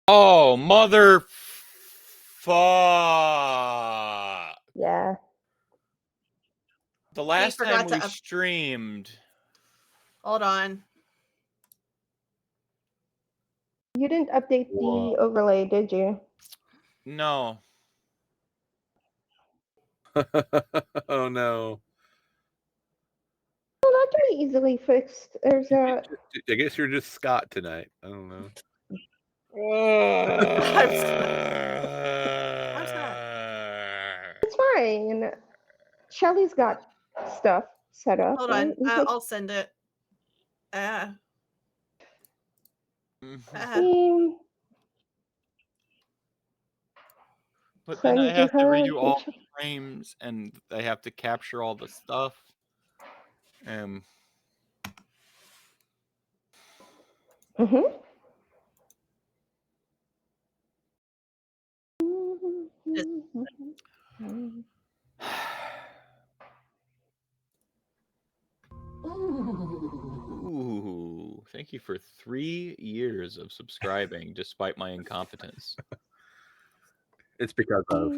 Oh, mother fuck. Yeah. The last time we forgot to streamed. Hold on. You didn't update the overlay, did you? No. Oh no. Well, that can be easily fixed. There's a. I guess you're just Scott tonight. I don't know. I'm Scott. It's fine. Shelly's got stuff set up. Hold right? on. I'll send it. Team. But So then I you have to kinda redo all like the frames, and I have to capture all the stuff. Mhm. Ooh, thank you for 3 years of subscribing despite my incompetence. It's because of.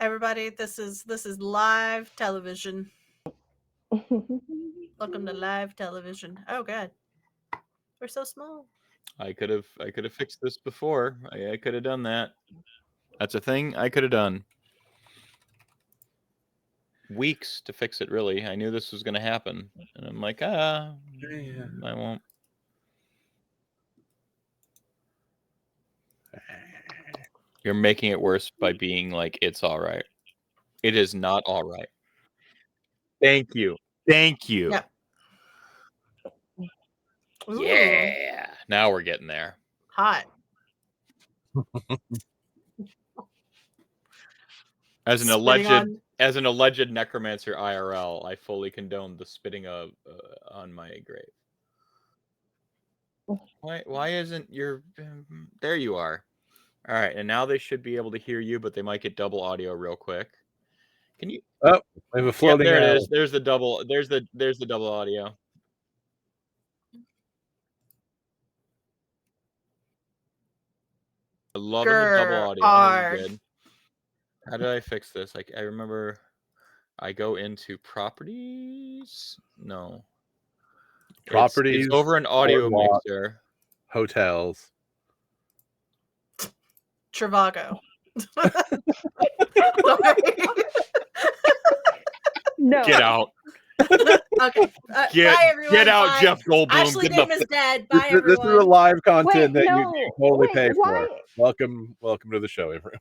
Everybody, this is live television. Welcome to live television. Oh god. We're so small. I could have fixed this before. I could have done that. That's a thing I could have done. Weeks to fix it, really. I knew this was going to happen. And I'm like, I won't. You're making it worse by being like, it's all right. It is not all right. Thank you. Thank you. Yep. Ooh, Yeah. Now we're getting there. hot. As an Spitting alleged necromancer IRL, I fully condone the spitting on my grave. Why isn't your... There you are. All right, and now they should be able to hear you, but they might get double audio real quick. Can you... Oh, we have a floating there it owl. is. There's the double. There's the double audio. I love the double audio. hard. Good. How did I fix this? I remember I go into properties. No. Properties. It's over an audio boardwalk, mixer. Hotels. Trivago. No. Get out. Okay. Bye, everyone. Get out, Bye. Jeff Goldblum. Ashley Get the Dame is dead. Bye, This is everyone. the live content Wait, that no. you totally Wait, pay why? for. Welcome to the show, everyone.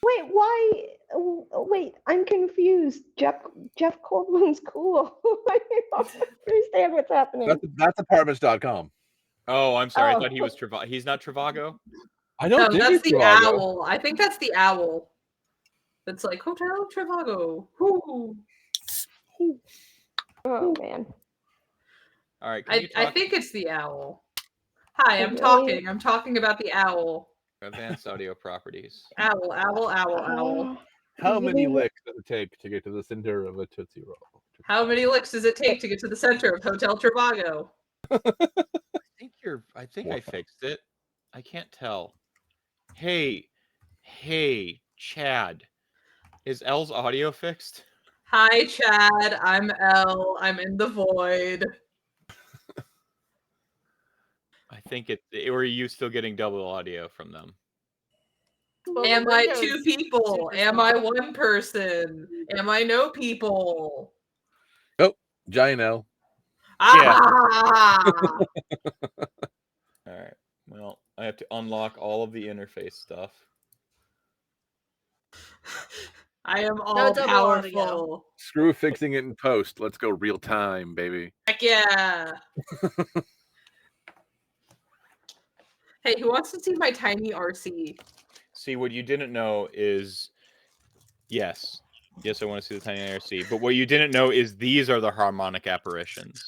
Wait, why? Wait, I'm confused. Jeff Goldblum's cool. I don't understand what's happening. That's apartments.com. Oh, I'm sorry. I Oh. thought he was Trivago. He's not Trivago? I don't No, think that's it's the Trivago. owl. I think that's the owl. It's like Hotel Trivago. Woo. Oh man. All right. Can you I talk think it's the owl. Hi, I'm Really? talking. I'm talking about the owl. advanced audio properties? Owl, owl, owl, owl. How many Really? licks does it take to get to the center of a Tootsie Roll? How many licks does it take to get to the center of Hotel Trivago? I think I fixed it. I can't tell. Hey, Chad. Is L's audio fixed? Hi, Chad. I'm Elle. I'm in the void. I think or are you still getting double audio from them? Well, Am the I window's two people? super Am small. I one person? Am I no people? Giant L. Ah! All right. Well, I have to unlock all of the interface stuff. I am all No double audio. powerful. Screw fixing it in post. Let's go real time, baby. Heck yeah. Hey, who wants to see my tiny RC? See, what you didn't know is, yes, I want to see the tiny IRC. But what you didn't know is these are the harmonic apparitions.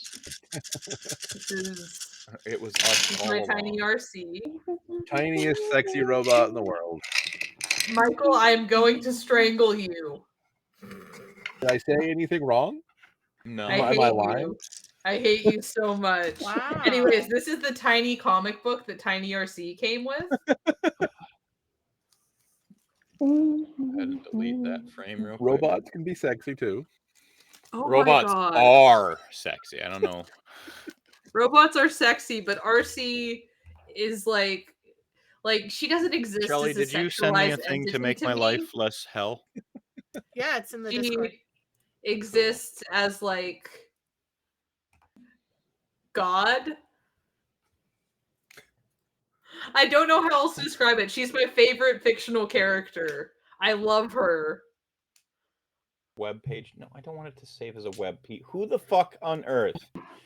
This is It was us all my along. tiny RC. Tiniest sexy robot in the world. Michael, I'm going to strangle you. Did I say anything wrong? No. I Am I hate lying? you. I hate you so much. Wow. Anyways, this is the tiny comic book that Tiny RC came with. Go ahead and delete that frame real quick. Robots can be sexy too. Oh Robots my god. are sexy. I don't know. Robots are sexy, but RC is like she doesn't exist Shelly, as a did you send me a sexualized thing to entity make my me. life less hell? Yeah, it's in the She Discord. exists as like God. I don't know how else to describe it. She's my favorite fictional character. I love her. Web page? No, I don't want it to save as a web page. Who the fuck on earth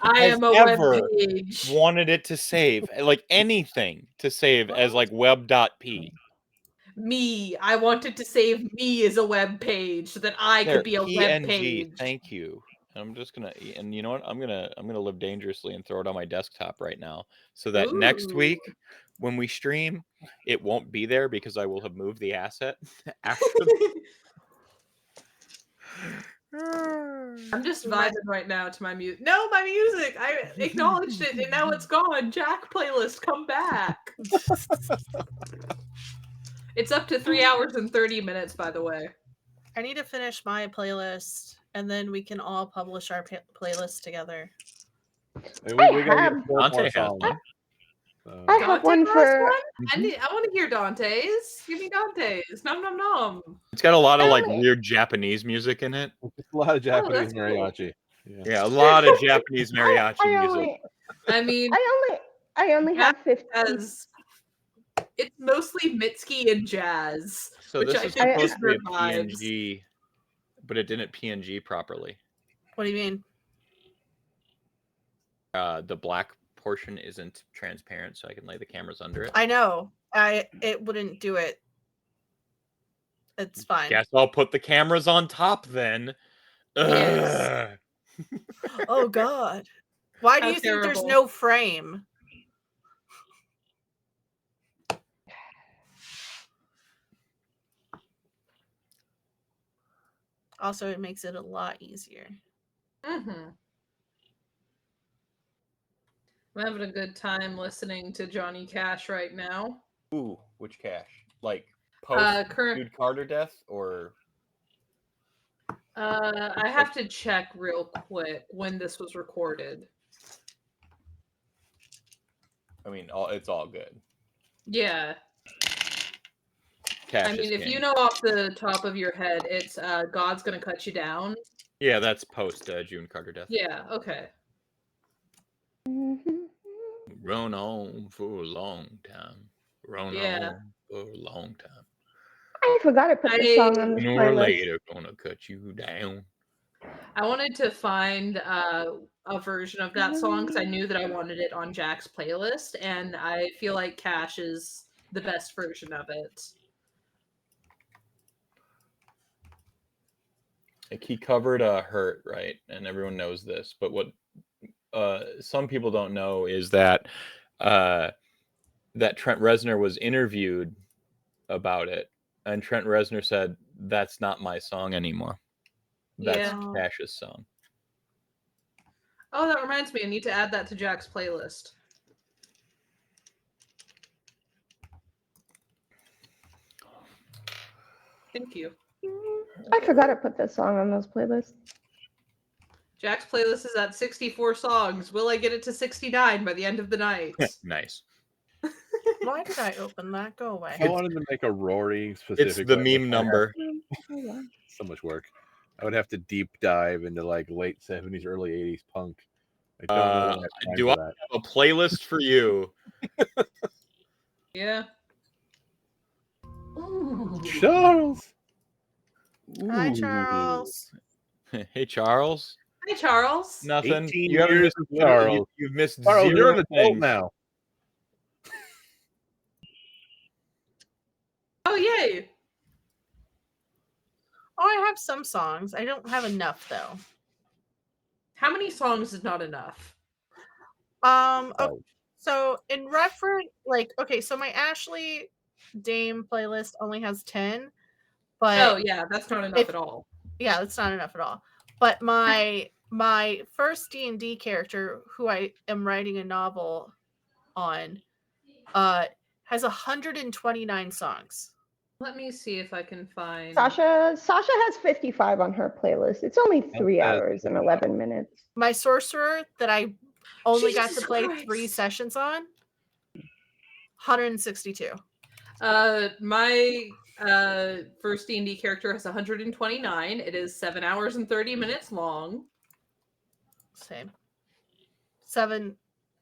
I has am a ever web page. wanted it to save, like anything to save as like web.p? me. I wanted to save me as a web page so that I There, could be a web page. Thank you. I'm just gonna, and you know what? I'm gonna live dangerously and throw it on my desktop right now, so that next Ooh. week when we stream, it won't be there because I will have moved the asset after. I'm just vibing right now to my music. No, my music. I acknowledged it, and now it's gone. Jaq playlist, come back. It's up to 3 hours and 30 minutes, by the way. I need to finish my playlist, and then we can all publish our playlist together. Hey, I we gotta have- get 4 Dante more has songs. one. I have Dante one has for. one? I want to hear Dante's. Give me Dante's. Nom nom nom. It's got a lot of like Oh. weird Japanese music in it. Just a lot of Japanese that's cool. mariachi. Yeah. Yeah, a lot of Japanese mariachi I music. only, I mean, I only have 15. as it's mostly Mitski and jazz, So which this I is think supposed is to be a their vibes. PNG, but it didn't PNG properly. What do you mean? The black portion isn't transparent, so I can lay the cameras under it. I know. It wouldn't do it. It's fine. Guess I'll put the cameras on top then. Yes. Ugh. Oh God. Why do How you think there's terrible. no frame? Also, it makes it a lot easier. Mm-hmm. I'm having a good time listening to Johnny Cash right now. Ooh, which cache? Like post Current. Dude Carter death, or I have to check real quick when this was recorded. I mean, it's all good. Yeah. Cache I mean, is if king. you know off the top of your head, it's God's Gonna Cut You Down. Yeah, that's post June Carter death. Yeah, okay. Run on for a long time. Run Yeah. on for a long time. I forgot to put the song on the Sooner or playlist. later, gonna cut you down. I wanted to find a version of that song because I knew that I wanted it on Jack's playlist, and I feel like Cash is the best version of it. Like he covered Hurt, right? And everyone knows this, but what some people don't know is that that Trent Reznor was interviewed about it, and Trent Reznor said, "That's not my song anymore. That's Yeah. Cash's song." Oh, that reminds me. I need to add that to Jack's playlist. Thank you. I forgot to put this song on those playlists. Jack's playlist is at 64 songs. Will I get it to 69 by the end of the night? Nice. Why did I open that? Go away. I wanted to make a Rory specific. It's the one, meme number. So much work. I would have to deep dive into like late 70s, early 80s punk. I don't know when I have time Do for I that. have a playlist for you? Yeah. Charles. Hi, Ooh. Charles. Hey, Charles. Hi, Charles. Nothing. 18 You haven't years missed of Charles. You've missed Charles, 0 you're an adult things. now. Oh, yay. Oh, I have some songs. I don't have enough though. How many songs is not enough? Okay, Oh. so in reference, like, okay, so my Ashley Dame playlist only has 10, but Oh, yeah, that's not enough if- at all. yeah, that's not enough at all. But my first D&D character, who I am writing a novel on, has 129 songs. Let me see if I can find. Sasha has 55 on her playlist. It's only 3 That's hours and 11 minutes. My sorcerer that I only got to Jesus play Christ. 3 sessions on, 162. My first D&D character has 129. It is 7 hours and 30 minutes long. Same. 7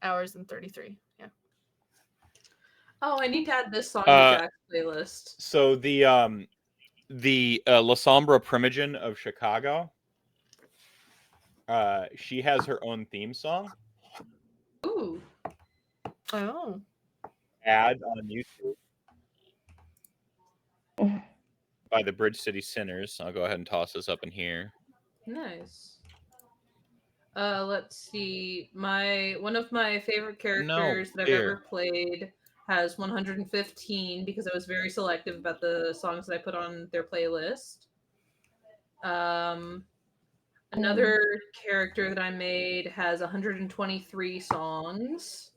hours and 33. Yeah. Oh, I need to add this song to Jack's playlist. So the La Sombra Primogen of Chicago, she has her own theme song. Ooh. Oh. Ad on YouTube. by the Bridge City Sinners. I'll go ahead and toss this up in here. Nice. Let's see. One of my favorite characters that I've ever played has 115 because I was very selective about the songs that I put on their playlist. Another character that I made has 123 songs.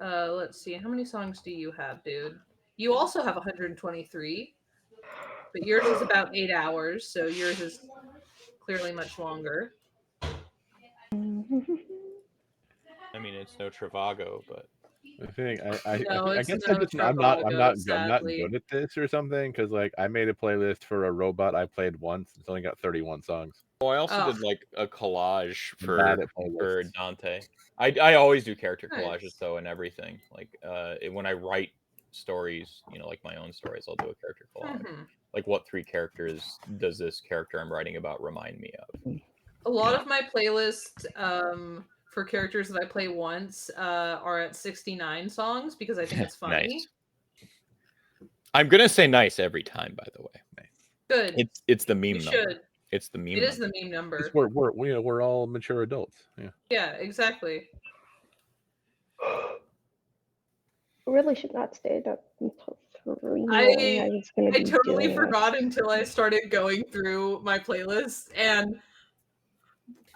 Let's see. How many songs do you have, dude? You also have 123, but yours is about 8 hours, so yours is clearly much longer. I mean, it's no Trivago, but I think No, I it's guess no I'm not Trivago, I'm not sadly. good at this or something because like I made a playlist for a robot I played once. It's only got 31 songs. oh, I also Oh. did like a collage I'm bad at for playlists. Dante. I always do character Nice. collages though and everything. Like when I write stories, like my own stories, I'll do a character collage. Mhm. Like what 3 characters does this character I'm writing about remind me of? A lot of my playlists for characters that I play once are at 69 songs because I think it's funny. Nice. I'm gonna say nice every time, by the way. Good. It's the meme You number. should. It's the meme. It is the meme number. We're all mature adults. Yeah. Yeah, exactly. Really should not stay up until 3. I was gonna be totally doing forgot until I started going through my playlist, and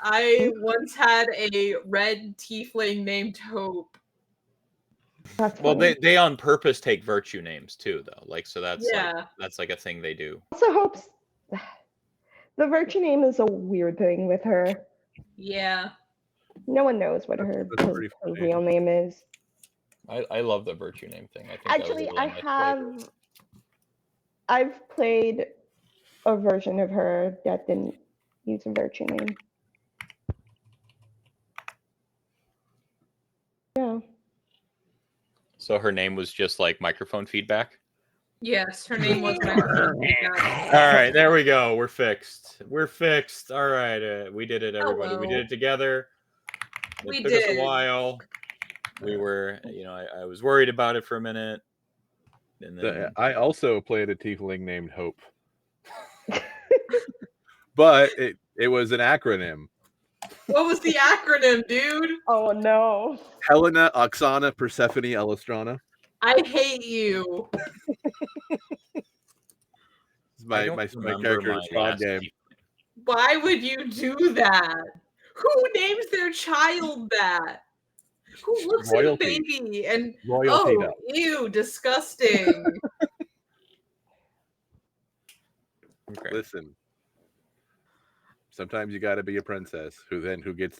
I once had a red tiefling named Hope. That's Well, funny. they on purpose take virtue names too, though. Like so that's Yeah. that's like a thing they do. Also, Hope's the virtue name is a weird thing with her. Yeah. No one knows what her pretty funny. real name is. I love the virtue name thing. I think Actually, that was a really nice flavor. I've played a version of her that didn't use a virtue name. Yeah. So her name was just like microphone feedback. Yes, her name was Microphone Feedback. All right, there we go. We're fixed. We're fixed. All right, we did it, everybody. We Hello. did it together. We took us did. a while. We were, I was worried about it for a minute, and then I also played a tiefling named Hope, but it was an acronym. What was the acronym, dude? Oh no. Helena, Oksana, Persephone, Elystrana. I hate you. My character's fraud game. Why would you do that? Who names their child that? Who looks at a baby and ew, disgusting. Okay. Listen, sometimes you got to be a princess who gets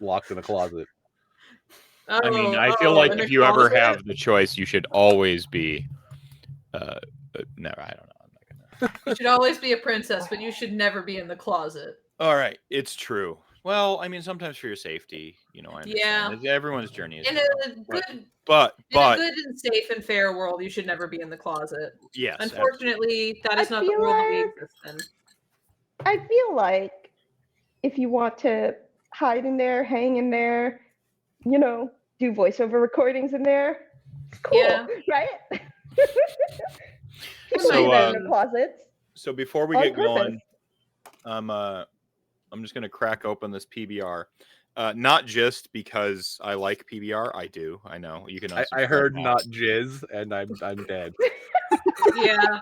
locked in a closet. I mean, I feel like if you ever have the choice, you should always be. No, I don't know. I'm not gonna. You should always be a princess, but you should never be in the closet. All right, it's true. Well, I mean, sometimes for your safety, I understand. Yeah. Everyone's journey is In a good, but in a good and safe and fair world, you should never be in the closet. Yes. Unfortunately, that is not the world that we exist in. I feel like if you want to hide in there, hang in there, do voiceover recordings in there, it's cool, right? So, in the closets. So before we get going, I'm just gonna crack open this PBR. Not just because I like PBR, I do. I know you can. I heard not jizz, and I'm dead. Yeah.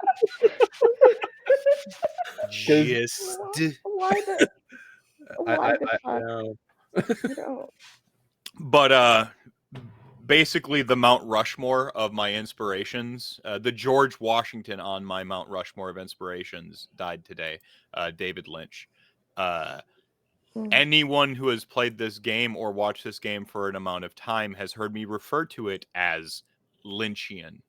Just. Why the fuck? But basically, the Mount Rushmore of my inspirations, the George Washington on my Mount Rushmore of inspirations died today. David Lynch. Anyone who has played this game or watched this game for an amount of time has heard me refer to it as Lynchian,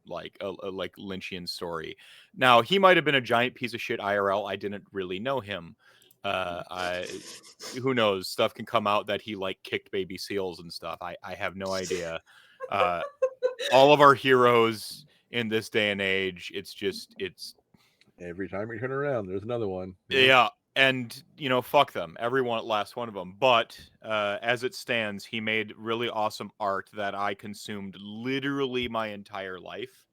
like a Lynchian story. Now, he might have been a giant piece of shit IRL. I didn't really know him. Who knows? Stuff can come out that he kicked baby seals and stuff. I have no idea. All of our heroes in this day and age, it's every time we turn around, there's another one. Yeah. And, fuck them. Everyone, last one of them. But as it stands, he made really awesome art that I consumed literally my entire life.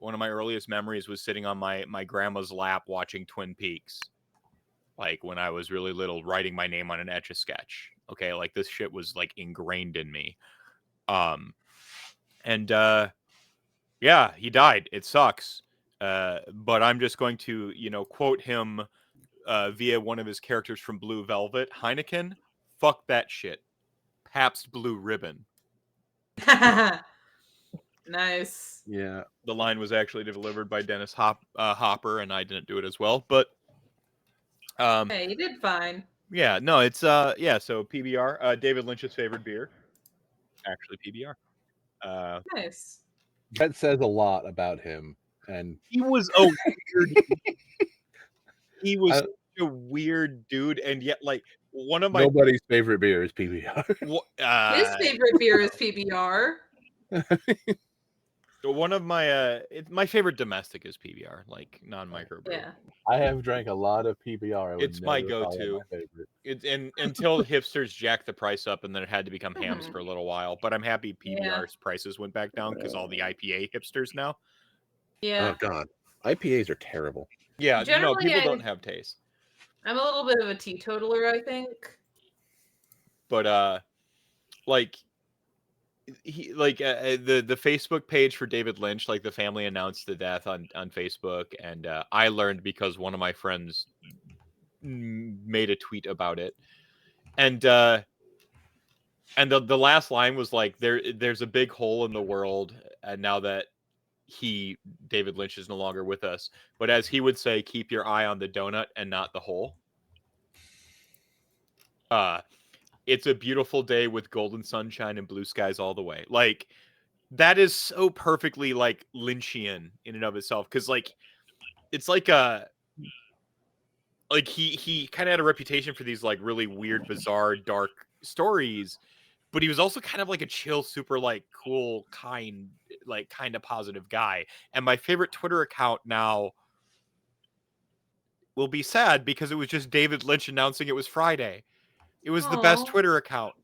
one of my earliest memories was sitting on my grandma's lap watching Twin Peaks. Like when I was really little, writing my name on an Etch-a-Sketch. Okay, like this shit was like ingrained in me. Yeah, he died. It sucks. But I'm just going to, quote him via one of his characters from Blue Velvet, Heineken. Fuck that shit. Pabst Blue Ribbon. Nice. Yeah. The line was actually delivered by Dennis Hopper, and I didn't do it as well. But hey, you did fine. Yeah, no, it's so PBR, David Lynch's favorite beer. Actually PBR. Nice. That says a lot about him. And he was a weird he was such a weird dude, and yet like one of my nobody's favorite beer is PBR. His favorite beer is PBR. One of my my favorite domestic is PBR, like non-microbrew. Yeah. I have drank a lot of PBR. It's my go-to. Until hipsters jacked the price up, and then it had to become hams for a little while. But I'm happy PBR's prices went back down because all the IPA hipsters now. Yeah. Oh God, IPAs are terrible. Yeah, Generally, people don't have taste. I'm a little bit of a teetotaler, I think. But like the Facebook page for David Lynch, like the family announced the death on Facebook, and I learned because one of my friends made a tweet about it, and the last line was like, there's a big hole in the world, and now that David Lynch is no longer with us, but as he would say, keep your eye on the donut and not the hole. It's a beautiful day with golden sunshine and blue skies all the way. Like, that is so perfectly like Lynchian in and of itself, because like it's like he kind of had a reputation for these like really weird, bizarre, dark stories, but he was also kind of like a chill, super like cool, kind of positive guy. And my favorite Twitter account now will be sad because it was just David Lynch announcing it was Friday. It was the best Twitter account.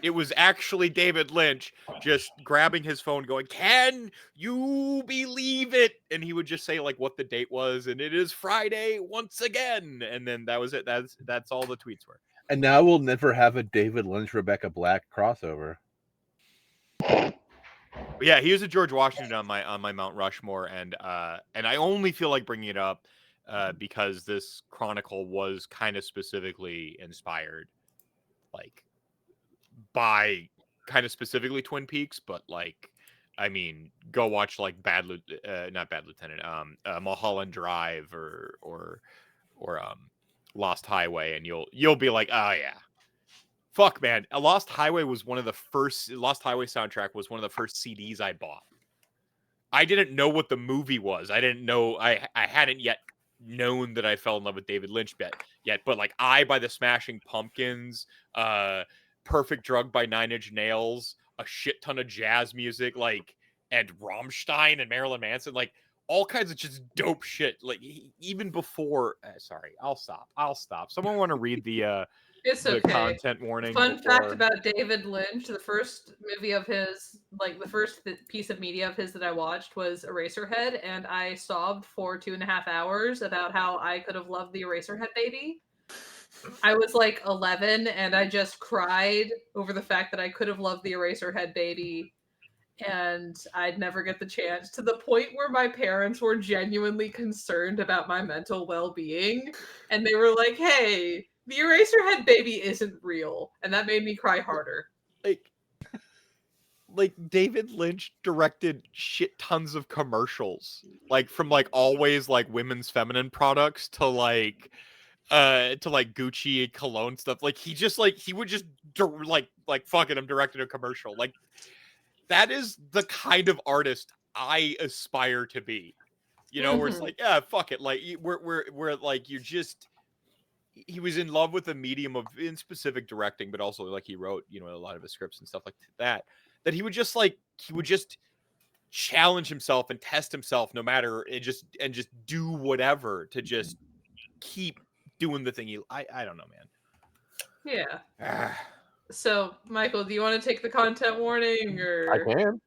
It was actually David Lynch just grabbing his phone going, "Can you believe it?" And he would just say like what the date was, and it is Friday once again. And then that was it. That's all the tweets were. And now we'll never have a David Lynch, Rebecca Black crossover. Yeah, he was a George Washington on my Mount Rushmore, and I only feel like bringing it up because this chronicle was kind of specifically inspired, like, by kind of specifically Twin Peaks, but like, I mean, go watch like not Bad Lieutenant, Mulholland Drive or Lost Highway, and you'll be like, oh yeah, fuck man, Lost Highway soundtrack was one of the first CDs I bought. I didn't know what the movie was. I didn't know, I hadn't yet known that I fell in love with David Lynch yet, but like by the Smashing Pumpkins, Perfect Drug by Nine Inch Nails, a shit ton of jazz music, like, and Rammstein and Marilyn Manson, like all kinds of just dope shit. Like even before, sorry, I'll stop. Someone want to read the It's the okay. content warning? Fun fact about David Lynch: the first movie of his, like the first piece of media of his that I watched was Eraserhead, and I sobbed for 2.5 hours about how I could have loved the Eraserhead baby. I was like 11, and I just cried over the fact that I could have loved the Eraserhead baby, and I'd never get the chance, to the point where my parents were genuinely concerned about my mental well-being, and they were like, hey, the Eraserhead baby isn't real, and that made me cry harder. Like David Lynch directed shit tons of commercials, like from like always like women's feminine products to like Gucci and cologne stuff. Like he just like he would just like fuck it, I'm directing a commercial. Like that is the kind of artist I aspire to be. You know, where it's like, yeah, fuck it. Like we're like, you just, he was in love with the medium of, in specific, directing, but also like he wrote, you know, a lot of his scripts and stuff like that he would just challenge himself and test himself no matter, and just do whatever to just keep doing the thing I don't know, man. Yeah. So, Michael, do you want to take the content warning, or? I can.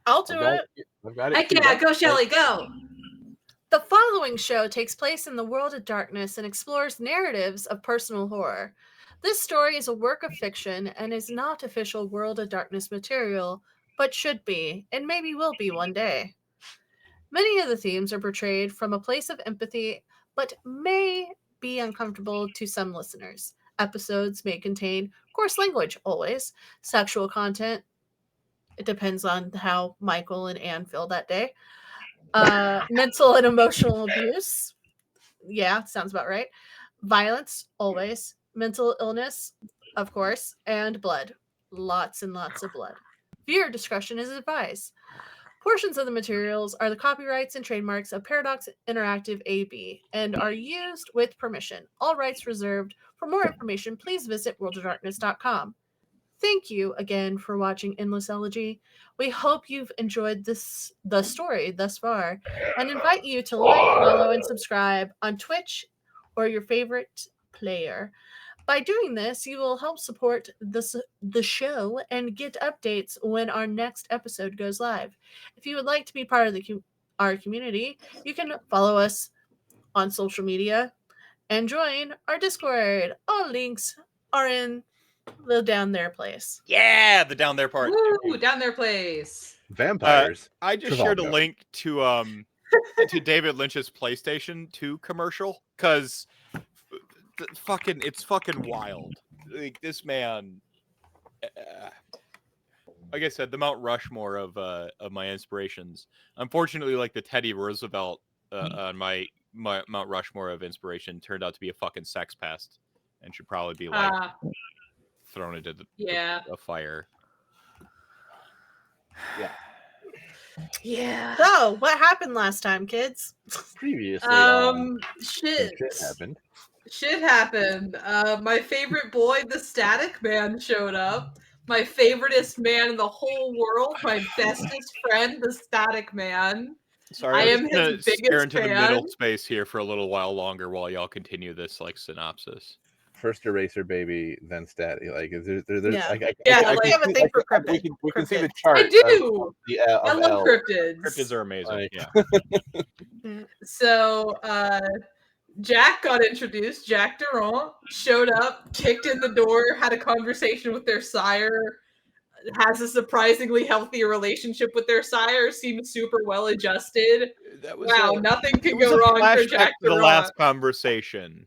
I'll do it. I've got it. Heck queued yeah, up. go Shelly, go! The following show takes place in the world of darkness and explores narratives of personal horror. This story is a work of fiction and is not official World of Darkness material, but should be, and maybe will be one day. Many of the themes are portrayed from a place of empathy, but may be uncomfortable to some listeners. Episodes may contain coarse language, always, sexual content. It depends on how Michael and Anne feel that day. Mental and emotional abuse. Yeah, sounds about right. Violence, always. Mental illness, of course. And blood. Lots and lots of blood. Viewer discretion is advised. Portions of the materials are the copyrights and trademarks of Paradox Interactive AB and are used with permission. All rights reserved. For more information, please visit worldofdarkness.com. Thank you again for watching Endless Elegy. We hope you've enjoyed the story thus far and invite you to like, follow, and subscribe on Twitch or your favorite player. By doing this, you will help support the show and get updates when our next episode goes live. If you would like to be part of our community, you can follow us on social media and join our Discord. All links are in the down there place. Yeah, the down there part. Woo, down there place. Vampires. I just shared a link to David Lynch's PlayStation 2 commercial because it's fucking wild. Like this man, like I said, the Mount Rushmore of my inspirations. Unfortunately, like the Teddy Roosevelt on my Mount Rushmore of inspiration turned out to be a fucking sex pest and should probably be like thrown into the fire. Yeah. So, what happened last time, kids? Previously, shit happened. Shit happened. My favorite boy, the Static Man, showed up. My favoriteest man in the whole world, my bestest friend, the Static Man. Sorry, I am I'm just gonna his biggest stare into the middle fan. space here for a little while longer while y'all continue this like synopsis. First Eraser Baby, then Static. Like, there's Yeah. We have a thing for we cryptids. can see the chart. I do. I love cryptids. Cryptids are amazing. Like- Yeah. So, Jaq got introduced. Jaq Durant showed up, kicked in the door, had a conversation with their sire, has a surprisingly healthy relationship with their sire, seems super well adjusted. That was Nothing could go wrong for Jaq the Durant. last conversation.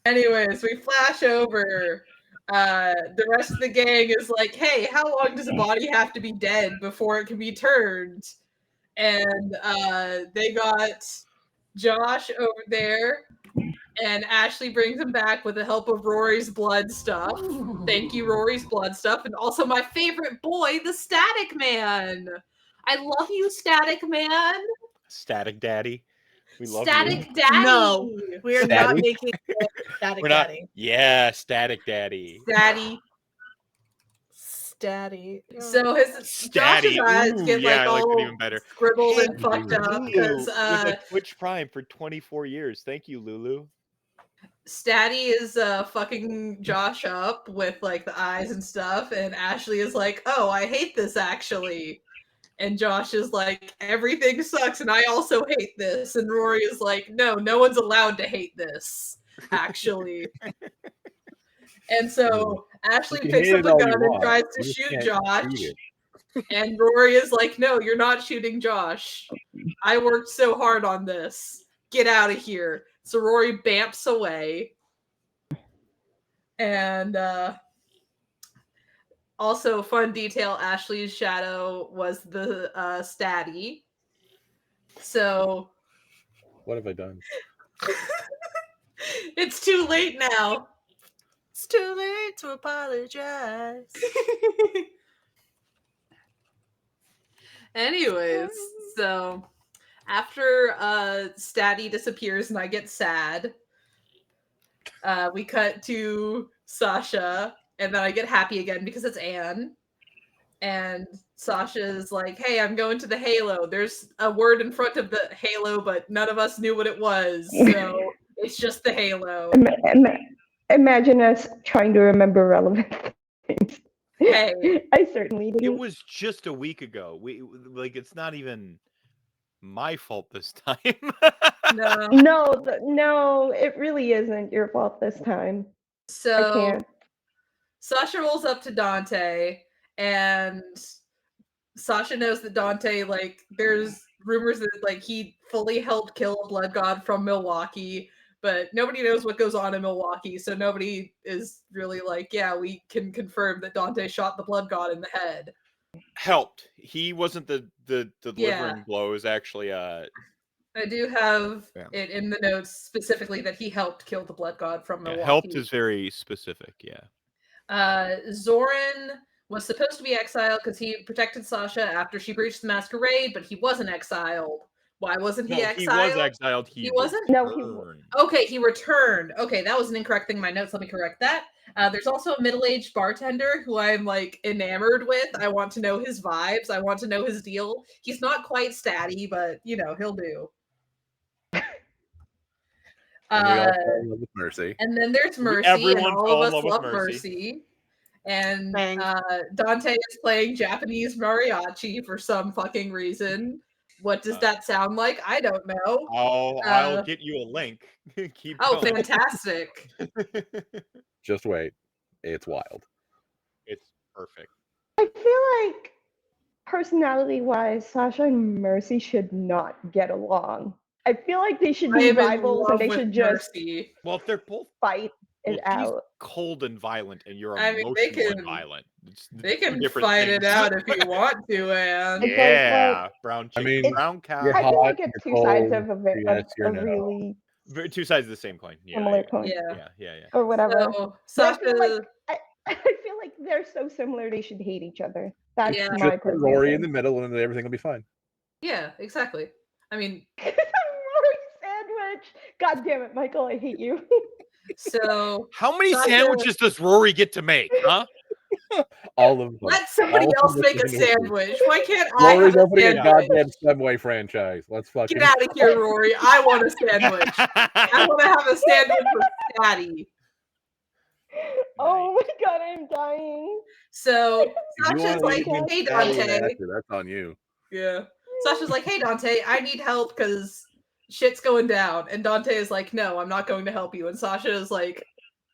Anyways, we flash over. The rest of the gang is like, hey, how long does a body have to be dead before it can be turned? And they got Josh over there, and Ashley brings him back with the help of Rory's blood stuff. Thank you, Rory's blood stuff. And also my favorite boy, the Static Man. I love you, Static Man. Static Daddy. We love Static you. Daddy. No, we are not Static? making Static We're not. Daddy. Yeah, Static Daddy. Daddy. Statty. So his Statty. Josh's eyes Ooh, get yeah, like I like all it even better. scribbled Hey, and fucked up Lulu, because with a Twitch Prime for 24 years. Thank you, Lulu. Statty is fucking Josh up with like the eyes and stuff, and Ashley is like, "Oh, I hate this actually," and Josh is like, "Everything sucks, and I also hate this," and Rory is like, "No, no one's allowed to hate this actually." And so Ashley You picks hate up it a all gun you and want. tries to You just shoot can't Josh. shoot And Rory is like, no, you're not shooting Josh. I worked so hard on this. Get out of here. So Rory bamps away. And also, fun detail, Ashley's shadow was the Statty. So... What have I done? It's too late now. It's too late to apologize. Anyways, so after Statty disappears and I get sad, we cut to Sasha, and then I get happy again because it's Anne. And Sasha's like, hey, I'm going to the Halo. There's a word in front of the Halo, but none of us knew what it was. So it's just the Halo. Imagine us trying to remember relevant things. Hey. I certainly didn't. It was just a week ago. It's not even my fault this time. No. No, it really isn't your fault this time. I So can't. Sasha rolls up to Dante, and Sasha knows that Dante, like, there's rumors that like he fully helped kill a blood god from Milwaukee, but nobody knows what goes on in Milwaukee, so nobody is really like, yeah, we can confirm that Dante shot the blood god in the head. Helped. He wasn't the delivering blow. It was actually I do have Yeah. it in the notes specifically that he helped kill the blood god from Milwaukee. Helped is very specific, yeah. Zoran was supposed to be exiled because he protected Sasha after she breached the masquerade, but he wasn't exiled. Why wasn't he exiled? He was exiled. He wasn't? No, he returned. Okay, he returned. Okay, that was an incorrect thing in my notes. Let me correct that. There's also a middle-aged bartender who I'm like enamored with. I want to know his vibes. I want to know his deal. He's not quite statty, but you know, he'll do. And we all fall in love with Mercy. And then there's Mercy, Everyone and all fell of in us love love with Mercy. And Thanks. Dante is playing Japanese mariachi for some fucking reason. What does that sound like? I don't know. I'll get you a link. Keep Oh, going. fantastic. Just wait. It's wild. It's perfect. I feel like personality-wise, Sasha and Mercy should not get along. I feel like they should I be am in rivals love and they with should just Mercy. Well, if they're both fight it he's out. cold and violent, and you're I mean, emotional they and can- violent. They two can different fight it things. out if you want to, Anne. It's Yeah, like, brown I chicken, mean, brown cow. you're I feel like hot, it's you're two sides cold, of a yes, you're no. really Two sides of the same coin. Yeah, similar coin, Yeah. or whatever. So But Sasha, I feel like I feel like they're so similar they should hate each other. That's Yeah. my Just put personal Rory thing. in the middle and everything will be fine. yeah, exactly. I mean, Rory sandwich. God damn it, Michael, I hate you. so How many Sasha- sandwiches does Rory get to make, huh? All of them. let somebody All else of them make a individually. sandwich. Why can't I Rory's have a opening a sandwich? goddamn Subway franchise. Let's fucking Get out of here, Rory. I want a sandwich. I want to have a sandwich with Daddy. Oh my god, I'm dying. So If you Sasha's wanna like, leave me hey, Daddy and Dante. Asher, that's on you. Yeah. Sasha's like, hey, Dante, I need help because shit's going down. And Dante is like, no, I'm not going to help you. And Sasha is like,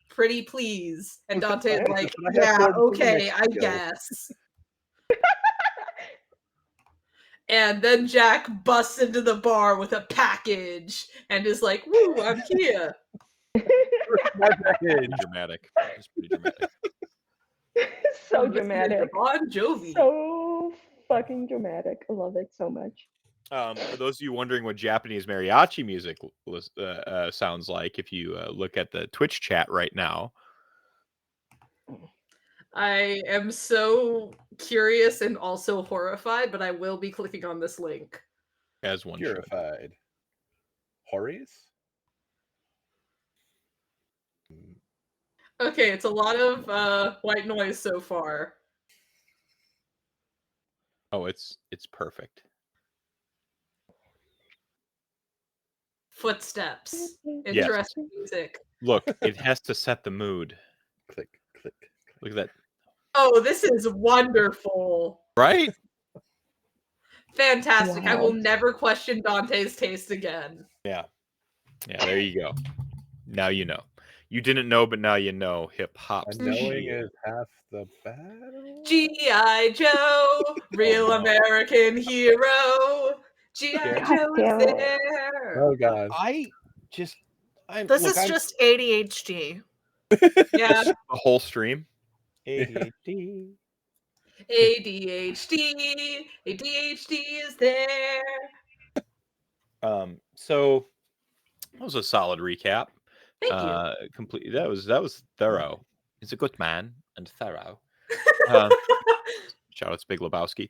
pretty please. And Dante is like, But I have yeah, four okay, mixed I skills." guess. And then Jaq busts into the bar with a package and is like, woo, I'm here. My package. Dramatic. It's pretty dramatic. So Listen to dramatic. Bon Jovi. So fucking dramatic. I love it so much. For those of you wondering what Japanese mariachi music sounds like, if you look at the Twitch chat right now, I am so curious and also horrified, but I will be clicking on this link. as one should. Purified. Horries? Okay, it's a lot of white noise so far. Oh, it's perfect. Footsteps. Yes. Interesting music. Look, it has to set the mood. Click, click. Look at that. Oh, this is wonderful. Right? Fantastic. I will Wow. never question Dante's taste again. Yeah. Yeah, there you go. Now you know. You didn't know, but now you know. Hip hop. And knowing is half the battle. G.I. Joe, real Oh, no. American hero. G.I. God Joe damn is it. there. Oh god. This is just ADHD. Yeah. the whole stream. ADHD. ADHD. ADHD is there. So that was a solid recap. Thank you. Complete. That was thorough. He's a good man and thorough. Shout out to Big Lebowski.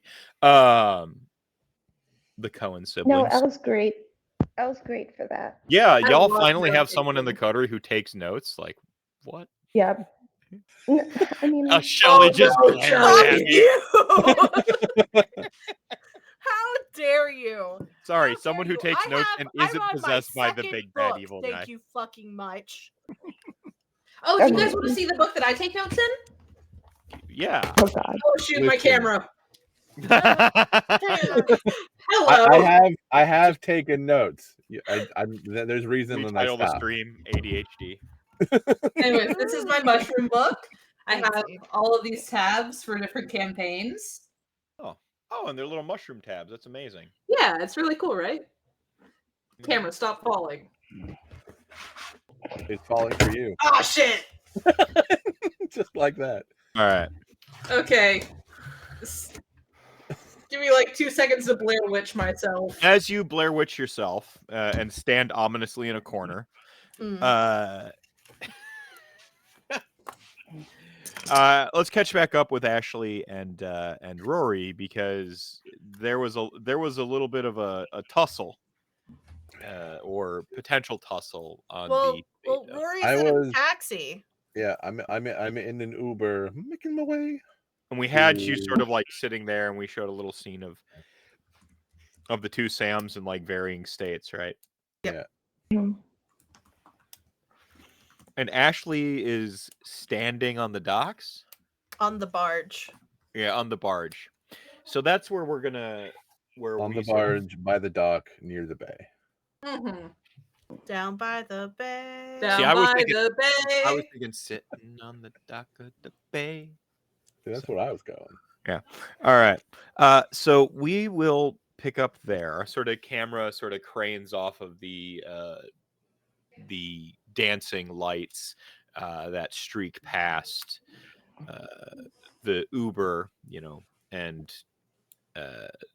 The Coen siblings. No, Elle's great. Elle's great for that. Yeah, y'all love finally have note someone in the taking. coterie who takes notes. Like, what? Yeah. I mean, Shelly just no, glared fuck at me. you. How dare you? Sorry, How someone dare who you? takes notes and I'm isn't on my possessed by the second big bad book. evil Thank guy. you fucking much. Oh, do you guys want to see the book that I take notes in? Yeah. Oh God. Oh shoot, my Listen. camera. Damn. Hello. I have taken notes. There's reason We when I title the stop. stream ADHD. Anyways, this is my mushroom book. I have Fancy. all of these tabs for different campaigns. Oh, and they're little mushroom tabs. That's amazing. Yeah, it's really cool, right? Mhm. Camera, stop falling. It's falling for you, Ah, shit. just like that. All right. Okay. Give me like 2 seconds to Blair Witch myself. As you Blair Witch yourself and stand ominously in a corner, Mm. let's catch back up with Ashley and Rory because there was a little bit of a tussle or potential tussle on Well, the Rory's I in was- a taxi. Yeah, I'm in an Uber, making my way. and we had you sort of like sitting there and we showed a little scene of the two Sams in like varying states, right? Yep. Yeah. And Ashley is standing on the docks. On the barge. Yeah, on the barge. So that's where we're gonna On we the sort of- barge by the dock near the bay. Mm-hmm. Down by the bay. Down I was by thinking- the bay. I was thinking sitting on the dock of the bay. See, that's where I was going. All right. So we will pick up there. Sort of camera sort of cranes off of the dancing lights that streak past the Uber, and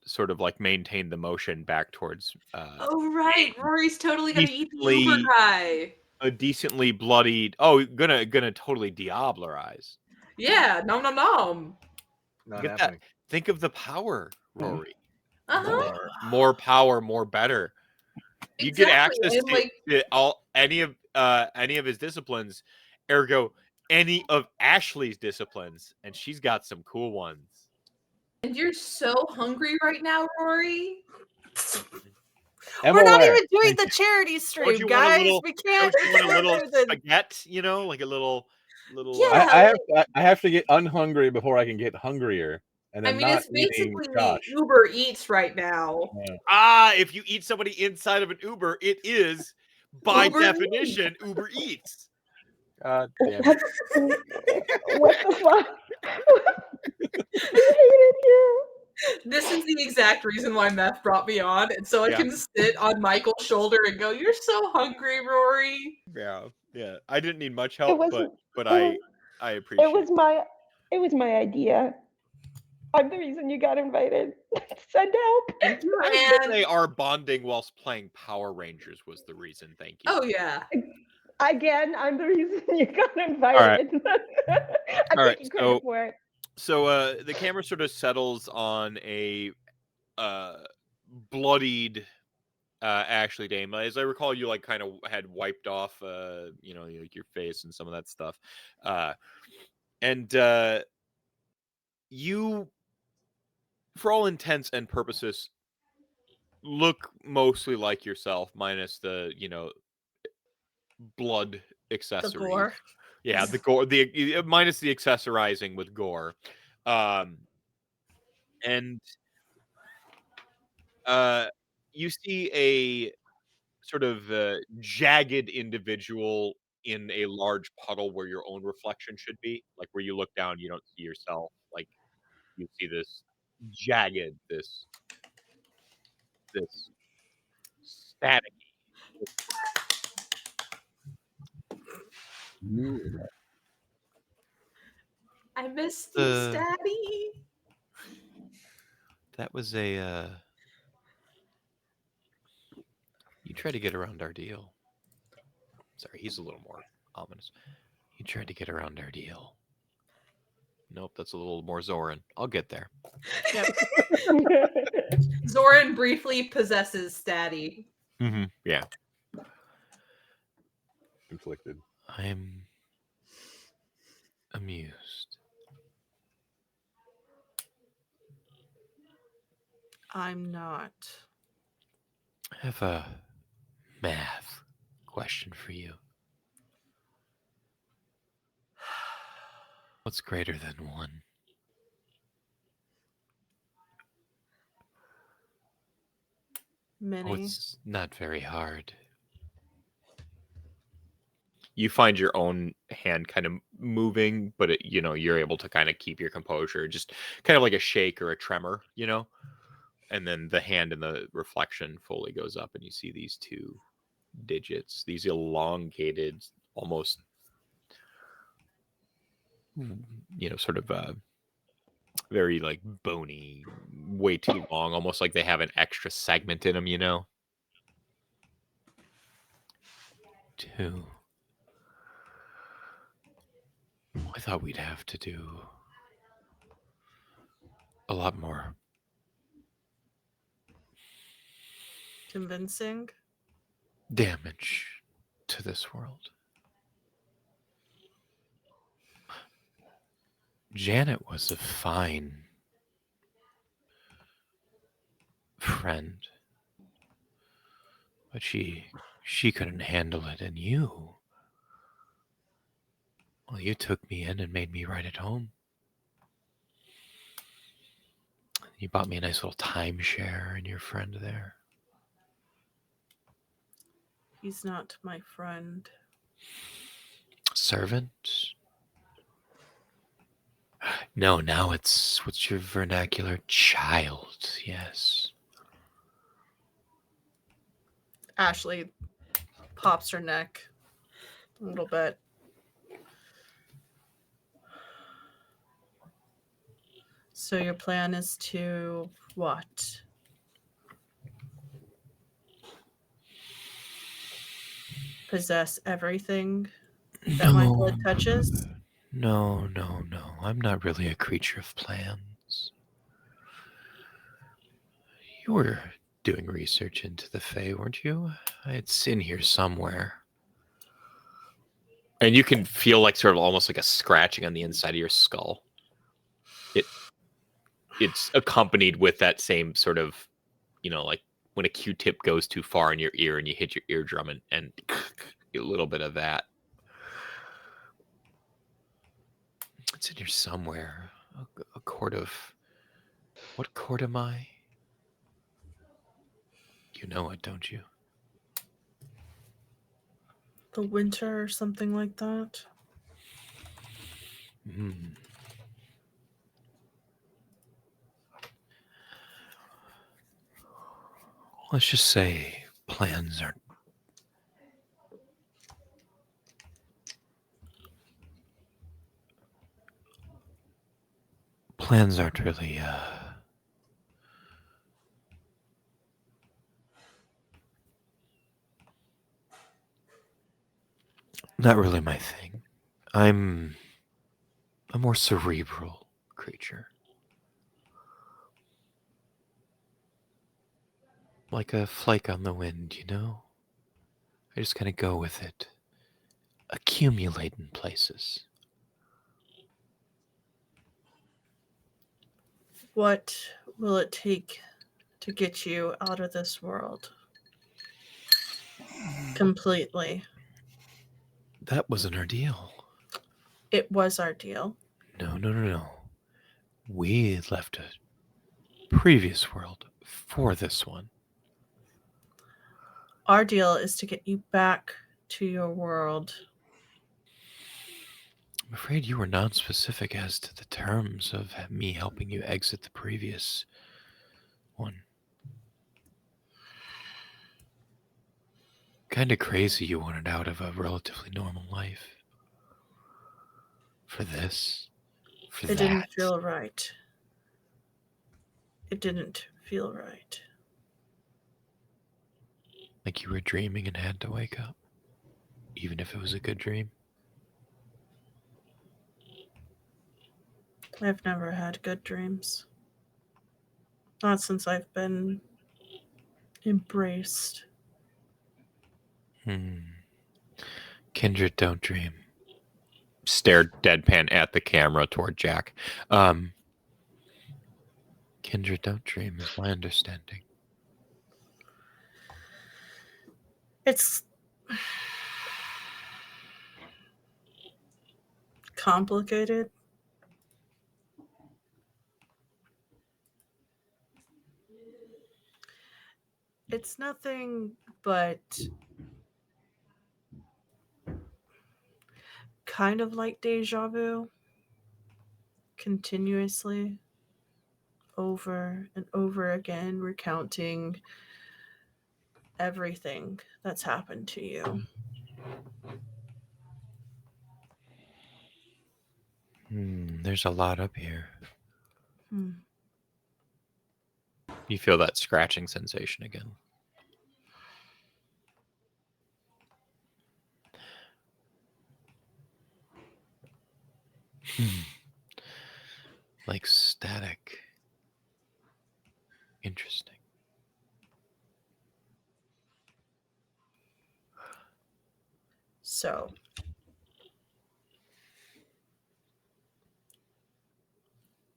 sort of like maintain the motion back towards Oh right, Rory's totally gonna eat the Uber decently- guy. a decently bloodied. Oh, gonna totally Diablerize. Yeah, nom nom nom. Not Get that. happening. Think of the power, Rory. Uh-huh. More power, more better. You get Exactly, access and, like- to any of his disciplines, ergo any of Ashley's disciplines, and she's got some cool ones. And you're so hungry right now, Rory. We're not MOA. even doing the charity stream, you want a guys. little- We can't. Don't you want a little do the- spaghetti, like a little. Yeah. I have to get unhungry before I can get hungrier. And I I'm mean, not it's eating basically Josh. Uber Eats right now. If you eat somebody inside of an Uber, it is by Uber definition Uber Eats. God damn it. What the fuck? I hated you. This is the exact reason why Meth brought me on, and so I Yeah. can sit on Michael's shoulder and go, "You're so hungry, Rory." Yeah. I didn't need much help, wasn't- but it I appreciate It was my idea. I'm the reason you got invited. Send help. Thank you, I was gonna Anne. say our bonding whilst playing Power Rangers was the reason. Thank you. Oh yeah. Again, I'm the reason you got invited. I'm All right, taking credit for it. So the camera sort of settles on a bloodied Ashley Dame. As I recall, you like kind of had wiped off like your face and some of that stuff. And you, for all intents and purposes, look mostly like yourself, minus the blood The accessories. gore. Yeah, the gore, minus the accessorizing with gore. And you see a sort of jagged individual in a large puddle where your own reflection should be. Like where you look down, you don't see yourself. Like you see this jagged, this static. I missed you, Stabby. That was a. You tried to get around our deal. Sorry, he's a little more ominous. You tried to get around our deal. Nope, that's a little more Zoran. I'll get there. Zoran briefly possesses Statty. Mm-hmm. Yeah. Conflicted. I'm amused. I'm not. I have a math question for you. What's greater than 1? Mini. Oh, it's not very hard. You find your own hand kind of moving, but you're able to kind of keep your composure, just kind of like a shake or a tremor, and then the hand in the reflection fully goes up, and you see these 2 digits, these elongated, almost, sort of very like bony, way too long, almost like they have an extra segment in them, 2. I thought we'd have to do a lot more Convincing damage to this world. Janet was a fine friend, but she couldn't handle it, and you took me in and made me right at home. You bought me a nice little timeshare and your friend there. He's not my friend. Servant? No, now what's your vernacular? Child, yes. Ashley pops her neck a little bit. So your plan is to what? Possess everything that my blood touches? No. I'm not really a creature of plans. You were doing research into the Fae, weren't you? It's in here somewhere. And you can feel like sort of almost like a scratching on the inside of your skull. It's accompanied with that same sort of, like when a Q-tip goes too far in your ear and you hit your eardrum and a little bit of that. It's in here somewhere. A court of... What court am I? You know it, don't you? The winter or something like that? Let's just say plans aren't really not really my thing. I'm a more cerebral creature. Like a flake on the wind, I just kind of go with it. Accumulate in places. What will it take to get you out of this world? Completely. That wasn't our deal. It was our deal. No. We left a previous world for this one. Our deal is to get you back to your world. I'm afraid you were non-specific as to the terms of me helping you exit the previous one. Kind of crazy you wanted out of a relatively normal life. For this. For that. It didn't feel right. It didn't feel right. Like you were dreaming and had to wake up. Even if it was a good dream. I've never had good dreams. Not since I've been embraced. Kindred don't dream. Stared deadpan at the camera toward Jaq. Kindred don't dream is my understanding. It's complicated. It's nothing but kind of like deja vu, continuously, over and over again, recounting everything that's happened to you. There's a lot up here. Hmm. You feel that scratching sensation again. Like static. Interesting. So,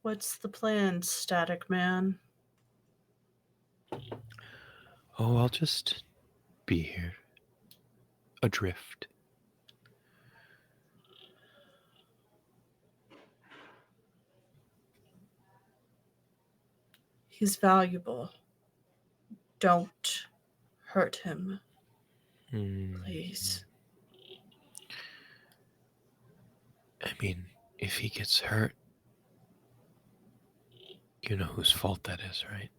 what's the plan, Static Man? Oh, I'll just be here. Adrift. He's valuable. Don't hurt him, please. I mean, if he gets hurt, you know whose fault that is, right?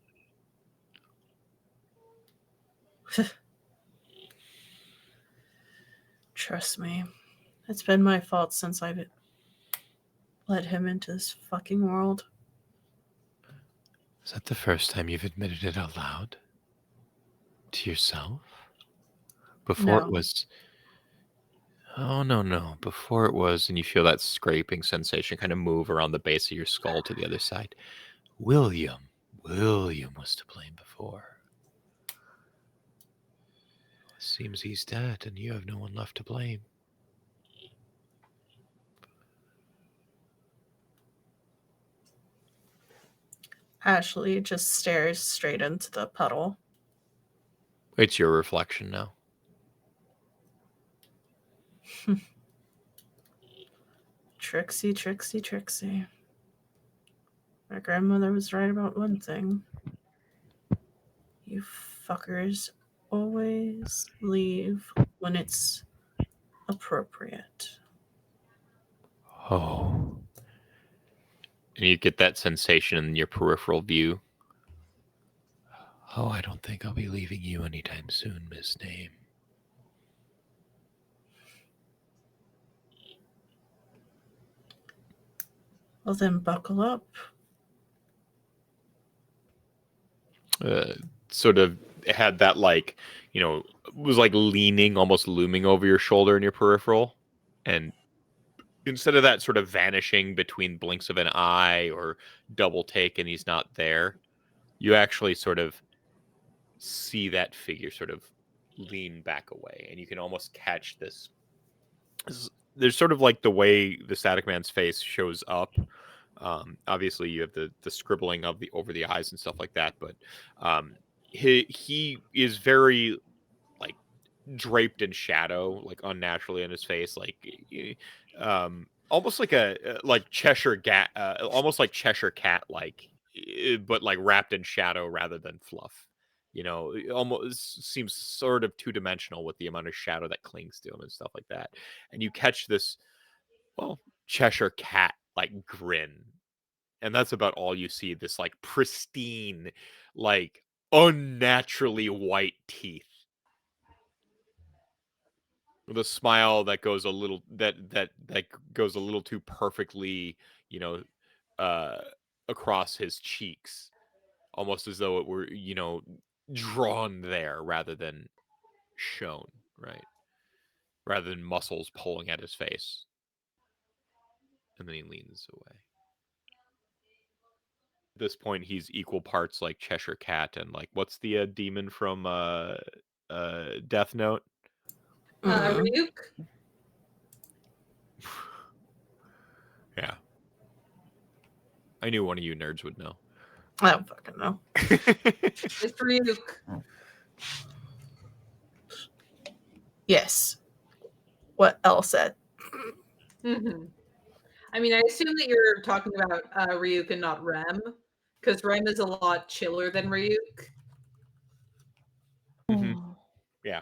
Trust me. It's been my fault since I let him into this fucking world. Is that the first time you've admitted it out loud? To yourself? Before No. it was... Oh, no. Before it was, and you feel that scraping sensation kind of move around the base of your skull to the other side. William was to blame before. Seems he's dead, and you have no one left to blame. Ashley just stares straight into the puddle. It's your reflection now. Trixie. My grandmother was right about one thing. You fuckers always leave when it's appropriate. Oh. And you get that sensation in your peripheral view. Oh, I don't think I'll be leaving you anytime soon, Miss Name. Well, then buckle up. Sort of had that, like, you know, was like leaning, almost looming over your shoulder in your peripheral. And instead of that sort of vanishing between blinks of an eye or double take and he's not there, you actually sort of see that figure sort of lean back away. And you can almost catch this. There's sort of like the way the Static Man's face shows up. Obviously, you have the scribbling of the over the eyes and stuff like that, but he is very like draped in shadow, like unnaturally in his face, like almost like a like Cheshire cat, almost like Cheshire cat, like, but like wrapped in shadow rather than fluff. You know, it almost seems sort of two-dimensional with the amount of shadow that clings to him and stuff like that. And you catch this, well, Cheshire cat like grin, and that's about all you see. This like pristine, like unnaturally white teeth with a smile that goes a little that goes a little too perfectly, you know, uh across his cheeks, almost as though it were, you know, drawn there rather than shown, right? Rather than muscles pulling at his face. And then he leans away. At this point, he's equal parts like Cheshire Cat and like, what's the demon from Death Note? Ryuk? Yeah. I knew one of you nerds would know. I don't fucking know. It's Ryuk. Yes. What else said? Mm-hmm. I mean, I assume that you're talking about Ryuk and not Rem, because Rem is a lot chiller than Ryuk. Yeah.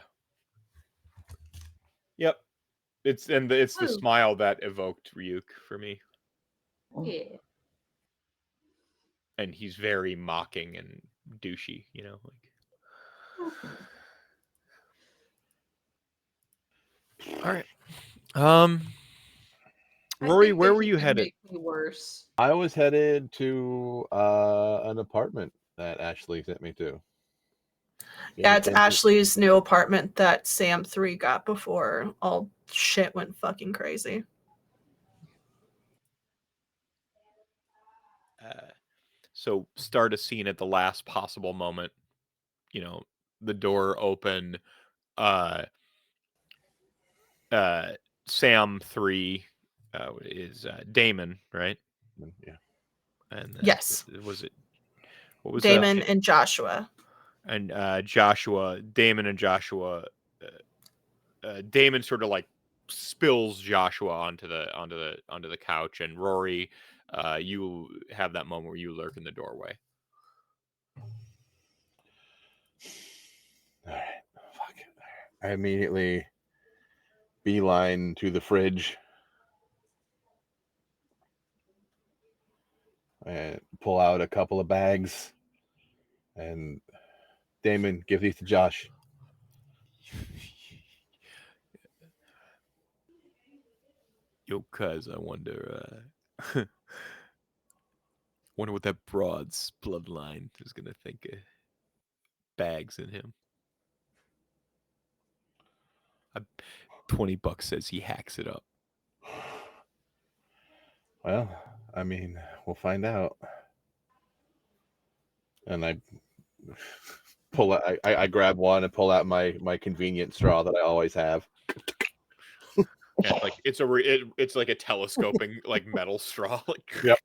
Yep. It's the Ooh. smile that evoked Ryuk for me. Yeah. And he's very mocking and douchey, you know, like. All right. Rory, where were you headed? Make me worse. I was headed to an apartment that Ashley sent me to. Yeah, it's Ashley's new apartment that Sam 3 got before all shit went fucking crazy. So start a scene at the last possible moment. You know, the door open. Sam 3 is Damon, right? Yeah. And yes. Was it? What was Damon and Joshua? And Joshua, Damon and Joshua. Damon sort of like spills Joshua onto the couch, and Rory, you have that moment where you lurk in the doorway. All right. Fuck it. I immediately beeline to the fridge and pull out a couple of bags. And Damon, give these to Josh. Yo, cuz, I wonder what that broad's bloodline is gonna think of bags in him. $20 says he hacks it up. Well, I mean, we'll find out. And I pull out, I grab one and pull out my convenient straw that I always have. Yeah, like it's like a telescoping like metal straw. Like yep.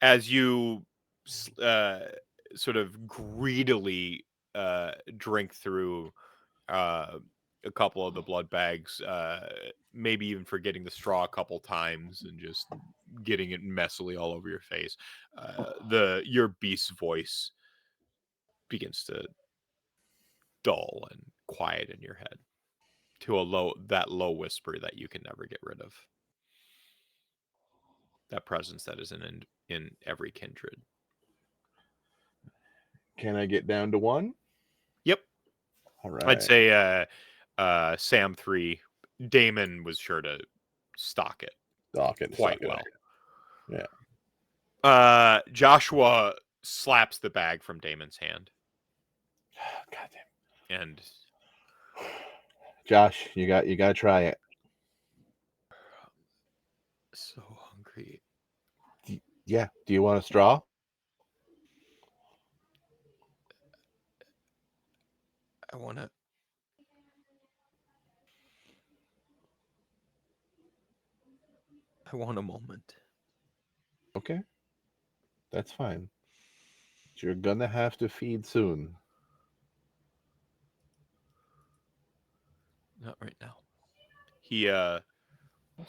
As you sort of greedily drink through a couple of the blood bags, maybe even forgetting the straw a couple times and just getting it messily all over your face, your beast's voice begins to dull and quiet in your head to that low whisper that you can never get rid of. That presence that is in every kindred. Can I get down to one? Yep. All right. I'd say Sam 3, Damon was sure to stock it quite well. Yeah. Joshua slaps the bag from Damon's hand. Goddamn. And Josh, you got to try it. So hungry. Yeah. Do you want a straw? I want a moment. Okay. That's fine. But you're gonna have to feed soon. Not right now. He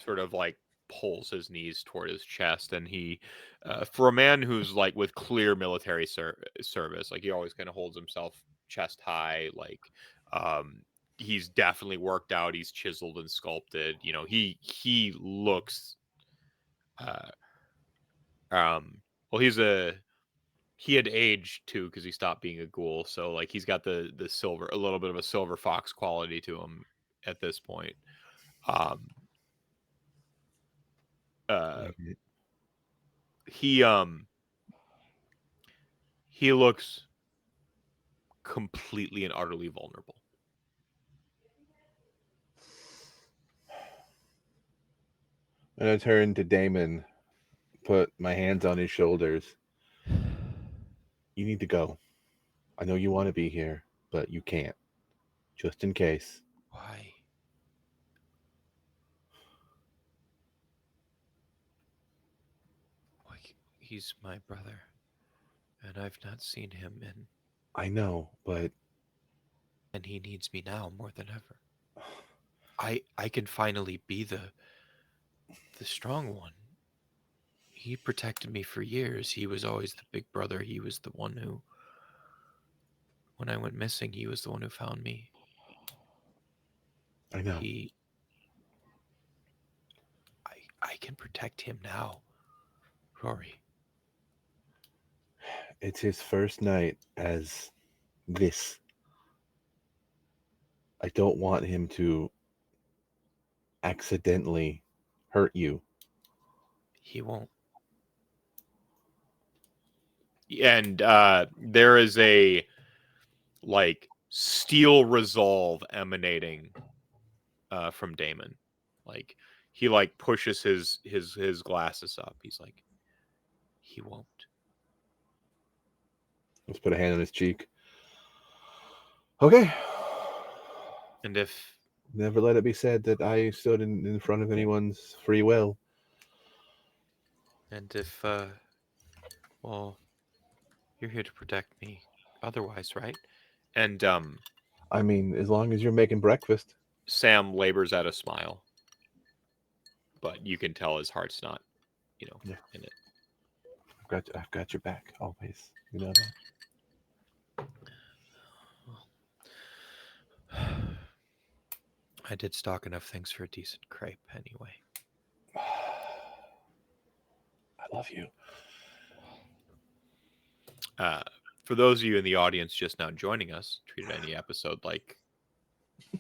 sort of like pulls his knees toward his chest, and he for a man who's like with clear military service, like he always kind of holds himself chest high, like he's definitely worked out, he's chiseled and sculpted, you know, he looks well, he had aged too because he stopped being a ghoul, so like he's got the silver, a little bit of a silver fox quality to him at this point. He looks completely and utterly vulnerable. And I turn to Damon, put my hands on his shoulders. You need to go. I know you want to be here, but you can't. Just in case. Why? Like, he's my brother, and I've not seen him in... I know, but... And he needs me now more than ever. I can finally be the strong one. He protected me for years. He was always the big brother. He was the one who, when I went missing, he was the one who found me. I know. I can protect him now, Rory. It's his first night as this. I don't want him to accidentally hurt you. He won't. And there is a like steel resolve emanating from Damon. Like he like pushes his glasses up. He's like, he won't. Let's put a hand on his cheek. Okay. And if Never let it be said that I stood in front of anyone's free will. well, you're here to protect me otherwise, right? And I mean, as long as you're making breakfast. Sam labors at a smile. But you can tell his heart's not, in it. I've got your back always. You know that. I did stock enough things for a decent crepe anyway. I love you. For those of you in the audience just now joining us, treated any episode like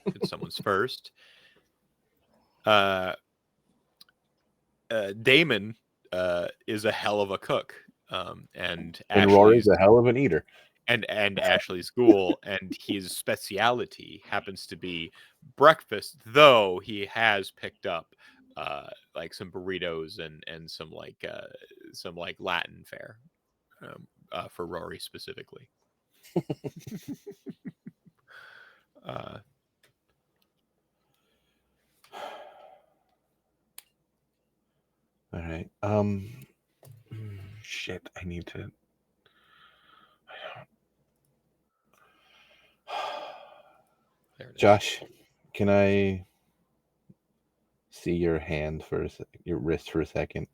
it's someone's first. Damon is a hell of a cook, and Rory's a hell of an eater. And Ashley's ghoul, and his speciality happens to be breakfast, though he has picked up like some burritos and some Latin fare for Rory specifically. All right. Shit. I need to. Josh, can I see your hand for your wrist for a second?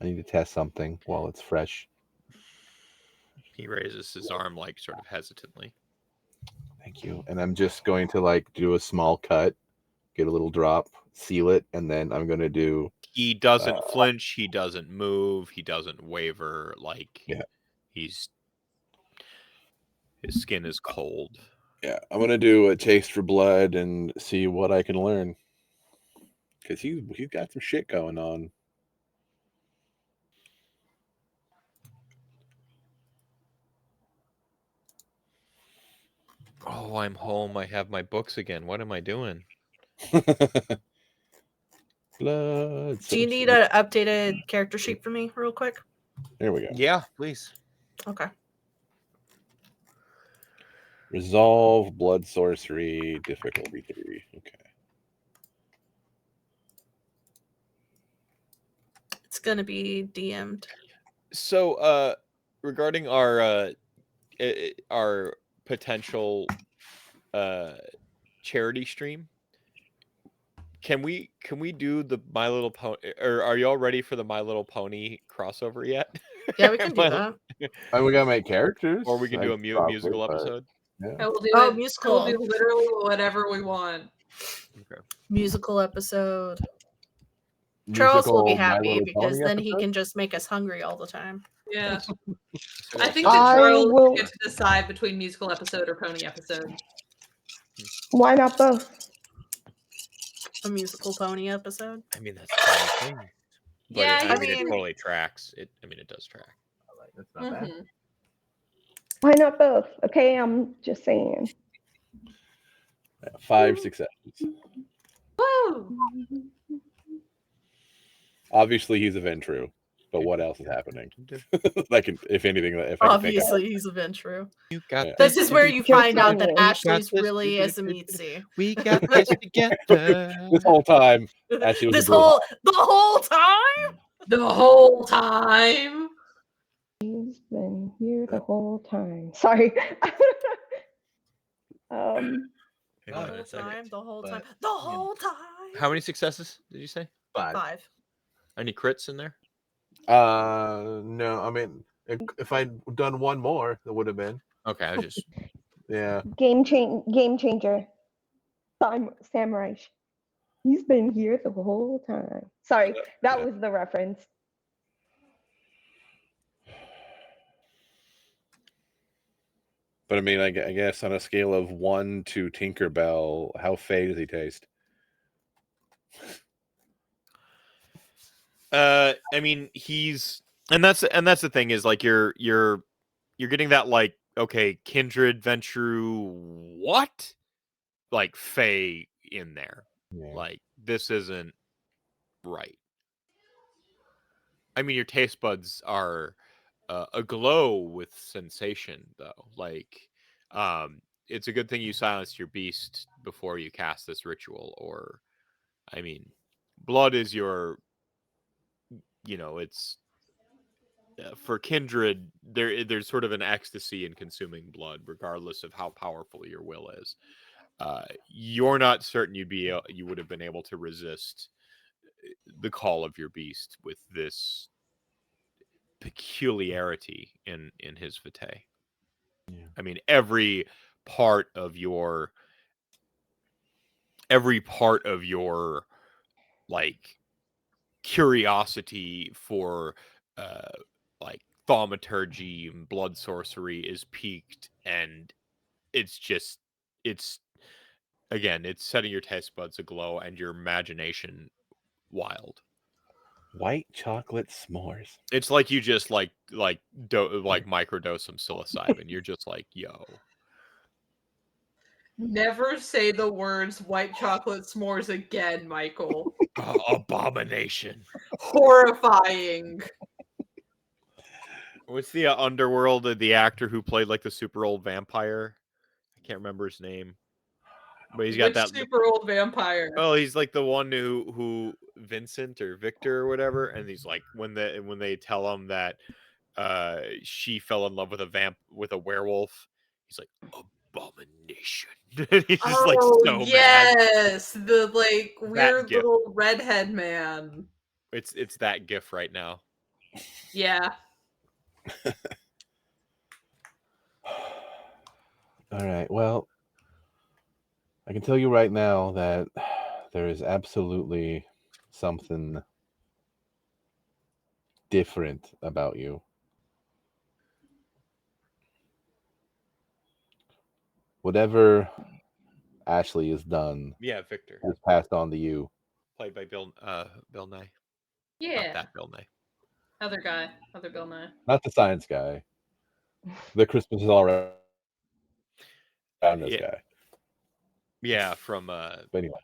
I need to test something while it's fresh. He raises his arm like sort of hesitantly. Thank you. And I'm just going to like do a small cut, get a little drop, seal it, and then I'm going to do. He doesn't flinch. He doesn't move. He doesn't waver. Like his skin is cold. Yeah, I'm going to do a taste for blood and see what I can learn. Because he's got some shit going on. Oh, I'm home. I have my books again. What am I doing? Blood. Do you need an updated character sheet for me real quick? There we go. Yeah, please. Okay. Resolve, blood sorcery, difficulty 3. Okay. It's going to be DM'd. So, regarding our potential charity stream, can we do the My Little Pony, or are y'all ready for the My Little Pony crossover yet? Yeah, we can do that. We gotta make characters, or we can do a musical episode. Yeah. I will do musical. We'll do literally whatever we want. Okay. Musical episode. Charles will be happy because then he can just make us hungry all the time. Yeah. I think that Charles will get to decide between musical episode or pony episode. Why not both? A musical pony episode? I mean, that's the only thing. But Yeah, I mean, it totally tracks. It does track. That's not bad. Why not both? Okay, I'm just saying. 5 successes. Woo! Obviously, he's a Ventru, but what else is happening? Like, if anything, obviously he's a Ventru. You got this is where you find out that Ashley's really is a Mitzi. We got this together. This whole time, Ashley was the whole time. The whole time. He's been here the whole time. Sorry. The whole time. How many successes did you say? 5. Any crits in there? No, I mean, if I'd done one more, it would have been. Okay, I was just Yeah. Game changer. Samurai. He's been here the whole time. Sorry, that was the reference. But I mean, I guess on a scale of 1 to Tinkerbell, how fey does he taste? I mean, that's the thing is like you're getting that like, okay, kindred, Ventrue, what? Like fey in there. Yeah. Like this isn't right. I mean, your taste buds are aglow with sensation, though. Like, it's a good thing you silenced your beast before you cast this ritual. Or, I mean, blood is your, it's for kindred. There's sort of an ecstasy in consuming blood, regardless of how powerful your will is. You're not certain you would have been able to resist the call of your beast with this peculiarity in his vitae. Yeah. I mean, every part of your like curiosity for like thaumaturgy and blood sorcery is piqued, and it's again, it's setting your taste buds aglow and your imagination wild. White chocolate s'mores. It's like you just like microdose some psilocybin. You're just like, yo. Never say the words white chocolate s'mores again, Michael. Abomination. Horrifying. What's the Underworld, the actor who played like the super old vampire? I can't remember his name. But he's got Which that super old vampire? Oh, he's like the one who Vincent or Victor or whatever, and he's like when they tell him that she fell in love with a werewolf, he's like, abomination. He's just like so mad. Yes, the like That weird gif. little redhead man. It's that gif right now. Yeah. All right. Well, I can tell you right now that there is absolutely something different about you. Whatever Ashley has done, Yeah, Victor, has passed on to you. played by Bill Nye. Yeah. Not that Bill Nye. Other guy. Other Bill Nye. Not the science guy. The Christmas is all around this guy. Yeah, from But anyway,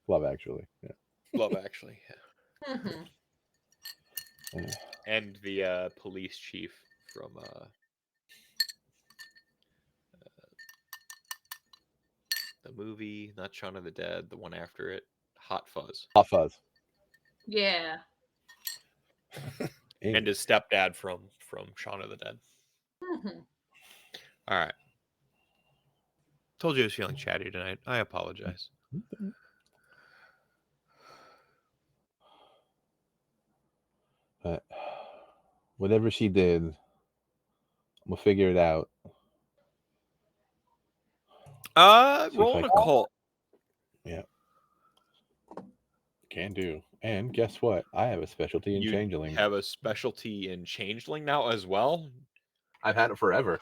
Love Actually. Yeah. Love Actually. Yeah. Mm-hmm. Yeah. And the police chief from the movie, not Shaun of the Dead, the one after it, Hot Fuzz. Hot Fuzz. Yeah. And his stepdad from Shaun of the Dead. Mm-hmm. All right. Told you I was feeling chatty tonight. I apologize. But whatever she did, I'm gonna figure it out. Rolling a cult. Yeah. Can do. And guess what? I have a specialty in You changeling. have a specialty in changeling now as well? I've had it forever.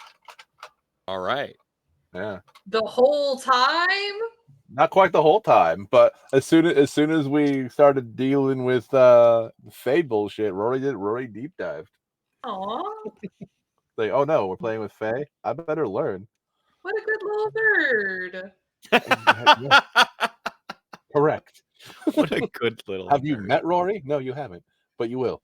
All right. Yeah. The whole time? Not quite the whole time, but as soon as we started dealing with Fae bullshit, Rory deep dived. Aw. Like, oh no, we're playing with Fae? I better learn. What a good little bird. Yeah. Correct. What a good little Have you nerd. met Rory? No, you haven't, but you will.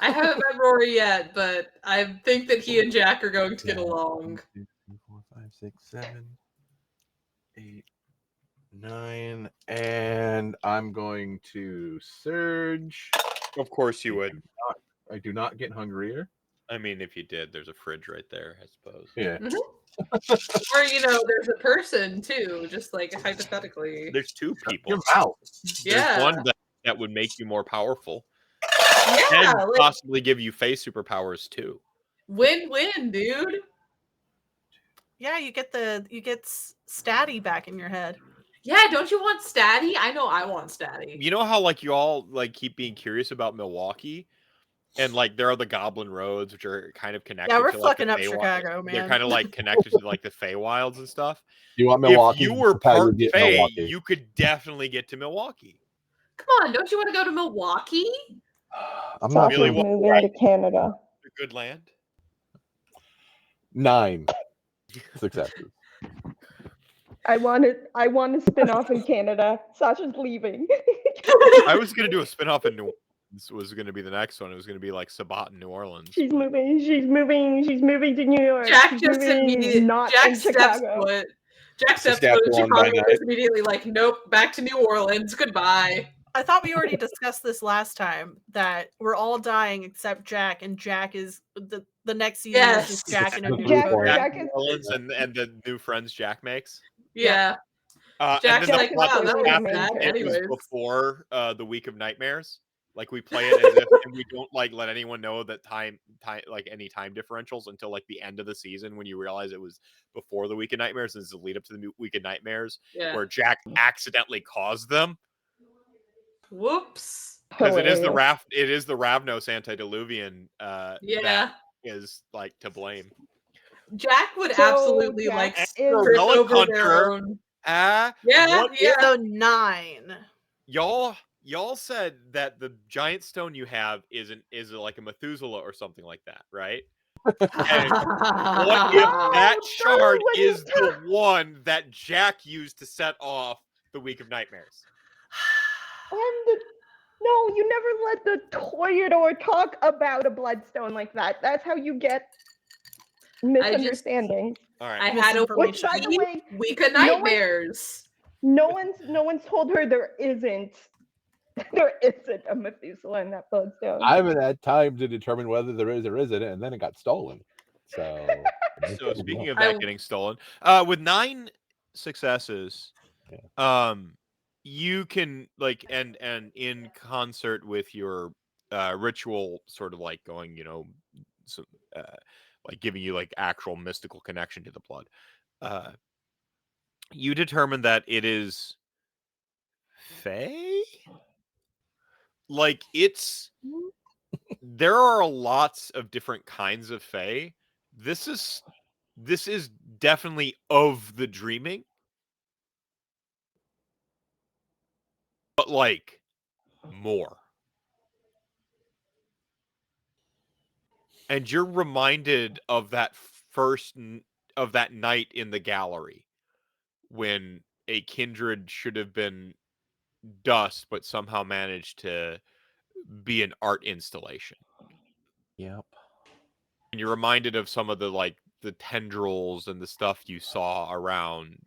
I haven't met Rory yet, but I think that he and Jaq are going to get along. 1, 2, 3, 4, 5, 6, 7, 8, 9, and I'm going to surge. Of course you would. I do not get hungrier. I mean, if you did, there's a fridge right there, I suppose. Yeah. Mm-hmm. Or, there's a person too, just like hypothetically. There's two people. Your mouth. Yeah. There's one that would make you more powerful. Yeah, and possibly give you Fae superpowers too. Win-win, dude. Yeah, you get Statty back in your head. Yeah, don't you want Statty? I know I want Statty. You know how like you all like keep being curious about Milwaukee, and like there are the Goblin Roads, which are kind of connected. Yeah, we're to, like, fucking the up Feywild. Chicago, man. They're kind of like connected to like the Feywilds and stuff. You want Milwaukee? If you were That's how you part get Fey, Milwaukee. you could definitely get to Milwaukee. Come on, don't you want to go to Milwaukee? I'm not Really Sasha's want- moving to Canada. The good land. 9 successes. I want to spin off in Canada. Sasha's leaving. I was gonna do a spinoff in New Orleans. Was gonna be the next one. It was gonna be like Sabat in New Orleans. She's moving to New York. Jack She's just moving immediately not Jack in steps Chicago. foot. Jack steps Step foot in one by Chicago night. is immediately like, nope, back to New Orleans. Goodbye. I thought we already discussed this last time that we're all dying except Jack, and Jack is the next season is Yes. just Jack in a new Jack- coterie. Jack New is- Orleans and the new friends Jack makes. Yeah. And Jack's then like, the wow, plot that twist was happens, amazing. it was Anyways. before the Week of Nightmares. Like we play it as if and we don't like let anyone know that time like any time differentials until like the end of the season when you realize it was before the Week of Nightmares and it's the lead up to the Week of Nightmares Yeah. where Jack accidentally caused them Whoops. because it is the Hilarious. Ravnos antediluvian Yeah. that is like to blame. Jack would So absolutely Jack like is- trip Relic over their Hunter. own. Yeah. So 9. Y'all said that the giant stone you have is like a Methuselah or something like that, right? What if that No, shard what is is the one that Jack used to set off the Week of Nightmares? No, you never let the Toreador talk about a bloodstone like that. That's how you get misunderstandings. All right. I had a Which, by the way, Week of no one- Nightmares. no one's told her there isn't a Methuselah in that bloodstone. I haven't had time to determine whether there is or isn't, and then it got stolen. So, So speaking of I- that getting stolen, with 9 successes, you can like and in concert with your ritual sort of like going, so, like giving you like actual mystical connection to the blood. You determine that it is Fae? Like there are lots of different kinds of Fae. This is definitely of the dreaming. But like more. And you're reminded of that of that night in the gallery when a kindred should have been dust but somehow managed to be an art installation. Yep. And you're reminded of some of the like the tendrils and the stuff you saw around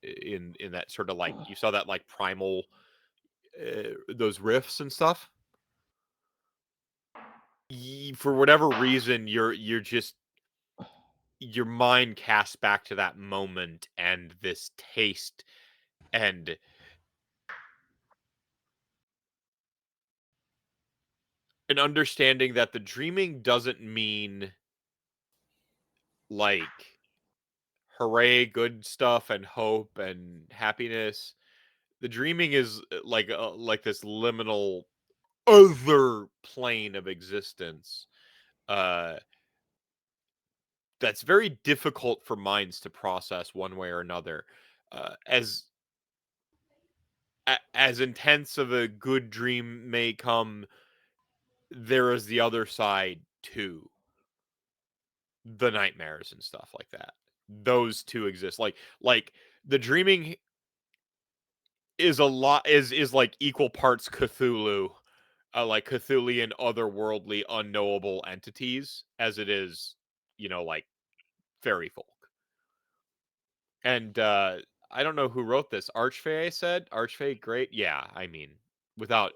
in that sort of like you saw that like primal those rifts and stuff. For whatever reason, you're just your mind casts back to that moment and this taste and an understanding that the dreaming doesn't mean like hooray, good stuff and hope and happiness. The dreaming is like this liminal other plane of existence that's very difficult for minds to process one way or another. As intense of a good dream may come, there is the other side too. The nightmares and stuff like that. Those two exist. Like the dreaming is a lot is like equal parts Cthulhu, like Cthulian otherworldly unknowable entities as it is, like fairy folk. And I don't know who wrote this. Archfey said? Archfey, great. Yeah, I mean, without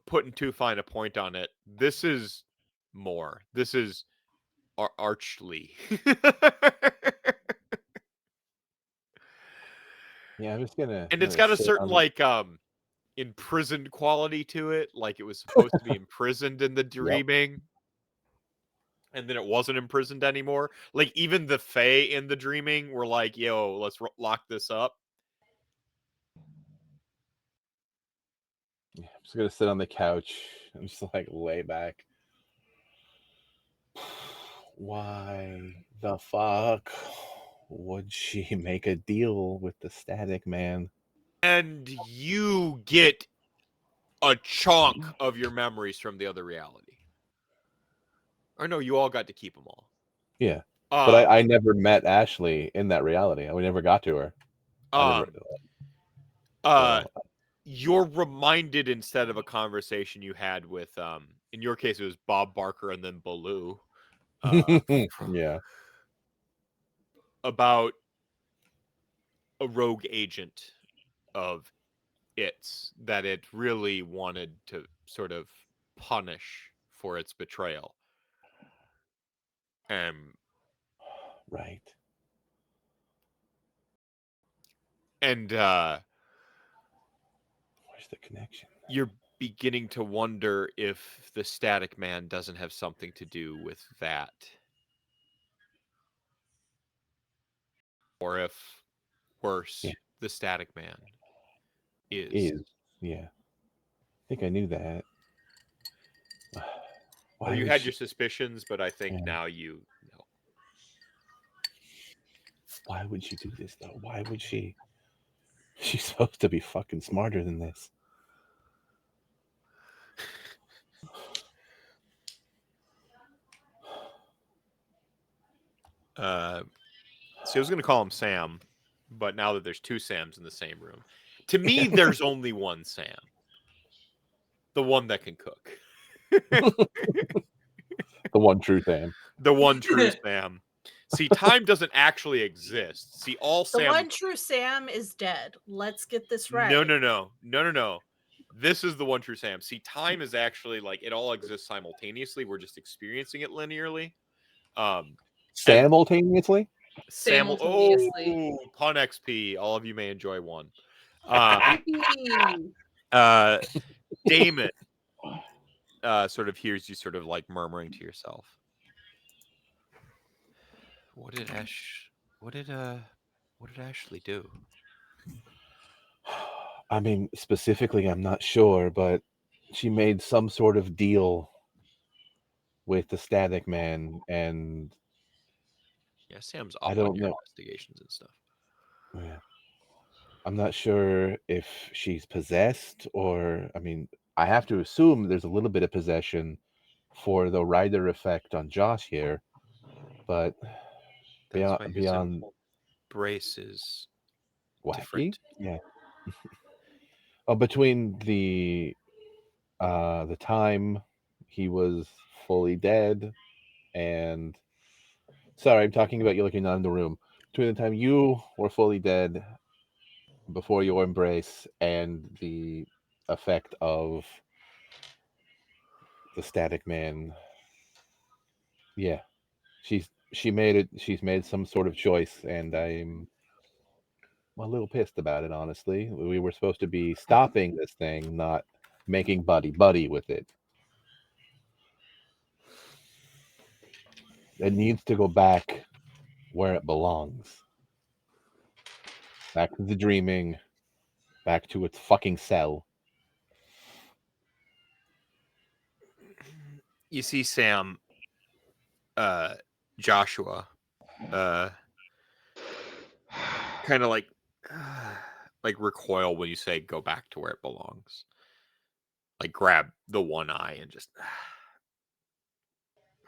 putting too fine a point on it, this is more. This is Archly. Yeah, I'm just gonna. And it's got a certain like imprisoned quality to it, like it was supposed to be imprisoned in the dreaming. And then it wasn't imprisoned anymore. Like, even the Fae in the dreaming were like, yo, let's lock this up. Yeah, I'm just gonna sit on the couch and just like lay back. Why the fuck would she make a deal with the Static Man? And you get a chunk of your memories from the other reality. Or no, you all got to keep them all. Yeah. But I never met Ashley in that reality. We never got to her. You're reminded, instead of a conversation you had with, in your case, it was Bob Barker and then Baloo. Yeah. About a rogue agent of its that it really wanted to sort of punish for its betrayal. Right. And where's the connection? You're beginning to wonder if the Static Man doesn't have something to do with that. Or if, worse, the Static Man is. Yeah. I think I knew that. Or you had your suspicions, but I think now you know. Why would she do this, though? Why would she? She's supposed to be fucking smarter than this. So I was going to call him Sam, but now that there's two Sams in the same room, to me, there's only one Sam. The one that can cook. The one true Sam. The one true Sam. See, time doesn't actually exist. See, all Sam. The one true Sam is dead. Let's get this right. No. This is the one true Sam. See, time is actually like it all exists simultaneously. We're just experiencing it linearly. Simultaneously? Simultaneously. Oh, pun XP. All of you may enjoy one. Damon sort of hears you sort of like murmuring to yourself. What did Ashley do? I mean, specifically, I'm not sure, but she made some sort of deal with the Static Man, and Sam's up I don't on your know investigations and stuff. Yeah. I'm not sure if she's possessed, or I mean, I have to assume there's a little bit of possession for the rider effect on Josh here, but beyond brace is wacky, different. Yeah. Between the time he was fully dead and sorry, I'm talking about you looking out in the room. Between the time you were fully dead before your embrace and the effect of the Static Man, yeah, she's made some sort of choice, and I'm a little pissed about it, honestly. We were supposed to be stopping this thing, not making buddy with it. It needs to go back where it belongs. Back to the dreaming, back to its fucking cell. You see Sam, Joshua, kind of like recoil when you say go back to where it belongs. Like grab the one eye and just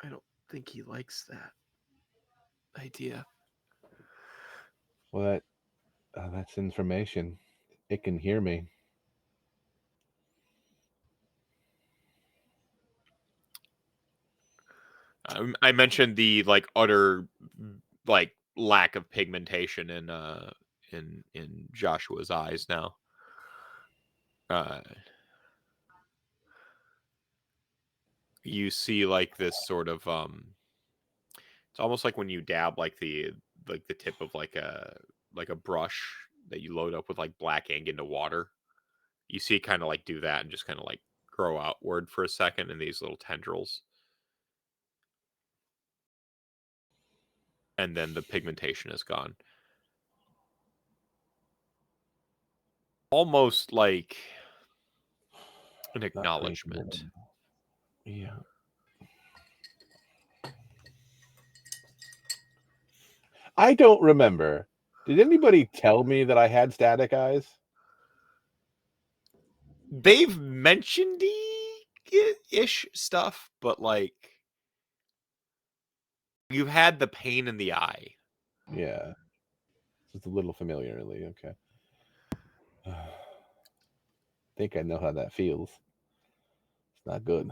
I don't think he likes that idea. Well, that's information. It can hear me. I mentioned the like utter like lack of pigmentation in Joshua's eyes now. You see like this sort of it's almost like when you dab like the tip of like a brush that you load up with like black ink into water. you see it kind of like do that and just kind of like grow outward for a second in these little tendrils. And then the pigmentation is gone. Almost like an acknowledgement. Yeah. I don't remember. Did anybody tell me that I had static eyes? They've mentioned ish stuff, but like you've had the pain in the eye. Yeah. It's a little familiarly, okay. I think I know how that feels. It's not good.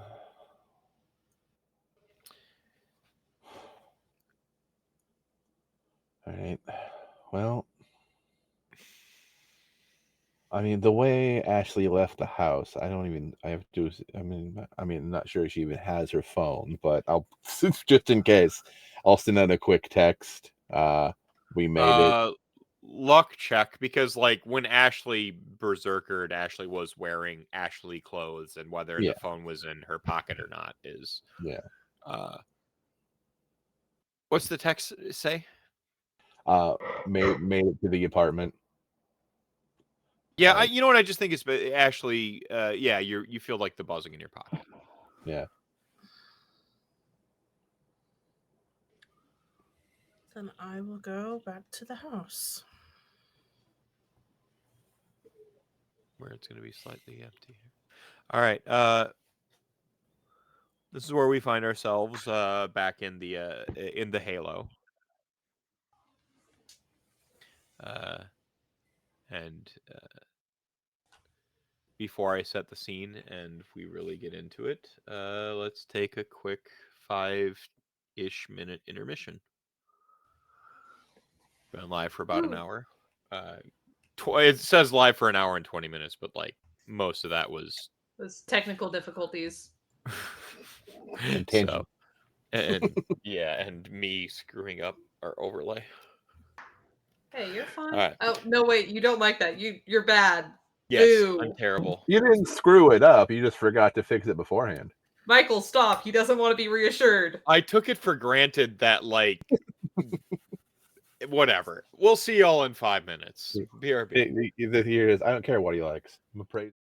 All right. Well, I mean, the way Ashley left the house, I have to, I'm not sure she even has her phone, but I'll, just in case, I'll send out a quick text. We made it. Luck check, because like when Ashley berserkered, Ashley was wearing Ashley clothes, and whether the phone was in her pocket or not is what's the text say? Made it to the apartment. Yeah, you know what I just think is Ashley. Yeah, you feel like the buzzing in your pocket. Yeah. Then I will go back to the house. Where it's going to be slightly empty. All right. This is where we find ourselves back in the Halo. And before I set the scene and we really get into it, let's take a quick 5-ish minute intermission. Been live for about an hour. It says live for an hour and 20 minutes, but like most of that was technical difficulties. So, and yeah, and me screwing up our overlay. Hey, you're fine. Right. Oh no, wait, you don't like that. You're bad. Yes, Boo. I'm terrible. You didn't screw it up. You just forgot to fix it beforehand. Michael, stop. He doesn't want to be reassured. I took it for granted that like whatever. We'll see y'all in 5 minutes. BRB. Here it is. I don't care what he likes. I'm afraid.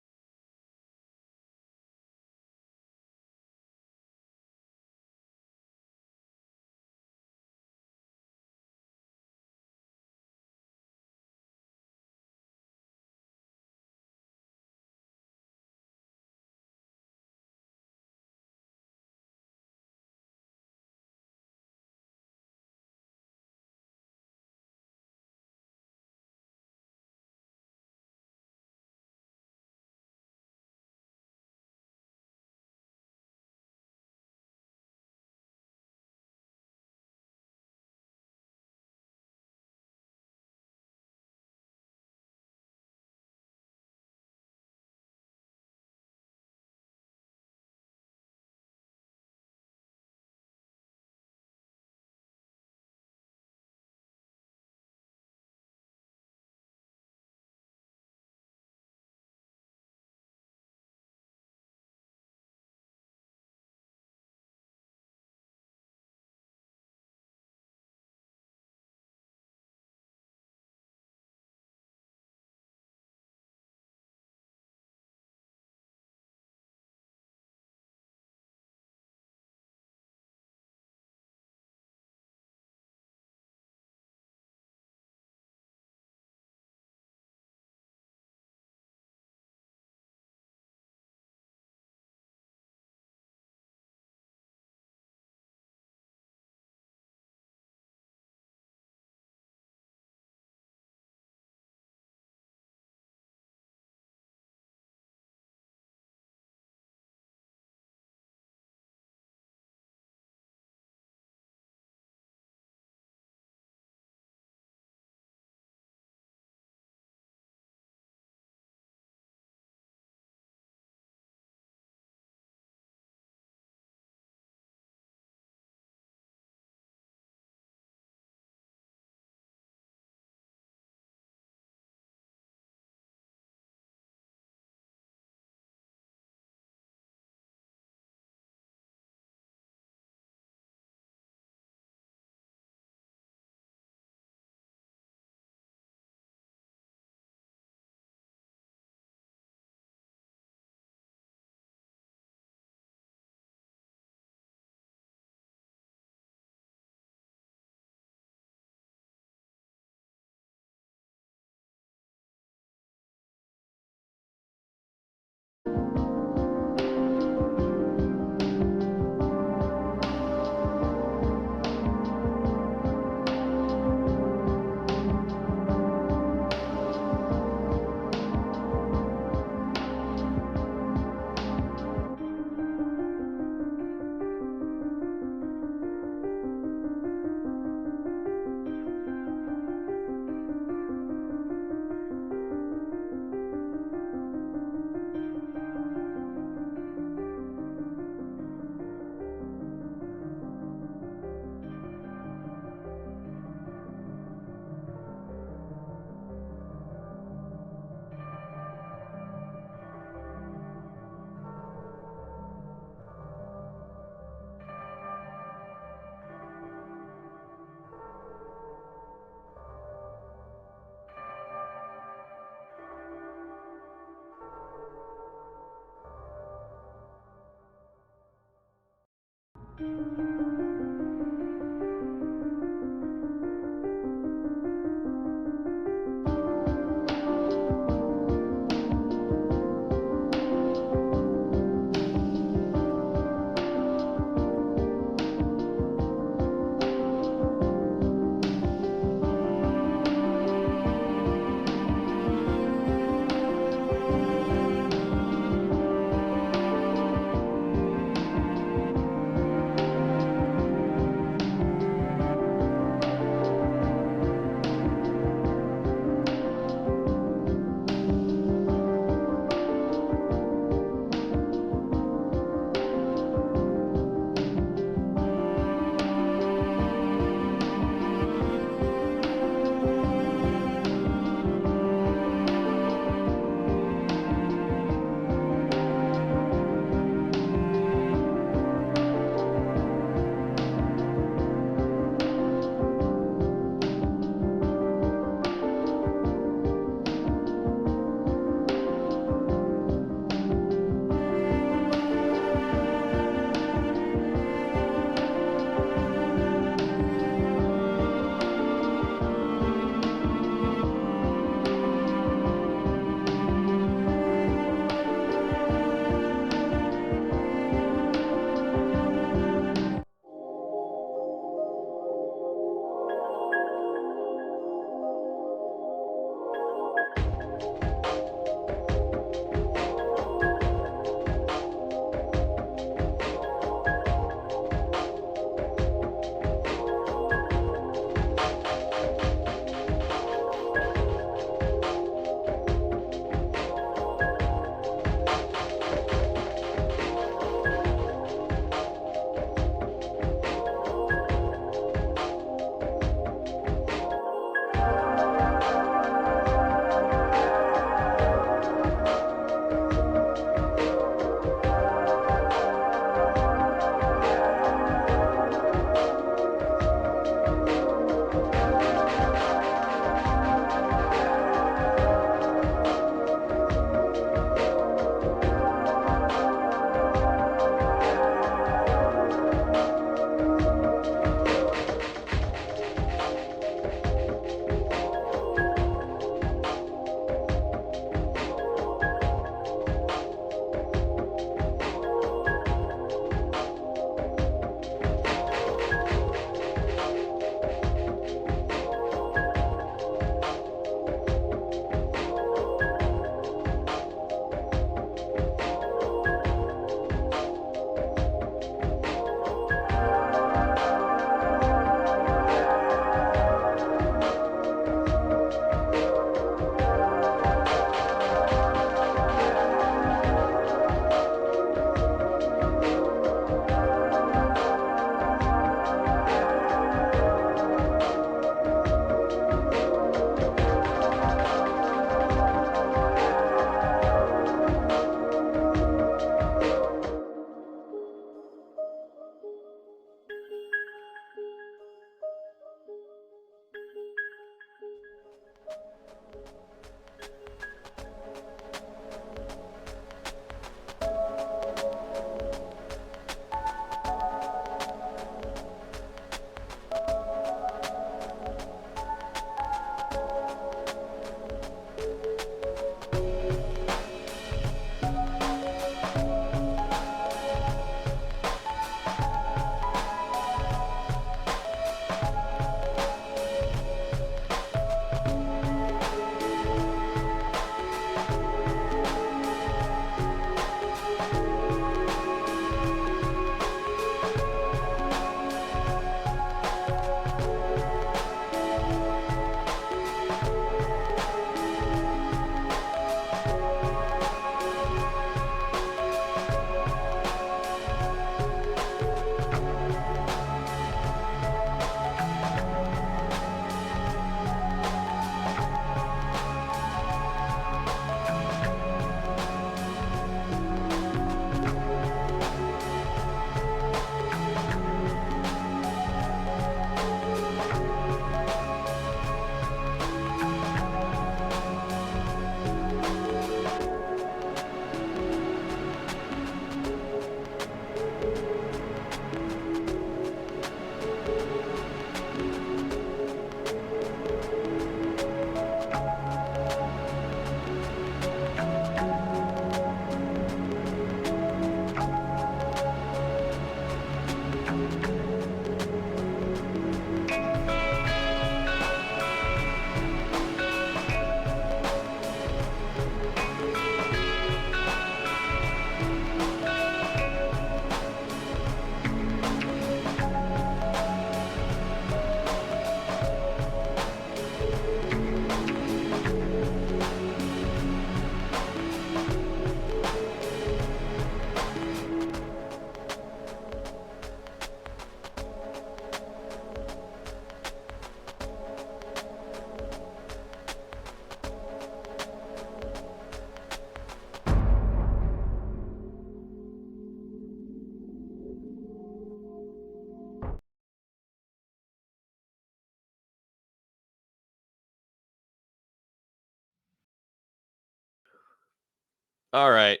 All right.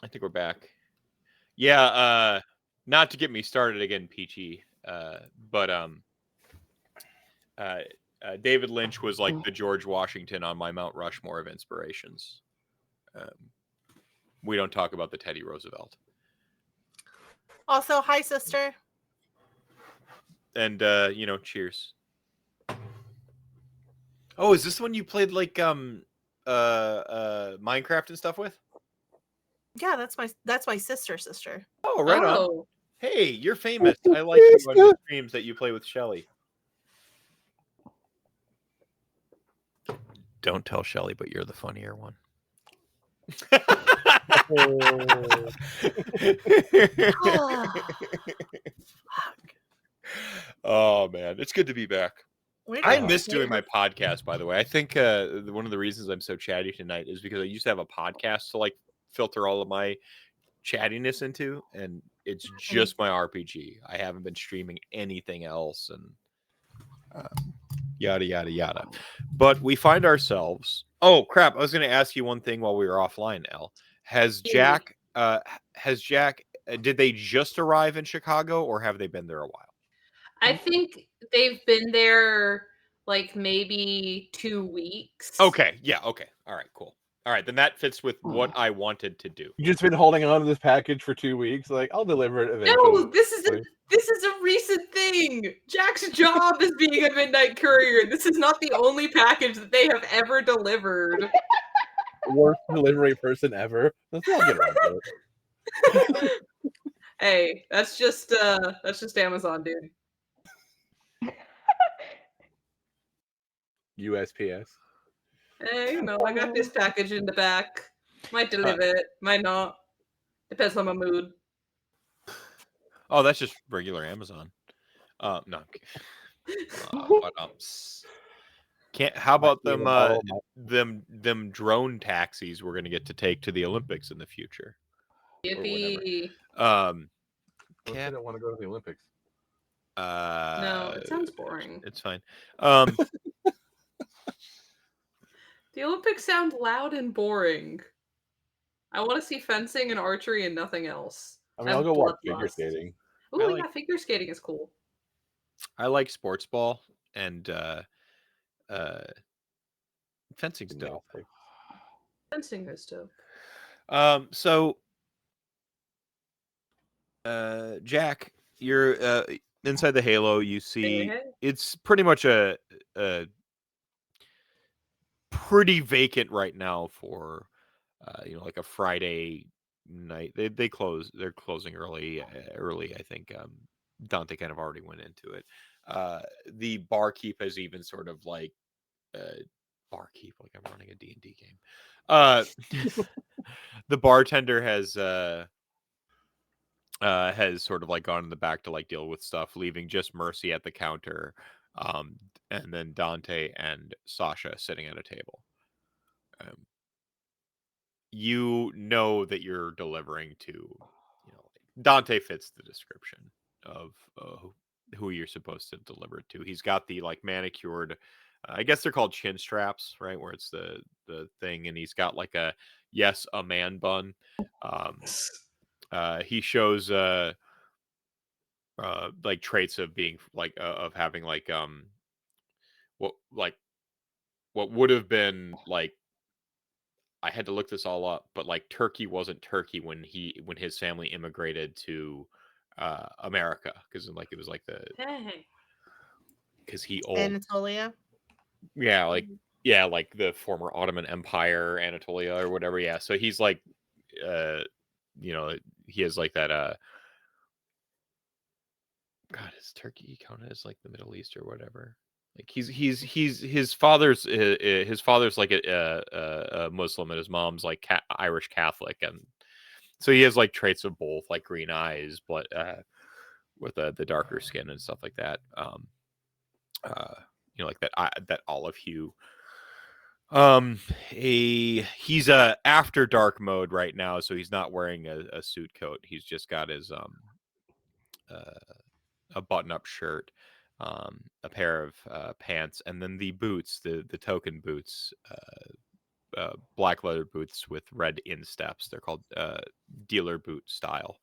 I think we're back. Yeah, not to get me started again, Peachy, but David Lynch was like the George Washington on my Mount Rushmore of inspirations. We don't talk about the Teddy Roosevelt. Also, hi, sister. And cheers. Oh, is this the one you played like Minecraft and stuff with? Yeah, that's my sister. Oh, right on. Hey, you're famous. I like you on the streams that you play with Shelly. Don't tell Shelly, but you're the funnier one. Oh man, it's good to be back. I miss doing my podcast, by the way. I think one of the reasons I'm so chatty tonight is because I used to have a podcast to like filter all of my chattiness into, and it's just my RPG. I haven't been streaming anything else, and yada yada yada. But we find ourselves. Oh crap! I was going to ask you one thing while we were offline. Elle, has Jaq? Did they just arrive in Chicago, or have they been there a while? I think they've been there like maybe 2 weeks. Okay. Yeah. Okay. All right. Cool. All right. Then that fits with what I wanted to do. You've just been holding on to this package for 2 weeks. Like, I'll deliver it eventually. No, this is a recent thing. Jack's job is being a midnight courier. This is not the only package that they have ever delivered. Worst delivery person ever. Let's not get around to it. Hey, that's just Amazon, dude. USPS. Hey, I got this package in the back. Might deliver it, might not. Depends on my mood. Oh, that's just regular Amazon. No. Can't. How about them drone taxis we're gonna get to take to the Olympics in the future? Yippee! I don't want to go to the Olympics. No, it sounds boring. It's fine. The Olympics sound loud and boring. I want to see fencing and archery and nothing else. I mean, I'll go watch figure skating. Oh, yeah, figure skating is cool. I like sports ball, and fencing's dope. Fencing is dope. So, Jaq, you're inside the Halo. You see, it's pretty much a pretty vacant right now for like a Friday night. They close. They're closing early. I think Dante kind of already went into it. The barkeep has even sort of like barkeep, like I'm running a D&D game. The bartender has sort of like gone in the back to like deal with stuff, leaving just Mercy at the counter, and then Dante and Sasha sitting at a table. You know that you're delivering to, Dante fits the description of who you're supposed to deliver it to. He's got the like manicured, I guess they're called chin straps, right? Where it's the thing, and he's got like a man bun. He shows like traits of being like of having like what would have been like, I had to look this all up, but like Turkey wasn't Turkey when his family immigrated to America, because like it was like because he owned Anatolia. Yeah, like the former Ottoman Empire, Anatolia or whatever. Yeah, so he's like, he has like that. God, is Turkey counted as like the Middle East or whatever? Like his father's like a Muslim, and his mom's like Irish Catholic, and so he has like traits of both, like green eyes, but with the darker skin and stuff like that. Like that olive hue. He's after dark mode right now, so he's not wearing a suit coat. He's just got his a button-up shirt, a pair of pants, and then the boots, the token boots, black leather boots with red insteps. They're called dealer boot style.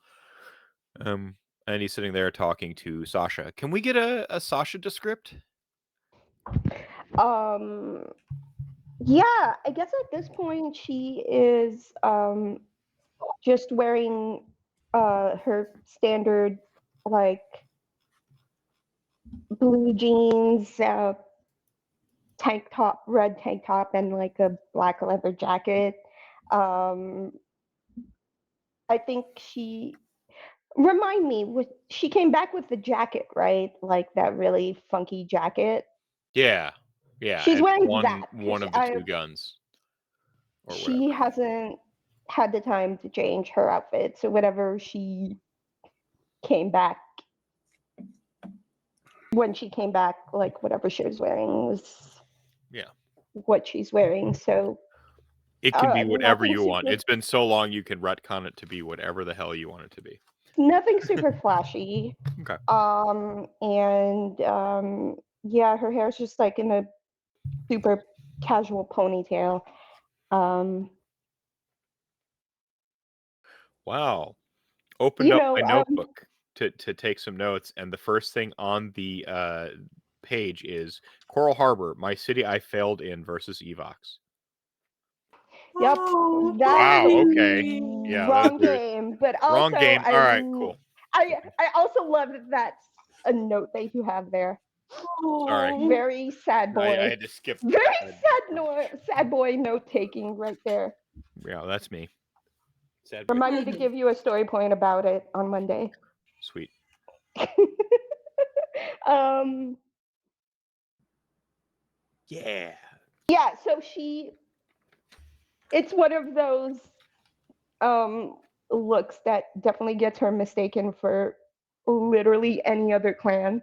And he's sitting there talking to Sasha. Can we get a Sasha descript? Yeah, I guess at this point she is just wearing her standard like blue jeans, tank top, red tank top, and like a black leather jacket. I think remind me, she came back with the jacket, right? Like that really funky jacket. Yeah. She's wearing one that. of the two guns. Or she whatever. hasn't had the time to change her outfit, so whatever she came back, when she came back, like whatever she was wearing was what she's wearing. So it can be whatever you want. Super, it's been so long you can retcon it to be whatever the hell you want it to be. Nothing super flashy. Okay. Yeah, her hair's just like in a super casual ponytail. Wow. Opened up my notebook to take some notes, and the first thing on the page is Coral Harbor, my city I failed in versus Evox. Yep. Oh, wow. Okay. Yeah. Wrong game, but also wrong game. All right. Cool. I also love that that's a note that you have there. Sorry. Very sad boy. I had to skip. Very sad boy note taking right there. Yeah, that's me. Sad boy. Remind me to give you a story point about it on Monday. Sweet. Yeah. Yeah, so it's one of those looks that definitely gets her mistaken for literally any other clan.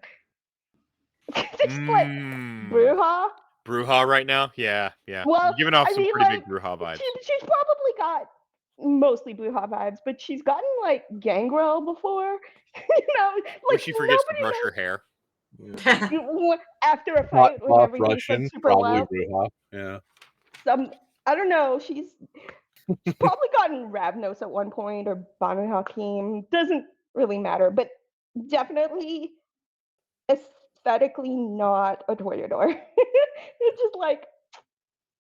Just like Bruja. Bruja right now? Yeah. Well, you're giving off some pretty big Bruja vibes. She's probably got mostly Bruja vibes, but she's gotten like Gangrel before. Where she forgets to brush her hair. After a fight when everything's like super probably loud. Bruja. Yeah. I don't know. She's probably gotten Ravnos at one point or Banu Hakim. Doesn't really matter, but definitely aesthetically not a Toreador. It's just like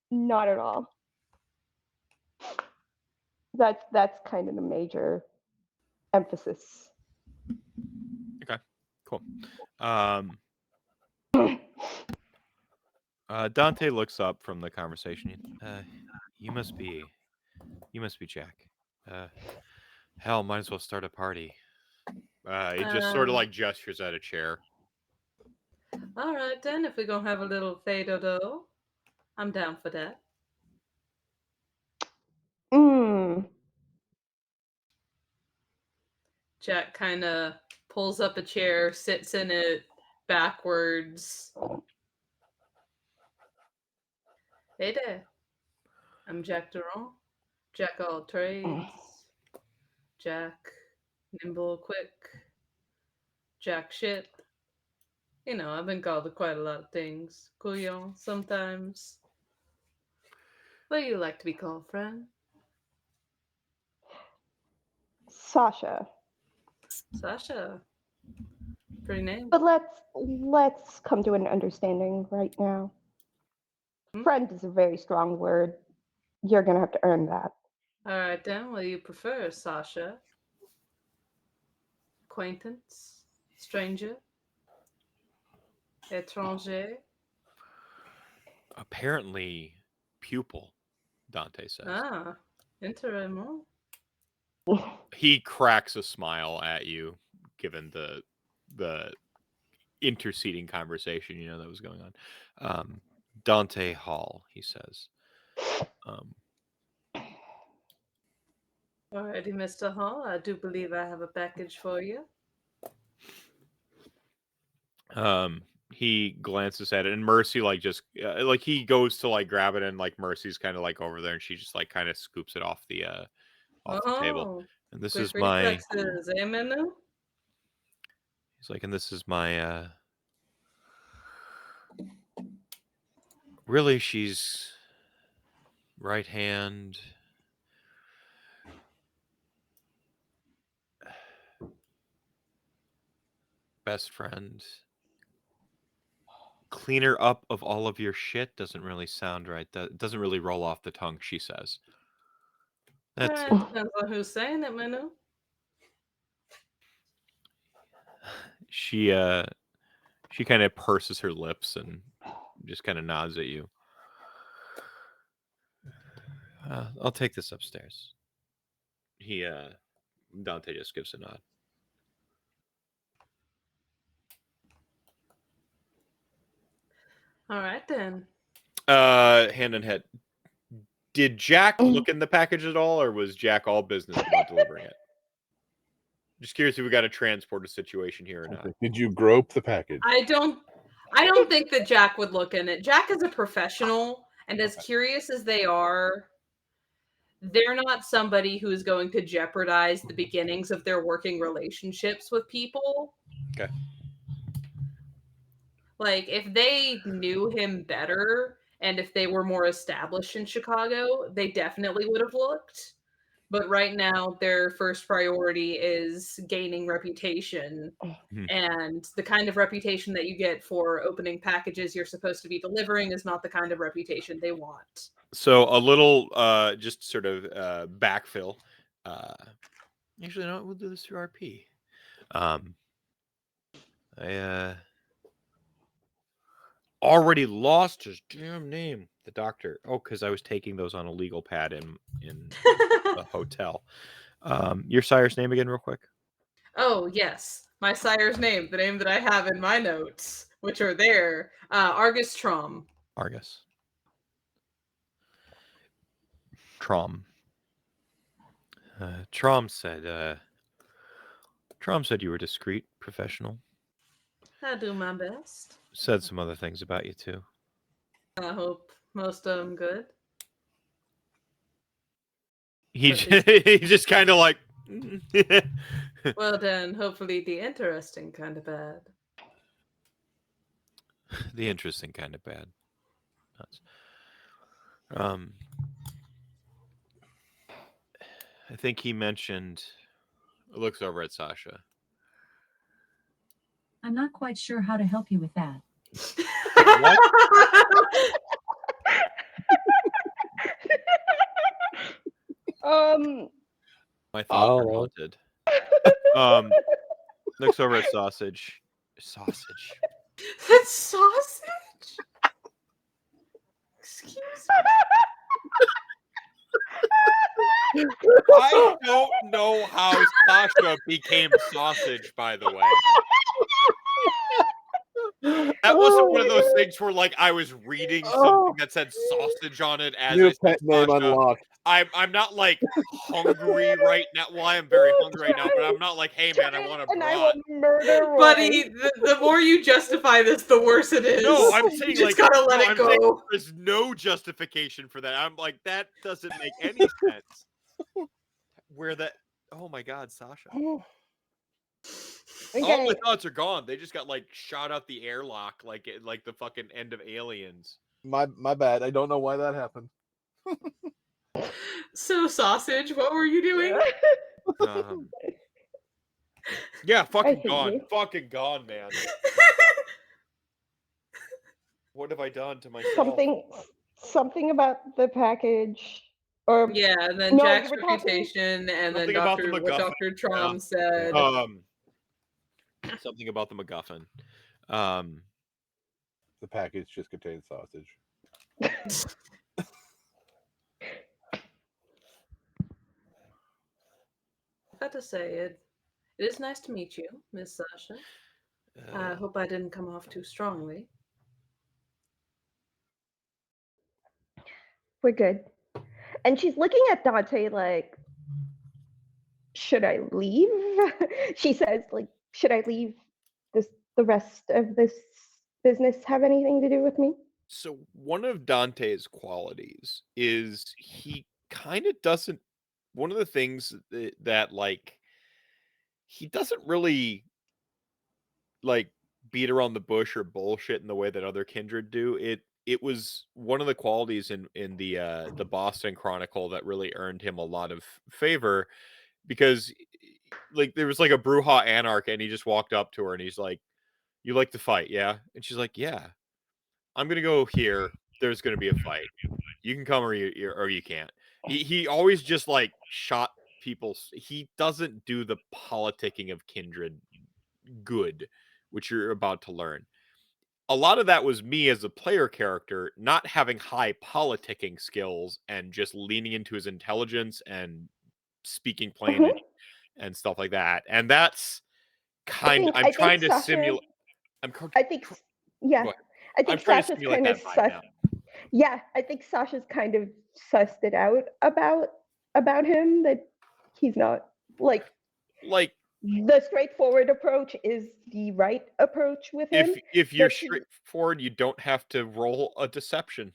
not at all. That's kind of the major emphasis. Okay, cool. Dante looks up from the conversation. You must be Jaq. Hell, might as well start a party. He just sort of like gestures at a chair. All right, then, if we're gonna have a little fado, I'm down for that. Jaq kind of pulls up a chair, sits in it backwards. Hey there. I'm Jaq Durant. Jaq all trades. Jaq nimble quick. Jaq shit. I've been called quite a lot of things. Couillon sometimes. What do you like to be called, friend? Sasha. Pretty name. But let's come to an understanding right now. Friend is a very strong word. You're gonna have to earn that. All right, then. What do you prefer, Sasha? Acquaintance? Stranger? Étranger? Apparently, pupil, Dante says. Intéressant. He cracks a smile at you, given the interceding conversation that was going on. Dante Hall, he says. Alrighty, Mr. Hall. I do believe I have a package for you. He glances at it, and Mercy just he goes to grab it, and Mercy's kind of over there, and she just kind of scoops it off the table. And this is my. He's like, and this is my. Really, she's Right hand. Best friend. Cleaner up of all of your shit doesn't really sound right. That doesn't really roll off the tongue, she says. That's It depends on who's saying it, Manu. she kind of purses her lips and just kind of nods at you. I'll take this upstairs. Dante just gives a nod. All right then. Hand in head. Did Jaq look in the package at all, or was Jaq all business about delivering it? Just curious if we got a transporter situation here or not. Did you grope the package? I don't think that Jaq would look in it. Jaq is a professional, and as curious as they are, they're not somebody who is going to jeopardize the beginnings of their working relationships with people. Okay. Like, if they knew him better and if they were more established in Chicago, they definitely would have looked. But right now, their first priority is gaining reputation. And the kind of reputation that you get for opening packages you're supposed to be delivering is not the kind of reputation they want. So a little just sort of backfill. Actually, no, we'll do this through RP. I already lost his damn name. The doctor. Oh, because I was taking those on a legal pad in a hotel. Your sire's name again, real quick. Oh, yes. My sire's name, the name that I have in my notes, which are there. Argus Trom. Argus. Trom. Trom said you were discreet, professional. I do my best. Said some other things about you, too. I hope most of them good. He just kind of like... Well, then, hopefully the interesting kind of bad. The interesting kind of bad. I think he mentioned... Looks over at Sasha. I'm not quite sure how to help you with that. What? My thoughts are haunted. Looks over at Sausage. Sausage. That's sausage? Excuse me? I don't know how Sasha became sausage, by the way. That wasn't one of those things where, like, I was reading something that said sausage on it as New I said pet name Sasha. unlocked. I'm not, like, hungry right now. Well, I am very hungry right now, but I'm not like, hey, man, I want a And I brat. will murder Roy. Buddy, the more you justify this, the worse it is. No, I'm saying, you just gotta let it go. There's no justification for that. I'm like, that doesn't make any sense. Where that... Oh, my God, Sasha. Okay. All my thoughts are gone. They just got, like, shot out the airlock like the fucking end of Aliens. My bad. I don't know why that happened. So, Sausage, what were you doing? Yeah, fucking hate gone. you. Fucking gone, man. What have I done to myself? Something about the package. Or Yeah, and then No, Jack's you were talking- reputation, and then Something about the what MacGuffin. Dr. Trom said. Something about the MacGuffin. The package just contains sausage. I got to say it. It is nice to meet you, Miss Sasha. I hope I didn't come off too strongly. We're good. And she's looking at Dante like, should I leave? She says, like, should I leave? Does the rest of this business have anything to do with me? So one of Dante's qualities is he kind of doesn't... One of the things that like, he doesn't really, like, beat around the bush or bullshit in the way that other kindred do. it was one of the qualities in the Boston Chronicle that really earned him a lot of favor, because like there was like a Brujah Anarch, and he just walked up to her and he's like, "You like to fight, yeah?" And she's like, "Yeah. I'm gonna go here. There's gonna be a fight. You can come or you can't." He always just like shot people. He doesn't do the politicking of kindred good, which you're about to learn. A lot of that was me as a player character not having high politicking skills and just leaning into his intelligence and speaking plain and stuff like that. And that's I'm I think trying to Sasha. simulate. I think, yeah. Go ahead. I think I'm trying to Sasha's simulate kind of that vibe now. Yeah, I think Sasha's kind of sussed it out about him, that he's not like the straightforward approach is the right approach with him. If you're that she- straightforward, you don't have to roll a deception.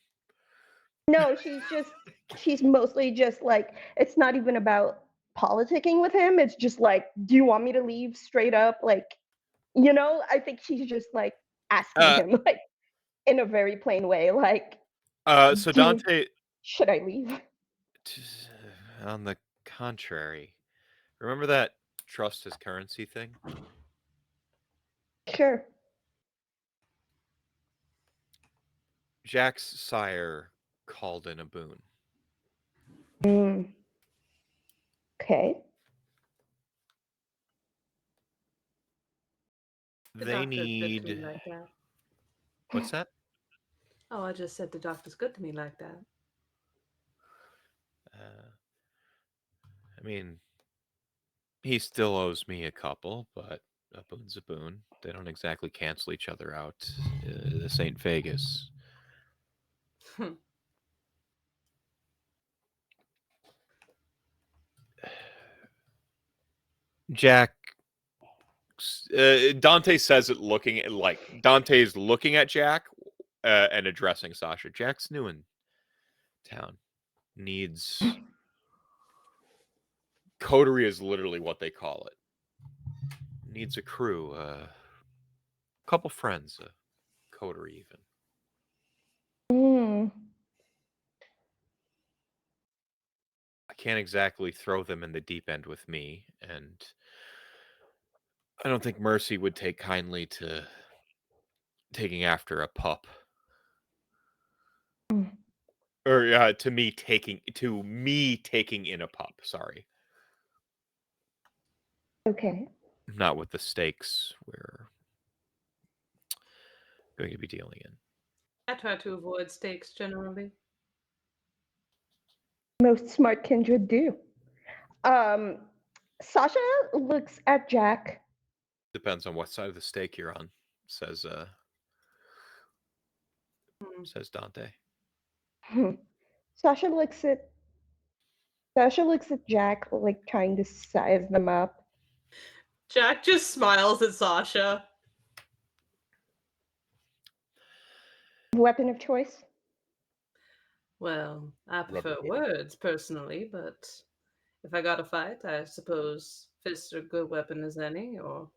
No, she's mostly just like, it's not even about politicking with him. It's just like, do you want me to leave straight up? Like, I think she's just like asking him like in a very plain way, like, so Dante, should I leave? On the contrary, remember that trust is currency thing? Sure. Jack's sire called in a boon. Okay. They need. Like that. What's that? Oh, I just said the doctor's good to me like that. I mean, he still owes me a couple, but a boon's a boon. They don't exactly cancel each other out. This ain't Vegas. Jack. Dante says it looking at, like, Dante's looking at Jack and addressing Sasha. Jack's new in town. Needs coterie is literally what they call it. Needs a crew, a couple friends, a coterie even. I can't exactly throw them in the deep end with me, and I don't think Mercy would take kindly to taking after a pup. Or to me taking in a pup, sorry. Okay. Not with the stakes we're going to be dealing in. I try to avoid stakes generally. Most smart kindred do. Sasha looks at Jack. Depends on what side of the stake you're on, says Dante. Sasha looks at Jack, like trying to size them up. Jack just smiles at Sasha. Weapon of choice? Well, I prefer words personally, but if I got to fight, I suppose fists are a good weapon as any, or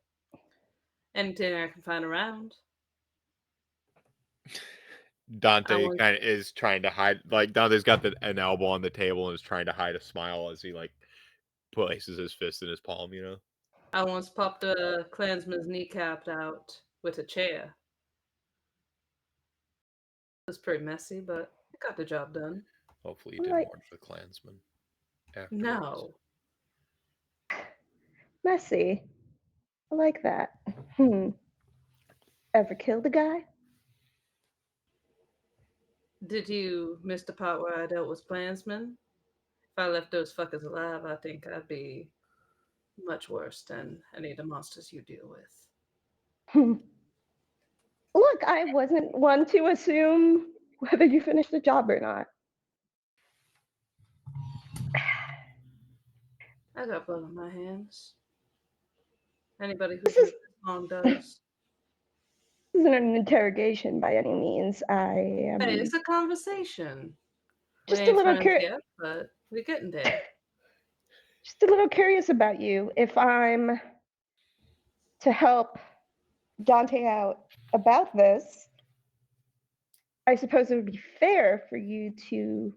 anything I can find around. Dante kind of is trying to hide, like Dante's got an elbow on the table and is trying to hide a smile as he like places his fist in his palm, I once popped a clansman's kneecap out with a chair. It was pretty messy, but it got the job done. Hopefully you did more for the clansman afterwards. No. Messy. I like that. Ever killed a guy? Did you miss the part where I dealt with clansmen? If I left those fuckers alive, I think I'd be much worse than any of the monsters you deal with. Look, I wasn't one to assume whether you finished the job or not. I got blood on my hands. Anybody who's this long does. This isn't an interrogation by any means. Hey, it's a conversation. Just a little curious, but we're getting there. Just a little curious about you. If I'm to help Dante out about this, I suppose it would be fair for you to.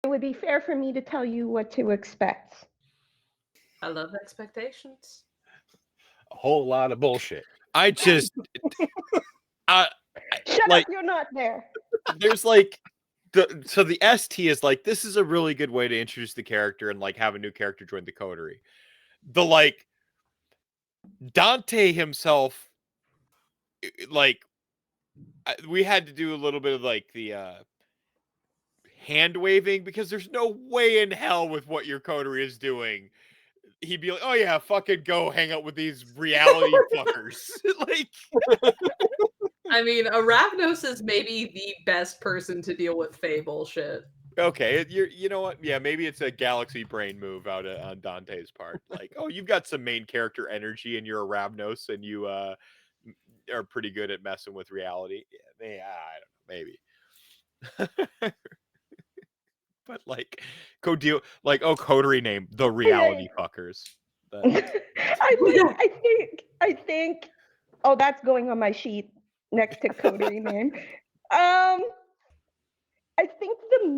It would be fair for me to tell you what to expect. I love expectations. A whole lot of bullshit. I just, Shut like, up! You're not there. there's like so the ST is like, this is a really good way to introduce the character and like have a new character join the coterie. The like Dante himself, like we had to do a little bit of like the hand waving because there's no way in hell with what your coterie is doing. He'd be like, oh yeah, fucking go hang out with these reality fuckers. Like, I mean, Arachnos is maybe the best person to deal with Fae bullshit. okay, you know what? Yeah, maybe it's a galaxy brain move out on Dante's part. Like, oh, you've got some main character energy and you're a Ravnos and you are pretty good at messing with reality. Yeah, I don't know, maybe. But like, coterie name, the reality fuckers. I think. Oh, that's going on my sheet next to coterie name. I think the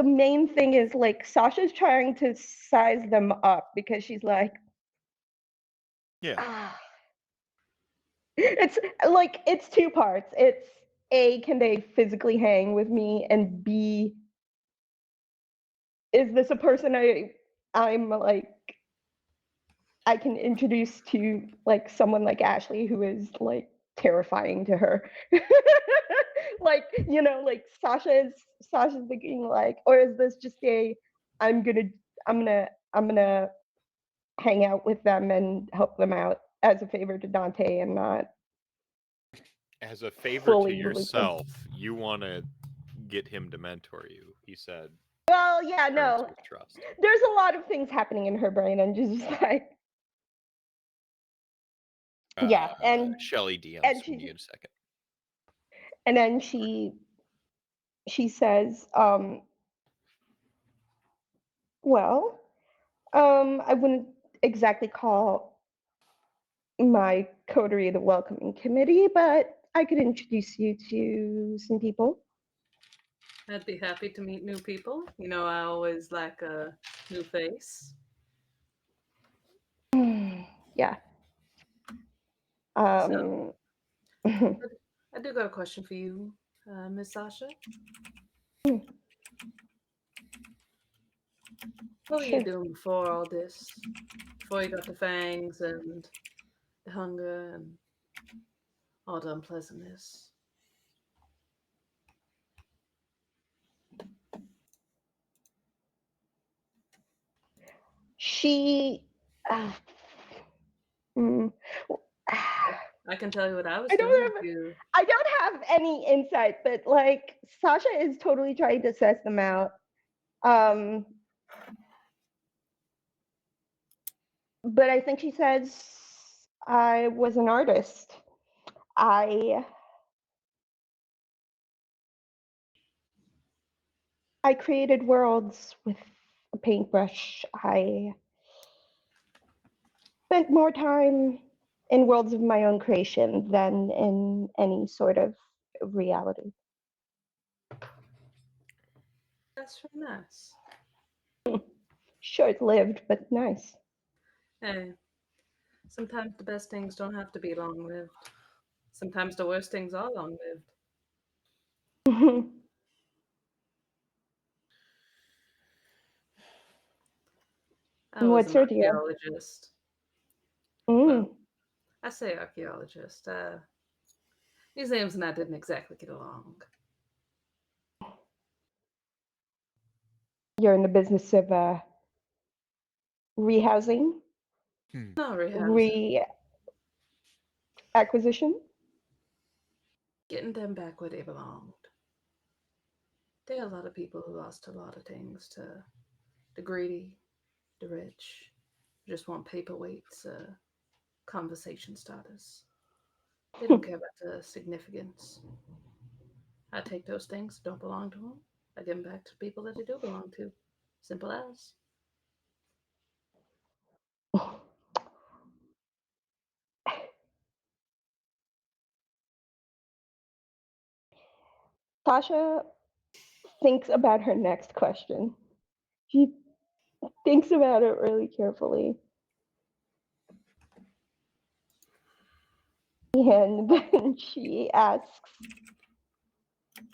main thing is like Sasha's trying to size them up because she's like, Yeah. It's like it's two parts. It's A, can they physically hang with me, and B, is this a person I'm like I can introduce to like someone like Ashley who is like terrifying to her. Like, like Sasha's thinking like, or is this just I'm gonna hang out with them and help them out as a favor to Dante and not As a favor to fully believe them. yourself, you want to get him to mentor you, he said. Well, yeah, no. With trust. There's a lot of things happening in her brain, and just like, yeah, and Shelly DMs and me in a second. And then she says, well, I wouldn't exactly call my coterie the welcoming committee, but I could introduce you to some people. I'd be happy to meet new people. You know, I always like a new face. Yeah. So, I do got a question for you, Miss Sasha. What were you doing before all this? Before you got the fangs and the hunger and all the unpleasantness? She. I can tell you what I was I doing. I don't have any insight, but like Sasha is totally trying to suss them out. But I think she says I was an artist. I created worlds with a paintbrush. I spent more time in worlds of my own creation than in any sort of reality. That's really nice. Short-lived, but nice. Hey, sometimes the best things don't have to be long-lived. Sometimes the worst things are long-lived. I was an archaeologist. Well, I say archaeologist. Museums and I didn't exactly get along. You're in the business of rehousing? No, rehousing. Acquisition? Getting them back where they belonged. There are a lot of people who lost a lot of things to the greedy, the rich, who just want paperweights, conversation starters. They don't care about the significance. I take those things that don't belong to them. I give them back to people that they do belong to. Simple as. Sasha thinks about her next question. She thinks about it really carefully. And then she asks,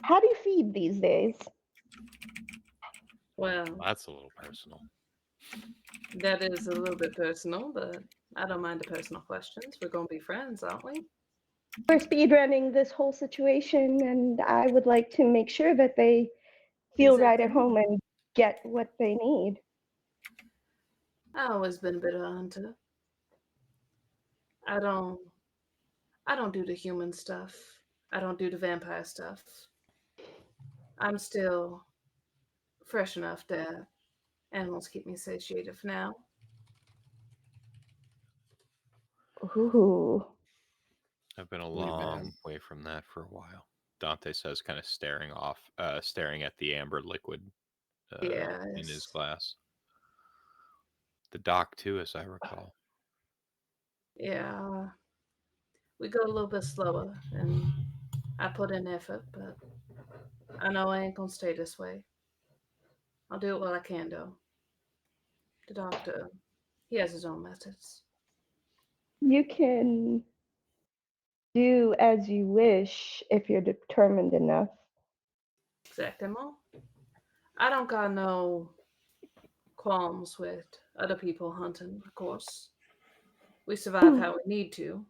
how do you feed these days? Well, That's a little personal. that is a little bit personal, but I don't mind the personal questions. We're going to be friends, aren't we? We're speedrunning this whole situation, and I would like to make sure that they feel right at home and get what they need. I've always been a bit of a hunter. I don't do the human stuff. I don't do the vampire stuff. I'm still fresh enough that animals keep me satiated for now. Ooh. I've been a long way from that for a while. Dante says, kind of staring at the amber liquid in his glass. The dock, too, as I recall. Yeah. We go a little bit slower, and I put in effort, but I know I ain't gonna stay this way. I'll do it while I can, though. The doctor, he has his own methods. You can do as you wish if you're determined enough. Exactamo. I don't got no qualms with other people hunting, of course. We survive how we need to.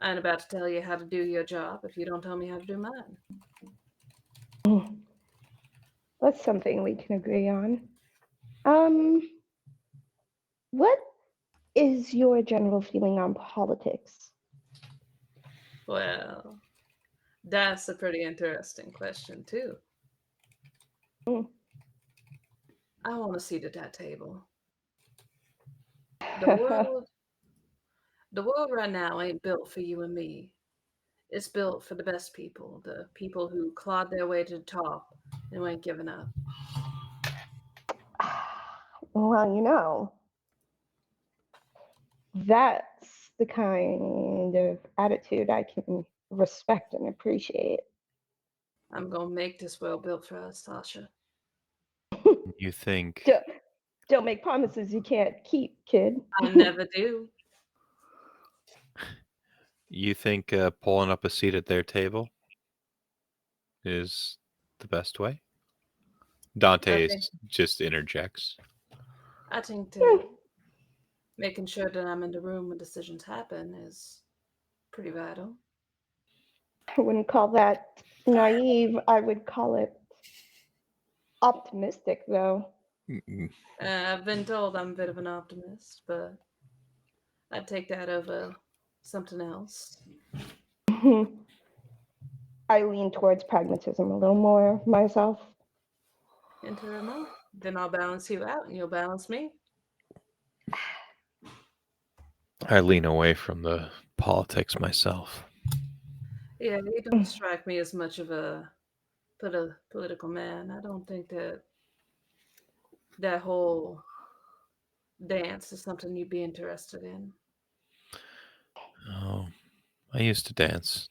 I ain't about to tell you how to do your job if you don't tell me how to do mine. That's something we can agree on. What is your general feeling on politics? Well, that's a pretty interesting question, too. I want a seat at that table. The world right now ain't built for you and me. It's built for the best people, the people who clawed their way to the top and ain't giving up. Well, that's the kind of attitude I can respect and appreciate. I'm gonna make this world built for us, Sasha. You think? Don't make promises you can't keep, kid. I never do. You think pulling up a seat at their table is the best way? Dante just interjects. I think making sure that I'm in the room when decisions happen is pretty vital. I wouldn't call that naive. I would call it optimistic, though. I've been told I'm a bit of an optimist, but I'd take that over something else. I lean towards pragmatism a little more myself. Interimo. Then I'll balance you out and you'll balance me. I lean away from the politics myself. Yeah, you don't strike me as much of a political man. I don't think that whole dance is something you'd be interested in. Oh, I used to dance.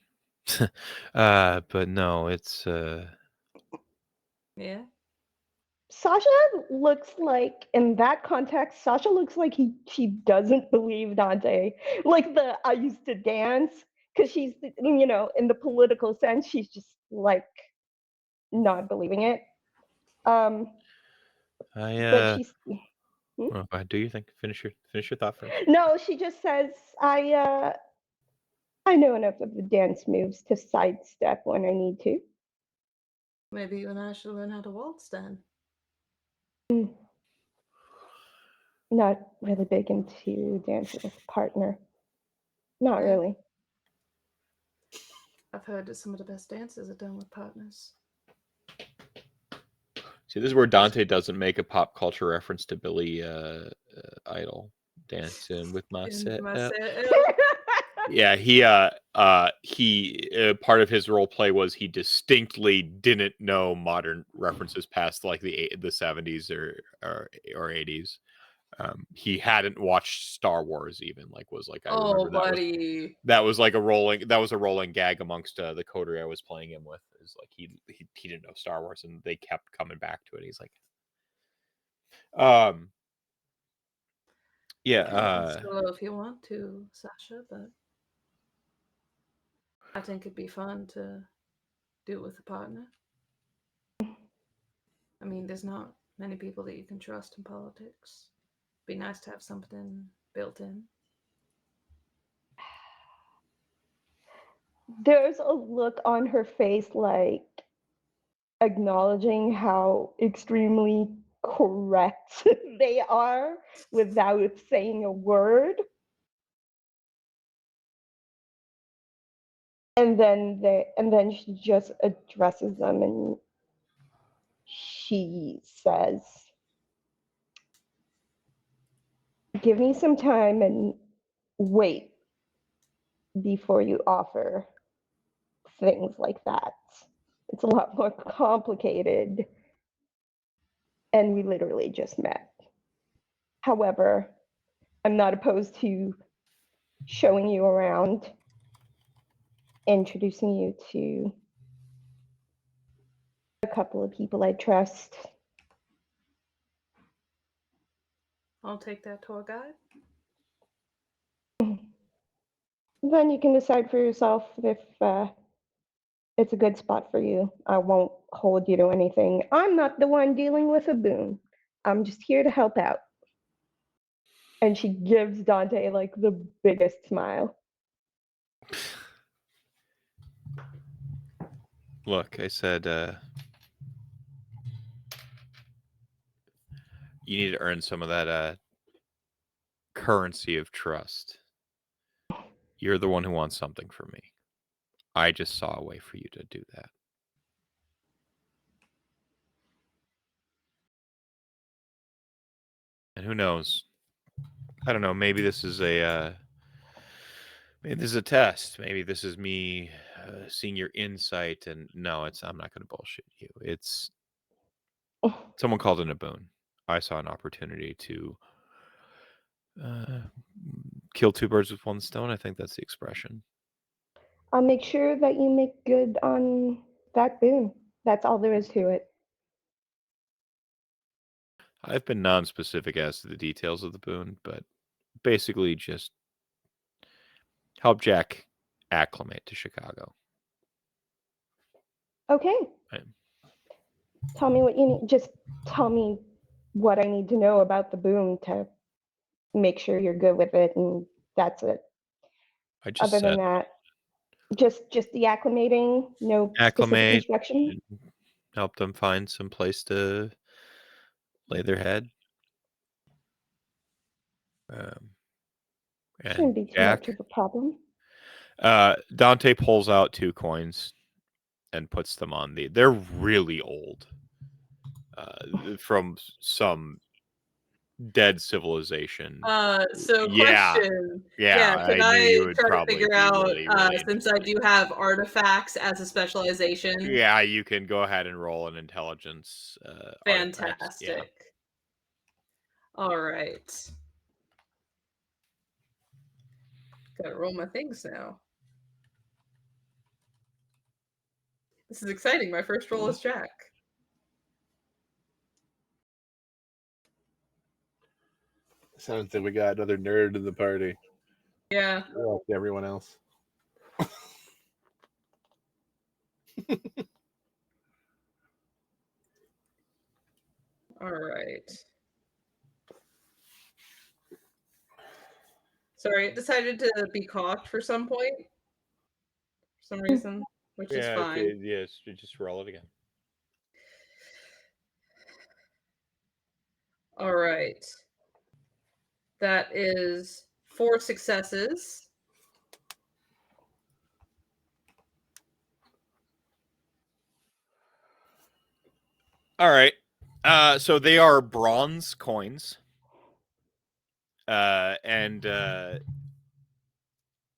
But no, it's Yeah. Sasha looks like, in that context, Sasha looks like she doesn't believe Dante. Like I used to dance, because she's, in the political sense, she's just like not believing it. But she's. Oh, do you think? Finish your thought first. No, she just says, I know enough of the dance moves to sidestep when I need to. Maybe you and I should learn how to waltz then. Not really big into dancing with a partner. Not really. I've heard that some of the best dances are done with partners. See, this is where Dante doesn't make a pop culture reference to Billy Idol, dancing with myself. Yeah, he part of his role play was he distinctly didn't know modern references past like the 70s or 80s. He hadn't watched Star Wars even, like, was like, I remember buddy. that was like a rolling gag amongst the coterie I was playing him with. Is like he didn't know Star Wars, and they kept coming back to it. He's like, yeah. So if you want to, Sasha, but I think it'd be fun to do it with a partner. I mean, there's not many people that you can trust in politics. Be nice to have something built in. There's a look on her face like acknowledging how extremely correct they are without saying a word. And then she just addresses them and she says, give me some time and wait before you offer things like that. It's a lot more complicated. And we literally just met. However, I'm not opposed to showing you around, introducing you to a couple of people I trust. I'll take that tour guide. Then you can decide for yourself if it's a good spot for you. I won't hold you to anything. I'm not the one dealing with a boon. I'm just here to help out. And she gives Dante like the biggest smile. Look, I said, you need to earn some of that currency of trust. You're the one who wants something from me. I just saw a way for you to do that. And who knows? I don't know. Maybe this is a test. Maybe this is me seeing your insight. And no, I'm not going to bullshit you. It's someone called in a boon. I saw an opportunity to kill two birds with one stone. I think that's the expression. I'll make sure that you make good on that boon. That's all there is to it. I've been non-specific as to the details of the boon, but basically just help Jaq acclimate to Chicago. Okay. Right. Tell me what you need. Just tell me what I need to know about the boon to make sure you're good with it, and that's it. I just Other than that, just the acclimating, no specific instruction. Help them find some place to lay their head. Shouldn't be too much of a problem. Dante pulls out 2 coins and puts them on they're really old. From some dead civilization. So Yeah. question. Yeah, Can I knew you I would try to probably figure be out, really since I do have artifacts as a specialization? Yeah, you can go ahead and roll an intelligence. Fantastic. Yeah. All right. Gotta roll my things now. This is exciting. My first roll is Jaq. Sounds like we got another nerd in the party. Yeah. Like everyone else. All right. Sorry, it decided to be cocked for some point. For some reason, which is fine. Yes, just roll it again. All right. That is 4 successes. All right. So they are bronze coins. And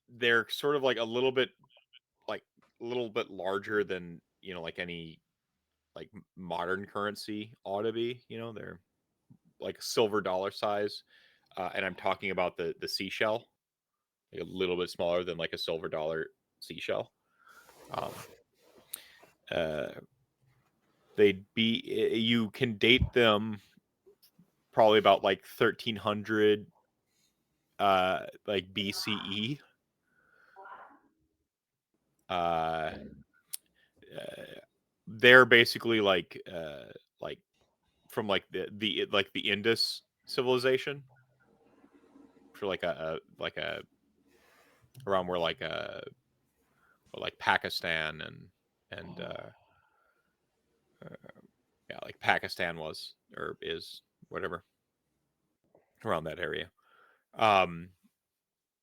they're sort of like a little bit larger than, like any like modern currency ought to be, they're like a silver dollar size, and I'm talking about the seashell, like a little bit smaller than like a silver dollar seashell. They'd be, you can date them probably about like 1300 like BCE. They're basically like from like the Indus civilization, for like a around where like Pakistan and yeah, like Pakistan was or is, whatever, around that area.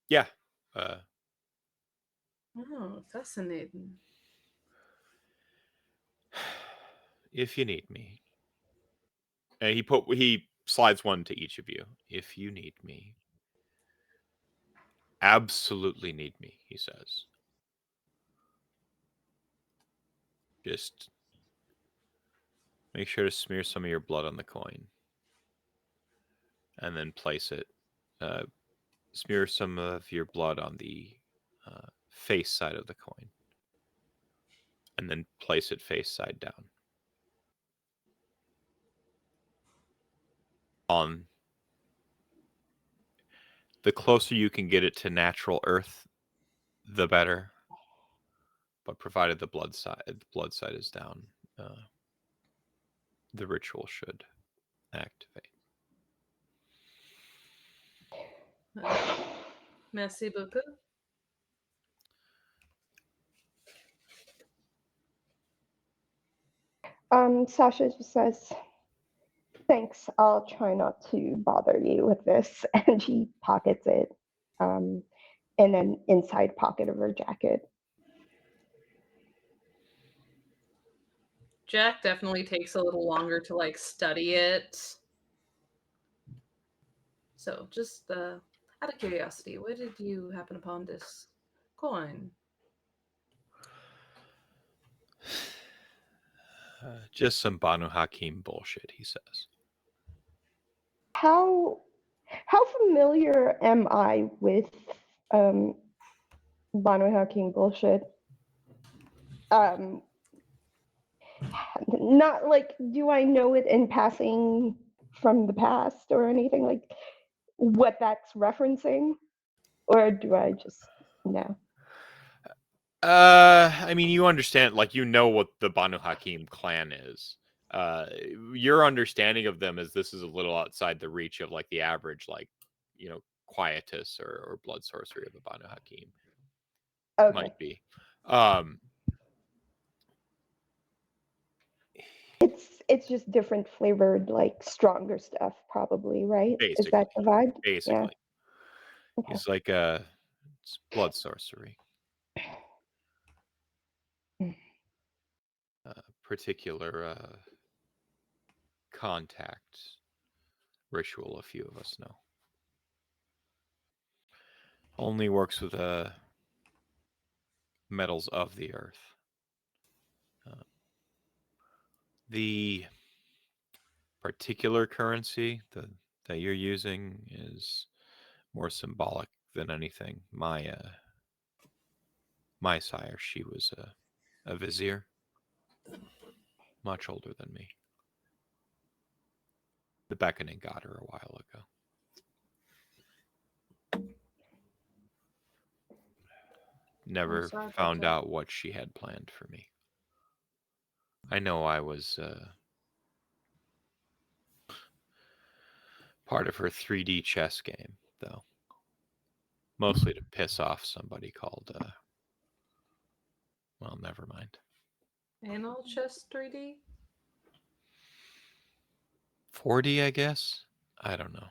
Yeah. Oh, fascinating. If you need me. And he slides one to each of you. If you need me. Absolutely need me, he says. Just make sure to smear some of your blood on the coin. And then place it. Smear some of your blood on the face side of the coin. And then place it face side down. On the closer you can get it to natural earth, the better. But provided the blood side is down, the ritual should activate. Merci beaucoup. Sasha just says, thanks, I'll try not to bother you with this. And she pockets it in an inside pocket of her jacket. Jaq definitely takes a little longer to like study it. So just out of curiosity, where did you happen upon this coin? Just some Banu Hakim bullshit, he says. How familiar am I with Banu Hakim bullshit? Not like, do I know it in passing from the past or anything, like what that's referencing, or do I just know? I mean, you understand, like, you know what the Banu Hakim clan is. Your understanding of them is this is a little outside the reach of like the average, like, you know, quietus or blood sorcery of the Banu Hakim. Okay. Might be. It's just different flavored, like stronger stuff, probably, right? Basically. Is that the vibe? Basically. Yeah. Okay. It's like it's blood sorcery. Particular contact ritual a few of us know. Only works with metals of the earth. The particular currency that you're using is more symbolic than anything. My sire, she was a vizier, much older than me. The beckoning got her a while ago. Never found out what she had planned for me. I know I was part of her 3D chess game, though. Mostly to piss off somebody called, well, never mind. Anal chess 3D? 4D, I guess? I don't know.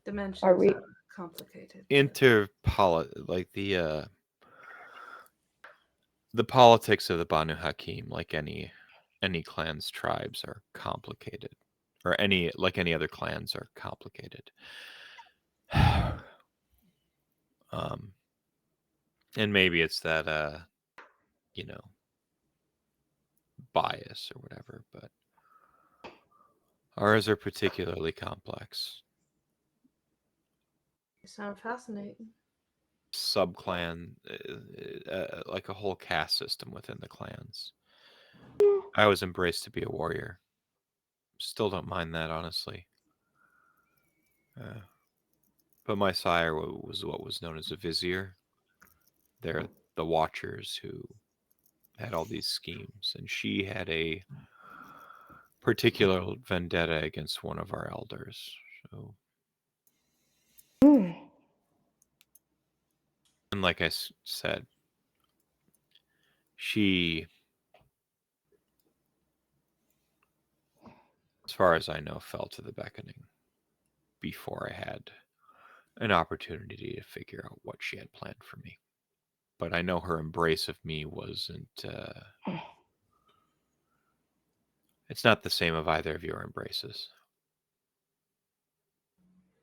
Dimensions Are we complicated? Like the politics of the Banu Hakim, like any clan's tribes, are complicated, or any other clans are complicated. And maybe it's that you know, bias or whatever, but Ours are particularly complex. You sound fascinating. Subclan, like a whole caste system within the clans. I was embraced to be a warrior. Still don't mind that, honestly. But my sire was what was known as a vizier. They're the watchers who had all these schemes, and she had a particular vendetta against one of our elders. So, Mm. and like I said, she, as far as I know, fell to the beckoning before I had an opportunity to figure out what she had planned for me. But I know her embrace of me wasn't. It's not the same of either of your embraces.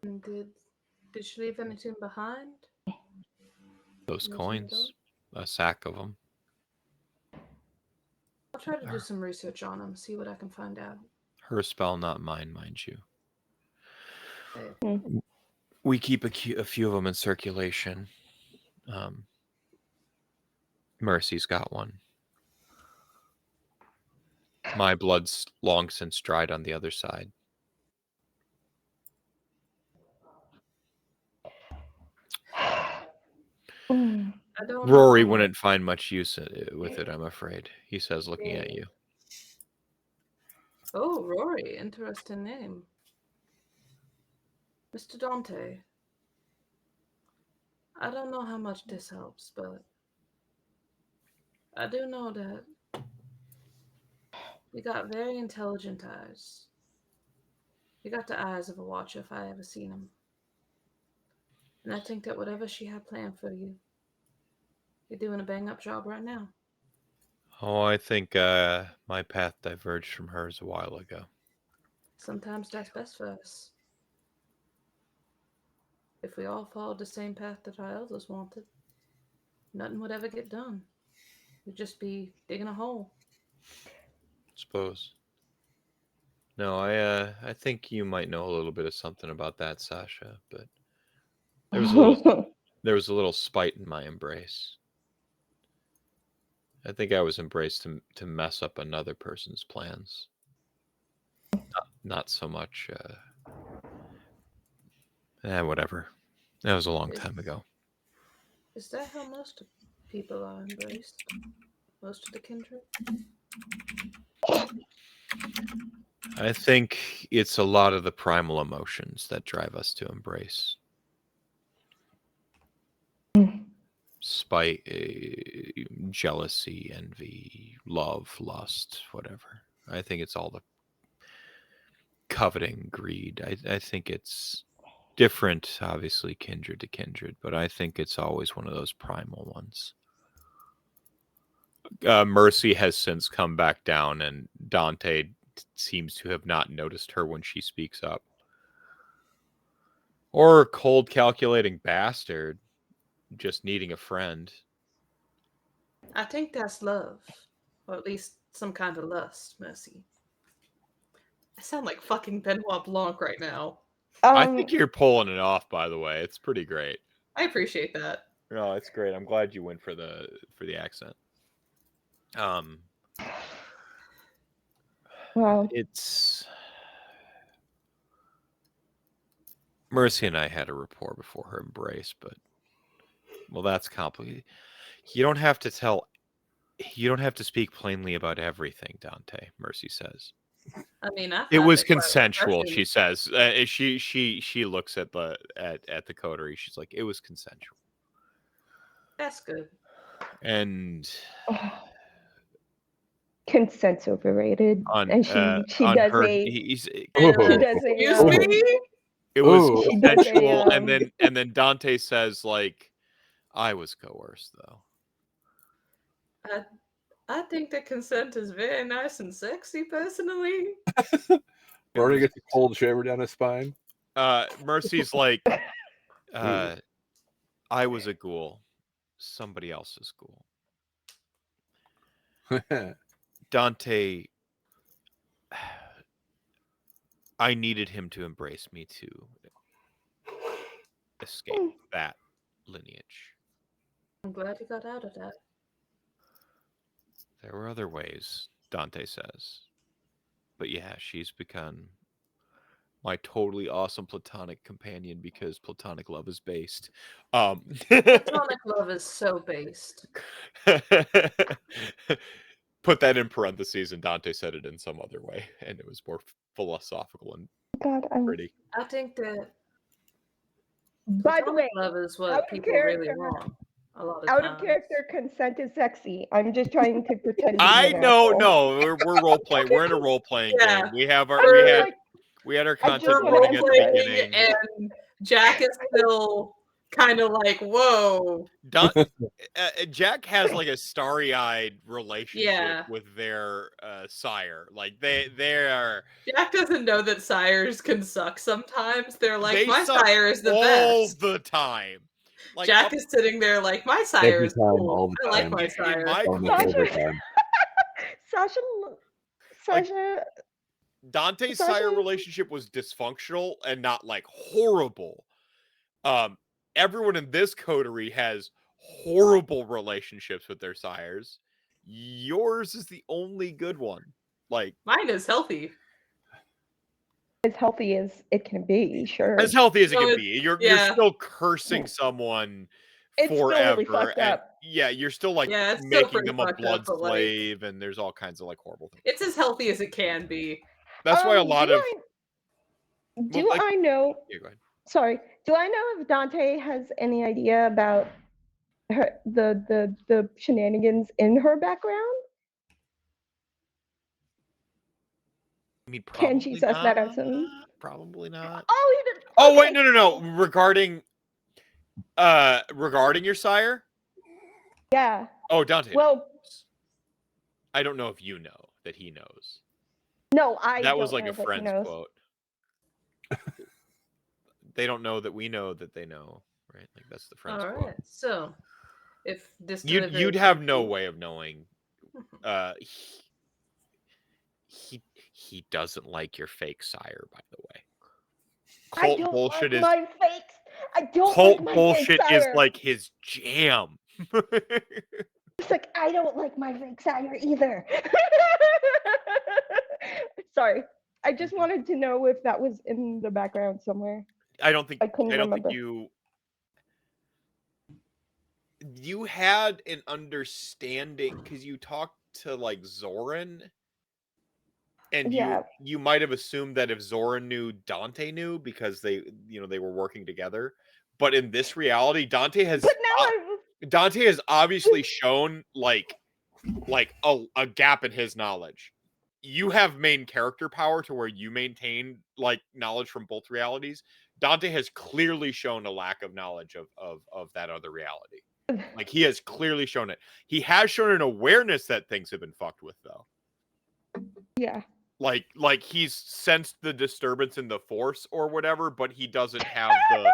And did she leave anything behind? Those Anything coins, a sack of them. I'll try to do some research on them, see what I can find out. Her spell, not mine, mind you. Hey. We keep a few of them in circulation. Mercy's got one. My blood's long since dried on the other side. Mm. Rory wouldn't find much use with it, I'm afraid. He says, looking at you. Oh, Rory, interesting name. Mr. Dante. I don't know how much this helps, but I do know that you got very intelligent eyes. You got the eyes of a watcher if I ever seen them. And I think that whatever she had planned for you, you're doing a bang-up job right now. Oh, I think my path diverged from hers a while ago. Sometimes that's best for us. If we all followed the same path that our elders wanted, nothing would ever get done. We'd just be digging a hole. Suppose. No, I think you might know a little bit of something about that, Sasha, but there was a little spite in my embrace. I think I was embraced to mess up another person's plans. Not so much. Whatever. That was a long time ago. Is that how most people are embraced? Most of the kindred? I think it's a lot of the primal emotions that drive us to embrace. Spite, jealousy, envy, love, lust, whatever. I think it's all the coveting, greed. I think it's different, obviously, kindred to kindred, but I think it's always one of those primal ones. Mercy has since come back down, and Dante seems to have not noticed her when she speaks up. Or cold, calculating bastard, just needing a friend. I think that's love. Or at least some kind of lust, Mercy. I sound like fucking Benoit Blanc right now. I think you're pulling it off, by the way. It's pretty great. I appreciate that. No, it's great. I'm glad you went for the accent. Well, it's Mercy and I had a rapport before her embrace, but well, that's complicated. You don't have to speak plainly about everything, Dante, Mercy says. I mean, I It was consensual, she says. She looks at the coterie. She's like, it was consensual. That's good. And consent's overrated. And she does Excuse me? It was consensual, and then Dante says, like, I was coerced, though. I think that consent is very nice and sexy, personally. Rory gets a cold shiver down his spine. Mercy's like, I was a ghoul. Somebody else's ghoul. Dante, I needed him to embrace me to escape that lineage. I'm glad you got out of that. There were other ways, Dante says. But yeah, she's become my totally awesome platonic companion because platonic love is based. Platonic love is so based. Put that in parentheses, and Dante said it in some other way, and it was more philosophical and pretty. I think that By the platonic way, love is out what of people really character- want. A lot of Out times. of character, consent is sexy. I'm just trying to pretend. To I be an know, asshole. no, we're role playing. We're in a role playing Yeah. game. We have our We're we had our I just content wanna warning at the emphasize- beginning. And Jaq is still kind of like, whoa. Jaq has like a starry-eyed relationship Yeah. with their sire. Like they're Jaq doesn't know that sires can suck sometimes. They're like, they my suck sire is the all best. the time. Like Jaq is sitting there like, my sire Every is time, cool. all the I like time. my in sire. my Almost every time. Sasha, Dante's Sasha- sire relationship was dysfunctional and not like horrible. Everyone in this coterie has horrible relationships with their sires. Yours is the only good one. Like mine is healthy. as healthy as it can be, sure. as healthy as it No, can it- be. You're yeah. still cursing someone It's still forever. really fucked and, up. yeah, you're still like Yeah, it's still making pretty them a fucked blood up, but, like, slave, and there's all kinds of like horrible things. It's as healthy as it can be. That's why a lot do of I know? yeah, go ahead. Sorry. Do I know if Dante has any idea about the shenanigans in her background? I mean, Can she suss that out soon? Probably not. Oh, he did. Oh okay. wait, no. Regarding your sire? Yeah. Oh, Dante. Well, I don't know if you know that he knows. no, I. That don't was like know a that he friend's knows. quote. They don't know that we know that they know, right? Like that's the friend's All quote. right. So, if this You'd have no way of knowing. He doesn't like your fake sire, by the way. I Cult don't bullshit like is my fakes. I don't cult like my bullshit fake is sire. like his jam. It's like I don't like my fake sire either. Sorry, I just wanted to know if that was in the background somewhere. I don't think remember. you had an understanding because you talked to like Zoran, and Yeah. you might have assumed that if Zoran knew, Dante knew because they were working together. But in this reality, Dante has obviously shown like a gap in his knowledge. You have main character power to where you maintain like knowledge from both realities. Dante has clearly shown a lack of knowledge of that other reality. Like he has clearly shown it. He has shown an awareness that things have been fucked with though. Yeah. Like he's sensed the disturbance in the force or whatever, but he doesn't have the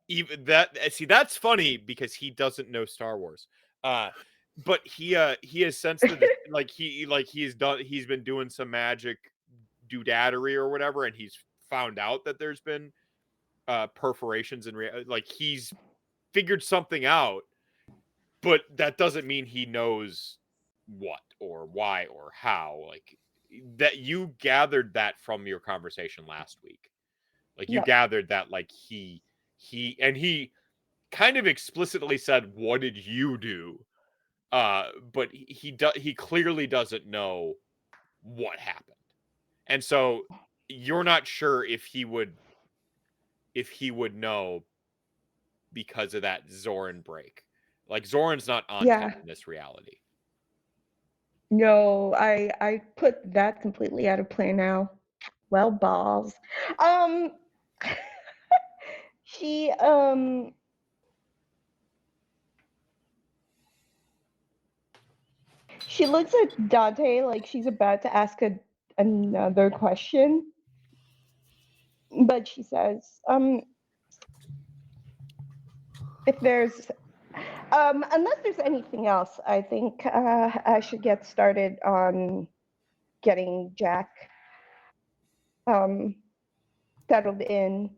even that. See, that's funny because he doesn't know Star Wars. But he has sensed the he's been doing some magic doodadery or whatever, and he's found out that there's been perforations and like he's figured something out, but that doesn't mean he knows what or why or how. Like that you gathered that from your conversation last week. Like you gathered that like he kind of explicitly said, "What did you do?" But he clearly doesn't know what happened. And so you're not sure if he would know because of that Zoran break. Like Zoran's not on top in this reality. No, I put that completely out of play now. Well, balls. She she looks at Dante like she's about to ask another question, but she says, if there's unless there's anything else, I think I should get started on getting Jaq settled in,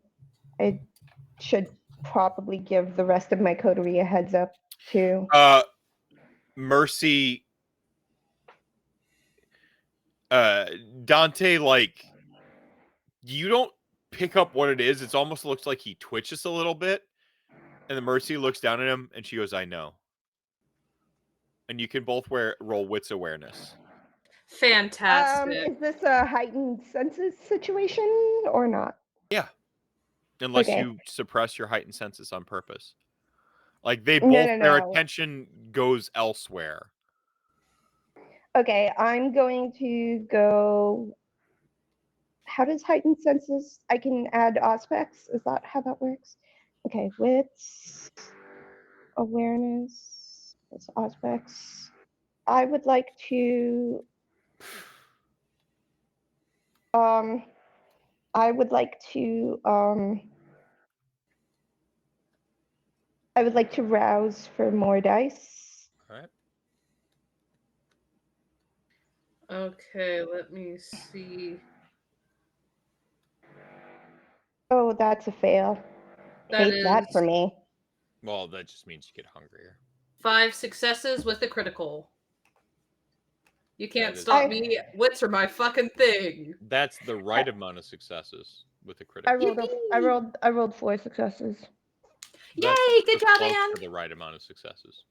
I should probably give the rest of my coterie a heads up too. Mercy, Dante, like, you don't pick up what it is. It almost looks like he twitches a little bit. And the Mercy looks down at him and she goes, I know. And you can both roll wits awareness. Fantastic. Is this a heightened senses situation or not? Yeah. Unless Okay. you suppress your heightened senses on purpose. Like, they both, their attention goes elsewhere. Okay, I'm going to go. How does heightened senses? I can add aspects. Is that how that works? Okay, wits, awareness, that's aspects. I would like to. I would like to. I would like to rouse for more dice. All right. Okay, let me see. Oh, that's a fail. That Hate that for me. Well, that just means you get hungrier. 5 successes with a critical. You can't stop me. Wits are my fucking thing. That's the right amount of successes with a critical. I rolled 4 successes. Yay! Good job, Anne. The right amount of successes.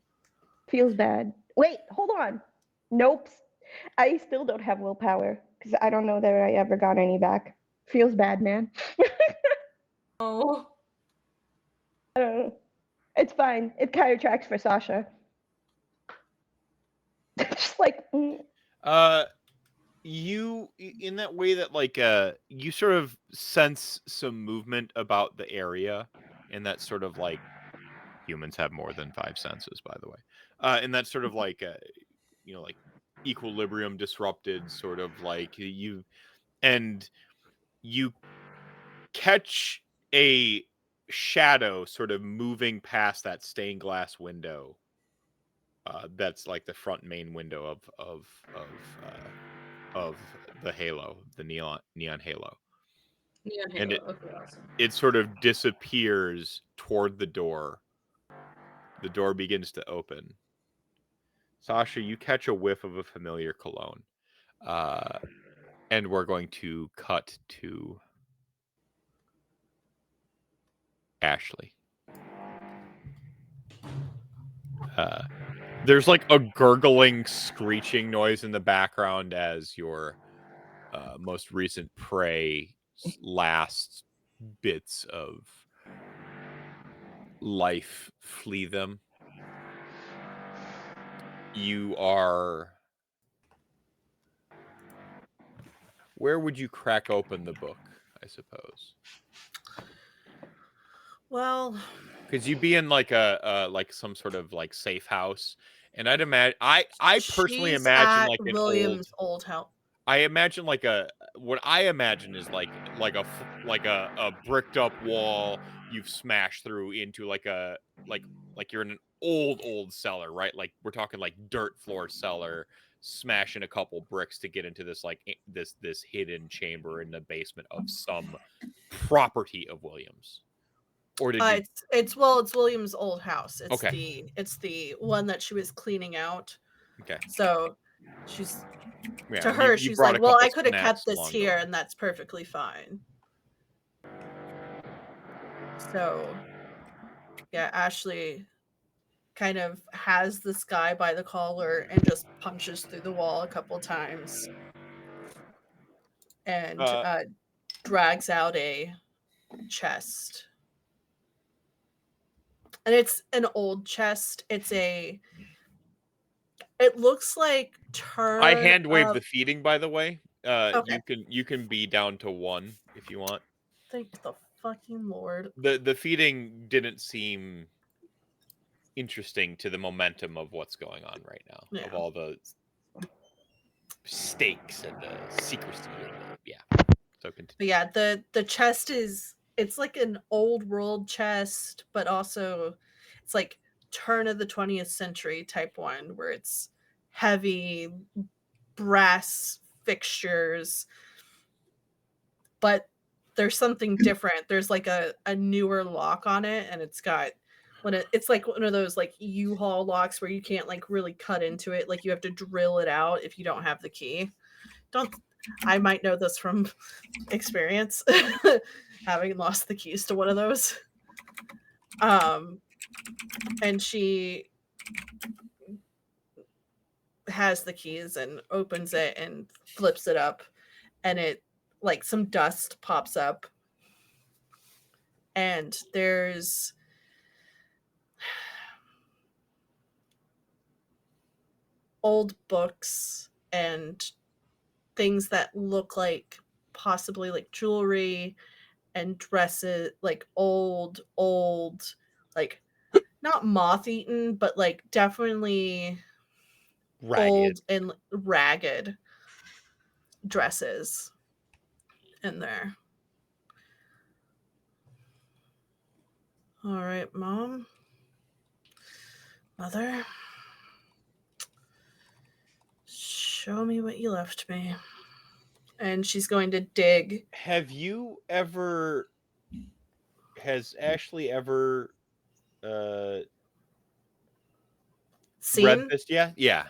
Feels bad. Wait, hold on. Nope. I still don't have willpower because I don't know that I ever got any back. Feels bad, man. Oh. I don't know. It's fine. It kind of tracks for Sasha. Just like. You, in that way that, like, you sort of sense some movement about the area, and that sort of, like, humans have more than 5 senses, by the way. And that sort of, like, like, equilibrium disrupted, sort of, like, you catch a shadow sort of moving past that stained glass window. That's like the front main window of the halo, the neon halo. Neon halo. And Okay, awesome. It sort of disappears toward the door. The door begins to open. Sasha, you catch a whiff of a familiar cologne. And we're going to cut to Ashley. There's like a gurgling, screeching noise in the background as your most recent prey last bits of life flee them. You are... Where would you crack open the book, I suppose? Well, because you'd be in like a like some sort of like safe house, and I'd imagine I personally she's imagine at like an William's old house. I imagine like what I imagine is like a bricked up wall you've smashed through into like you're in an old cellar, right? Like we're talking like dirt floor cellar, smashing a couple bricks to get into this like this hidden chamber in the basement of some property of Williams. Or did you... It's William's old house. It's okay. It's the one that she was cleaning out. Okay. So she's yeah, to her she's like, well, I could have kept this here and that's perfectly fine. So yeah, Ashley kind of has this guy by the collar and just punches through the wall a couple times and drags out a chest. And it's an old chest. It looks like I hand wave the feeding, by the way. Okay. You can be down to 1 if you want. Thank the fucking Lord. The feeding didn't seem interesting to the momentum of what's going on right now. Yeah. Of all the stakes and the secrecy and so continue. But yeah, the chest it's like an old world chest, but also it's like turn of the 20th century type one where it's heavy brass fixtures, but there's something different. There's like a newer lock on it, and it's got it's like one of those like U-Haul locks where you can't like really cut into it. Like you have to drill it out if you don't have the key. I might know this from experience, having lost the keys to one of those. And she has the keys and opens it and flips it up, and it like some dust pops up, and there's old books and things that look like possibly like jewelry and dresses, like old, like not moth-eaten, but like definitely Ragged. old and ragged dresses in there. All right, Mom. Mother. Show me what you left me. And she's going to dig. Has Ashley ever Seen? read this? Yeah.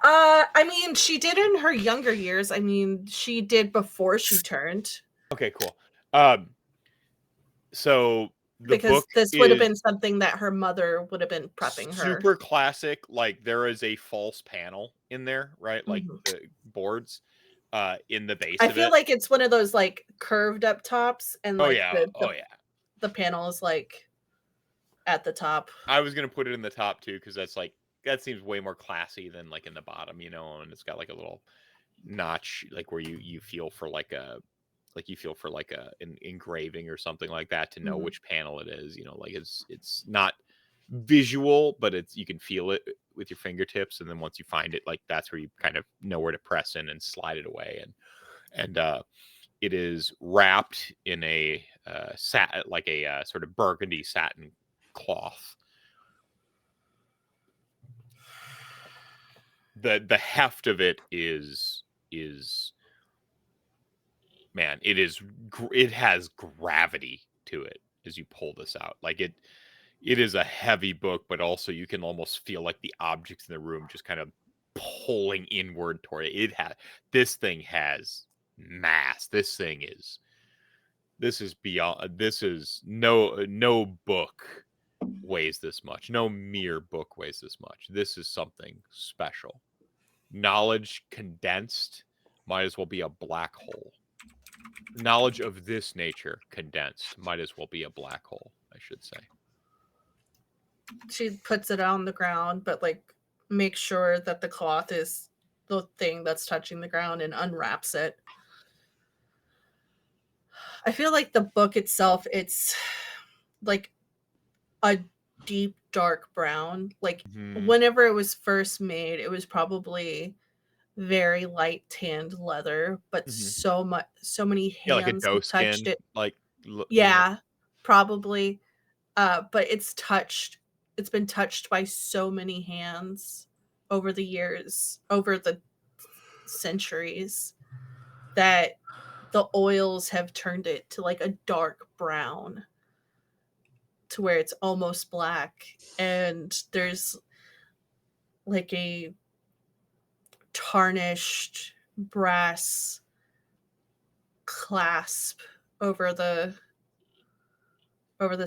I mean, she did in her younger years. I mean, she did before she turned. Okay, cool. So because this would have been something that her mother would have been prepping her. Super classic. Like there is a false panel in there, right? Like the boards in the base. I feel like it's one of those like curved up tops, and like the panel is like at the top. I was gonna put it in the top too, because that seems way more classy than like in the bottom, you know, and it's got like a little notch, like where you feel for like an engraving or something like that to know which panel it is, you know, like it's not visual, but you can feel it with your fingertips, and then once you find it, like that's where you kind of know where to press in and slide it away, and it is wrapped in a sort of burgundy satin cloth. The heft of it is man, it has gravity to it as you pull this out. Like it is a heavy book, but also you can almost feel like the objects in the room just kind of pulling inward toward it. This thing has mass. This is beyond. This is no book weighs this much. No mere book weighs this much. This is something special. Knowledge condensed might as well be a black hole. Knowledge of this nature condensed might as well be a black hole, I should say. She puts it on the ground, but like makes sure that the cloth is the thing that's touching the ground, and unwraps it. I feel like the book itself, it's like a deep dark brown. Like whenever it was first made, it was probably very light tanned leather, but so many hands like a doe touched skin, it. like probably. But it's been touched by so many hands over the years, over the centuries, that the oils have turned it to like a dark brown, to where it's almost black, and there's like a tarnished brass clasp over the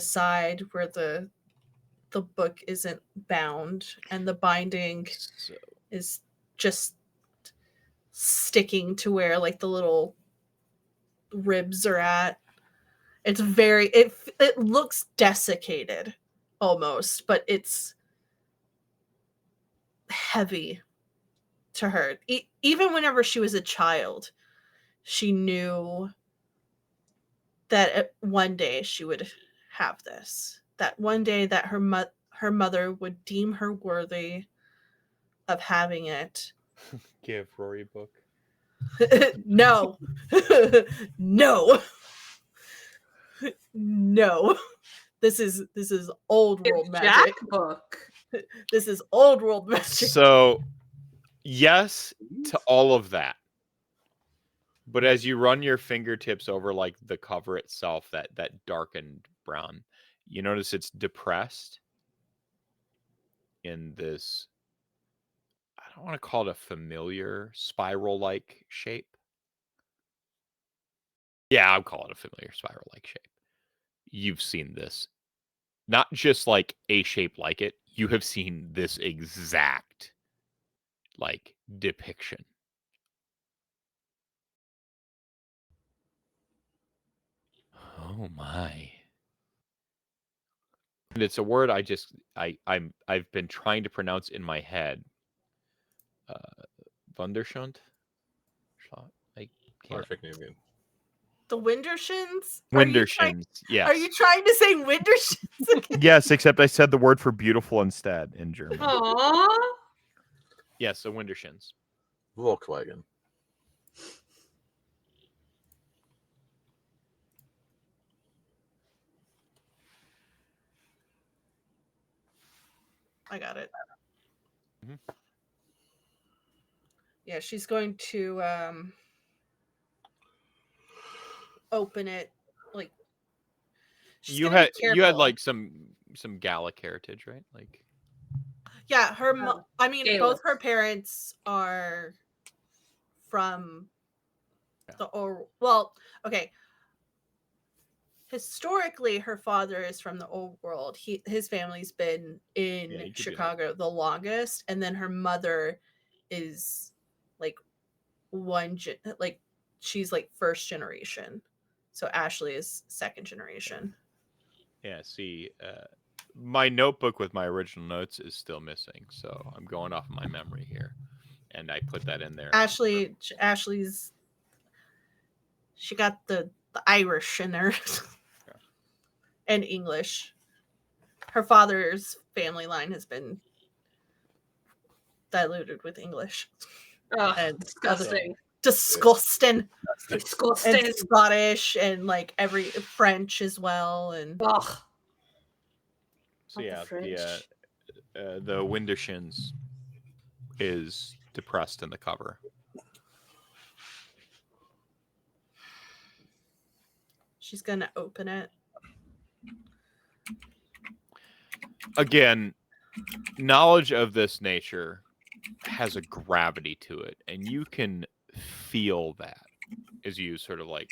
side where the book isn't bound, and the binding is just sticking to where like the little ribs are at. It's very it looks desiccated almost, but it's heavy to her. Even whenever she was a child, she knew that one day she would have this. That one day that her mother would deem her worthy of having it. Give Rory a book. No. No. No. This is old world magic. Jaq book. This is old world magic. So, yes to all of that. But as you run your fingertips over like the cover itself, that darkened brown, you notice it's depressed in this, I don't want to call it a familiar spiral-like shape. Yeah, I'll call it a familiar spiral-like shape. You've seen this. Not just like a shape like it, you have seen this exact like depiction. Oh my. And it's a word I've been trying to pronounce in my head. Wunderschönd? I can't. Perfect name again. The Windershins? Windershins, yes. Are you trying to say Windershins? Yes, except I said the word for beautiful instead in German. Aww. Yes, the Windershins. Volkswagen. I got it. Mm-hmm. Yeah, she's going to open it like You had like some Gallic heritage, right? Like yeah, I mean Gaelic. both her parents are from the well, okay. Historically, her father is from the old world. His family's been in Chicago the longest, and then her mother is like she's like first generation. So Ashley is second generation. Yeah, see, my notebook with my original notes is still missing, so I'm going off of my memory here, and I put that in there. Ashley's she got the Irish in there. And English. Her father's family line has been diluted with English. And disgusting. Disgusting. Disgusting. And Scottish and like every French as well. And so yeah, the Windershins is depressed in the cover. She's gonna open it. Again, knowledge of this nature has a gravity to it, and you can feel that as you sort of like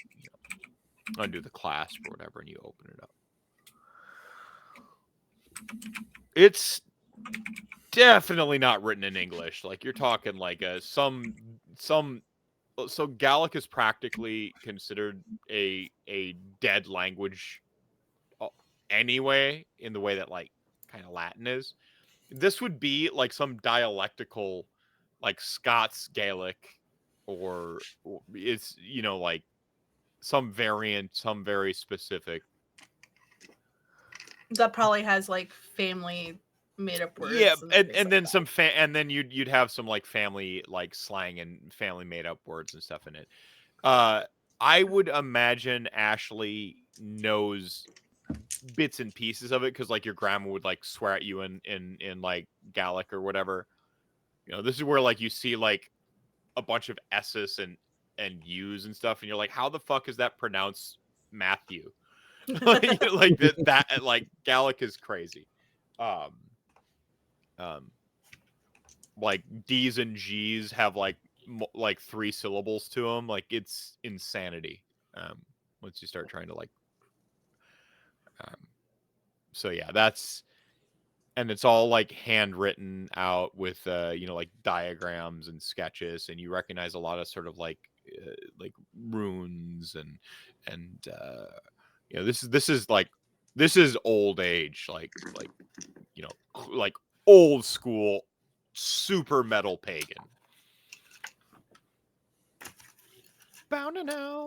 undo the clasp or whatever, and you open it up. It's definitely not written in English. Like you're talking like some. So Gallic is practically considered a dead language anyway, in the way that like kind of Latin is. This would be like some dialectical, like Scots Gaelic, or it's like some variant, some very specific. That probably has like family made up words. Yeah, and like then some and then you'd have some like family like slang and family made up words and stuff in it. I would imagine Ashley knows bits and pieces of it because like your grandma would like swear at you in like Gaelic or whatever. This is where like you see like a bunch of S's and U's and stuff, and you're like, how the fuck is that pronounced Matthew? like that like Gaelic is crazy. Like D's and G's have like 3 syllables to them. Like it's insanity. Once you start trying to like. So yeah, and it's all like handwritten out with like diagrams and sketches, and you recognize a lot of sort of like runes and this is old age, like like old school super metal pagan. Bound to know.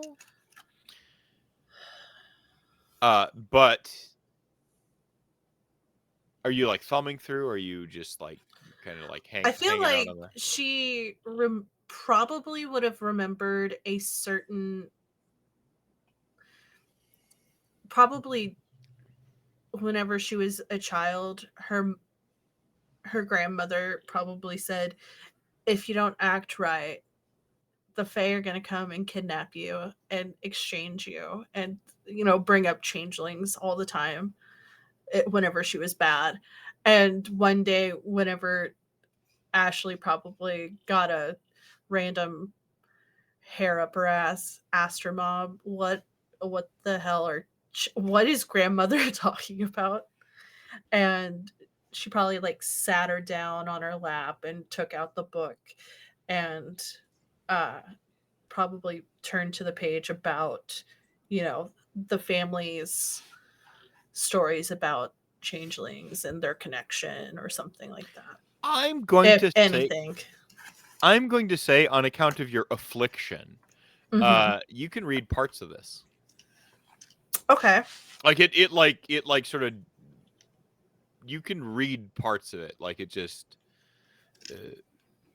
But are you like thumbing through, or are you just like kind of like I feel like out on the... she probably would have remembered a certain, probably whenever she was a child, her grandmother probably said, if you don't act right, the Fae are going to come and kidnap you and exchange you and, bring up changelings all the time whenever she was bad. And one day, whenever Ashley probably got a random hair up her ass, asked her mom, what the hell what is grandmother talking about? And she probably like sat her down on her lap and took out the book and probably turned to the page about, the family's stories about changelings and their connection or something like that. I'm going If to anything. I'm going to say, on account of your affliction, you can read parts of this. Okay. Like it sort of, you can read parts of it. Like it just,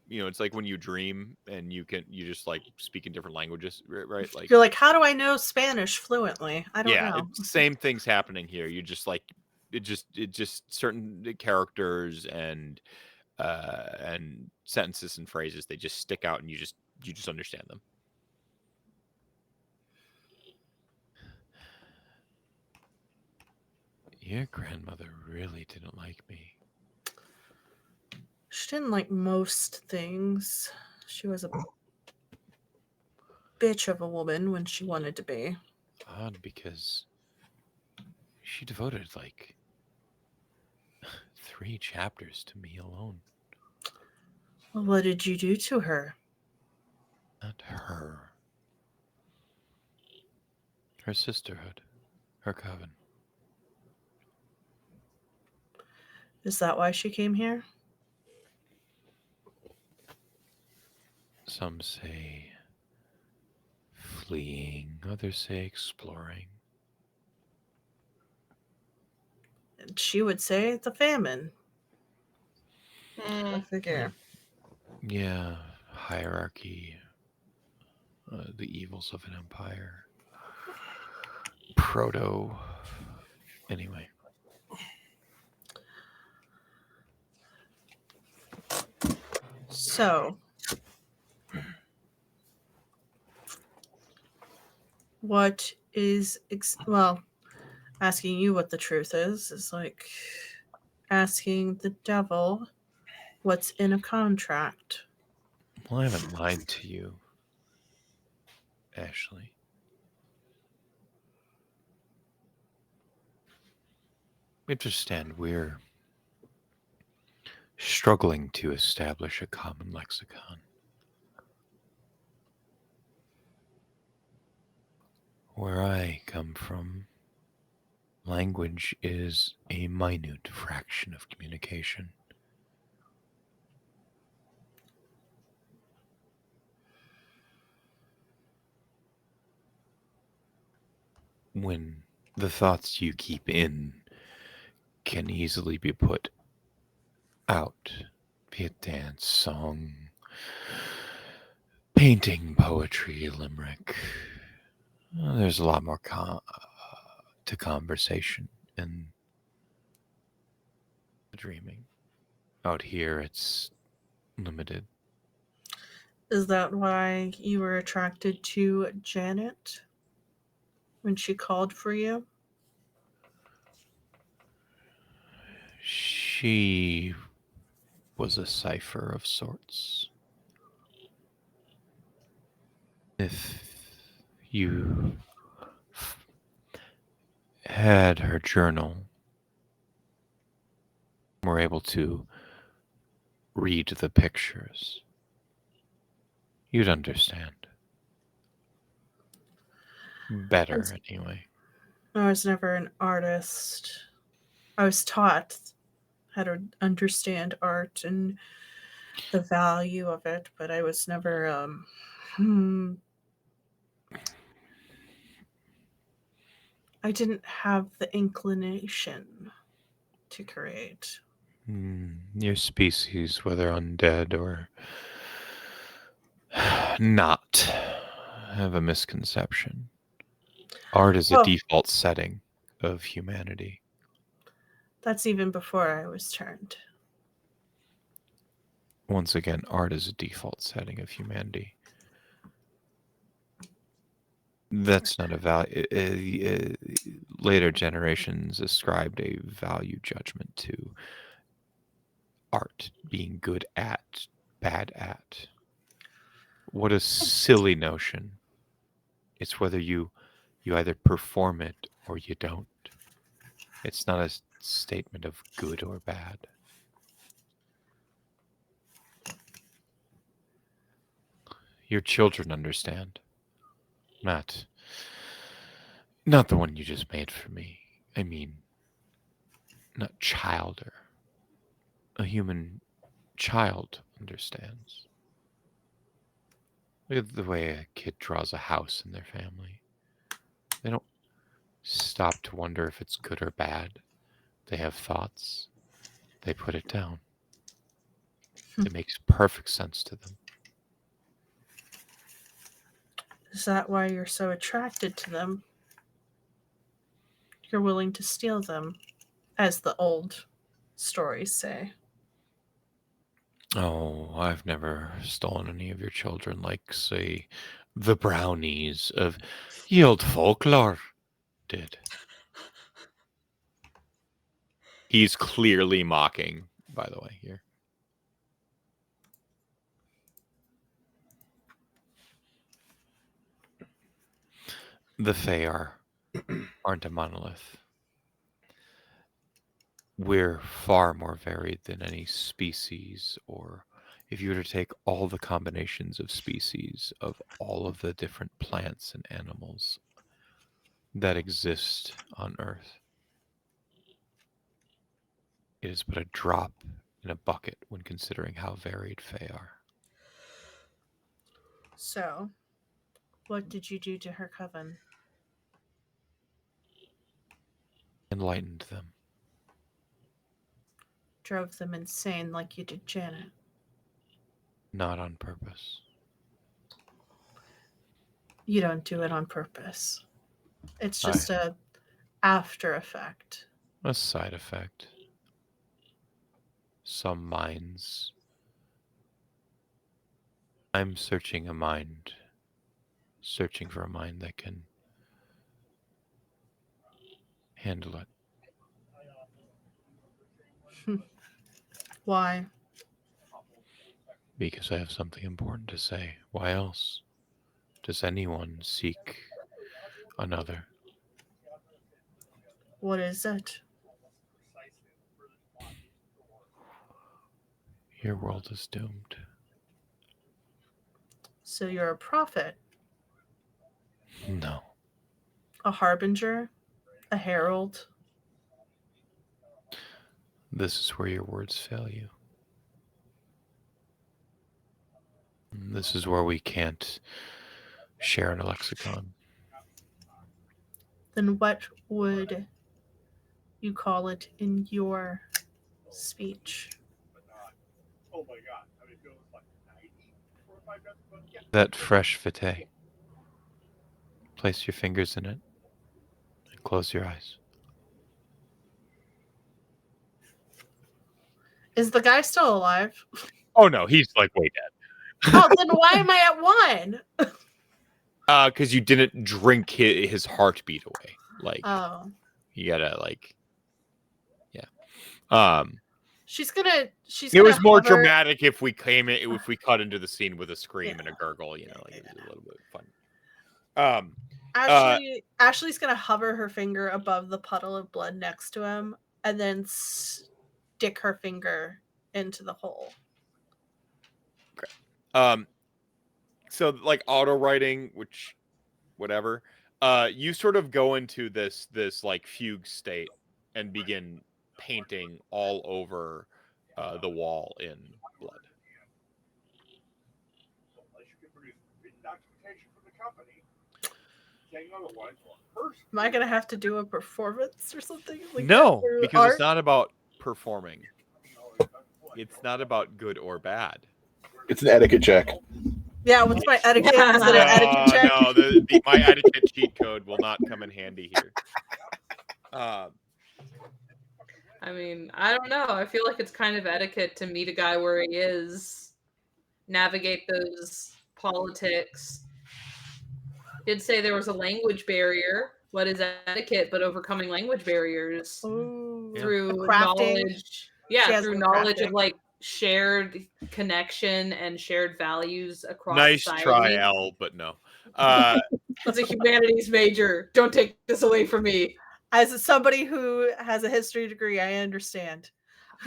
it's like when you dream and you just like speak in different languages, right? Like you're like, how do I know Spanish fluently? I don't know. Same thing's happening here. You just like it just certain characters and sentences and phrases, they just stick out and you just understand them. Your grandmother really didn't like me. She didn't like most things. She was a bitch of a woman when she wanted to be. Odd, because she devoted like 3 chapters to me alone. Well, what did you do to her? Not her. Her sisterhood. Her coven. Is that why she came here? Some say fleeing, others say exploring. And she would say the famine. I figure. Yeah, hierarchy, the evils of an empire. Proto. Anyway. So, what is, asking you what the truth is like asking the devil what's in a contract. Well, I haven't lied to you, Ashley. Understand, we're struggling to establish a common lexicon. Where I come from, language is a minute fraction of communication. When the thoughts you keep in can easily be put out via dance, song, painting, poetry, limerick, there's a lot more to conversation and dreaming. Out here, it's limited. Is that why you were attracted to Janet when she called for you? She was a cipher of sorts. If you had her journal, were able to read the pictures, you'd understand. Better, anyway. I was never an artist. I was taught how to understand art and the value of it, but I was never I didn't have the inclination to create. Your species, whether undead or not, have a misconception. Art is a default setting of humanity. That's even before I was turned. Once again, art is a default setting of humanity. That's not a value. Later generations ascribed a value judgment to art being good at, bad at. What a silly notion. It's whether you either perform it or you don't. It's not a statement of good or bad. Your children understand. Not the one you just made for me. I mean, not childer. A human child understands. Look at the way a kid draws a house in their family. They don't stop to wonder if it's good or bad. They have thoughts. They put it down. It makes perfect sense to them. Is that why you're so attracted to them? You're willing to steal them, as the old stories say. Oh, I've never stolen any of your children like, say, the brownies of ye old folklore did. He's clearly mocking, by the way, here. The Fae aren't a monolith. We're far more varied than any species, or if you were to take all the combinations of species of all of the different plants and animals that exist on Earth. It is but a drop in a bucket when considering how varied Fae are. So, what did you do to her coven? Enlightened them. Drove them insane like you did Janet. Not on purpose. You don't do it on purpose. It's just a after effect. A side effect. Some minds. I'm searching for a mind that can handle it. Why? Because I have something important to say. Why else does anyone seek another? What is it? Your world is doomed. So you're a prophet, No. a harbinger, a herald. This is where your words fail you. This is where we can't share in a lexicon. Then what would you call it in your speech? That fresh vitae. Place your fingers in it and close your eyes. Is the guy still alive? Oh no, he's like way dead. Oh, then why am I at 1? Because you didn't drink his heartbeat away. Like, Oh. you gotta yeah. She's It was more hover. dramatic if we cut into the scene with a scream and a gurgle. You know, like it was a little bit fun. Ashley's gonna hover her finger above the puddle of blood next to him, and then stick her finger into the hole. So like auto writing, which whatever, you sort of go into this like fugue state and begin painting all over the wall in blood. Am I gonna have to do a performance or something? Like No, that because art? it's not about performing. It's not about good or bad. It's an etiquette check. Yeah, what's my etiquette? Is it an etiquette check? No, my etiquette cheat code will not come in handy here. I mean, I don't know. I feel like it's kind of etiquette to meet a guy where he is, navigate those politics. It'd say there was a language barrier. What is etiquette but overcoming language barriers through knowledge? Yeah, through knowledge of like shared connection and shared values across nice society. try, L, but no. It's a humanities major. Don't take this away from me. As somebody who has a history degree, I understand.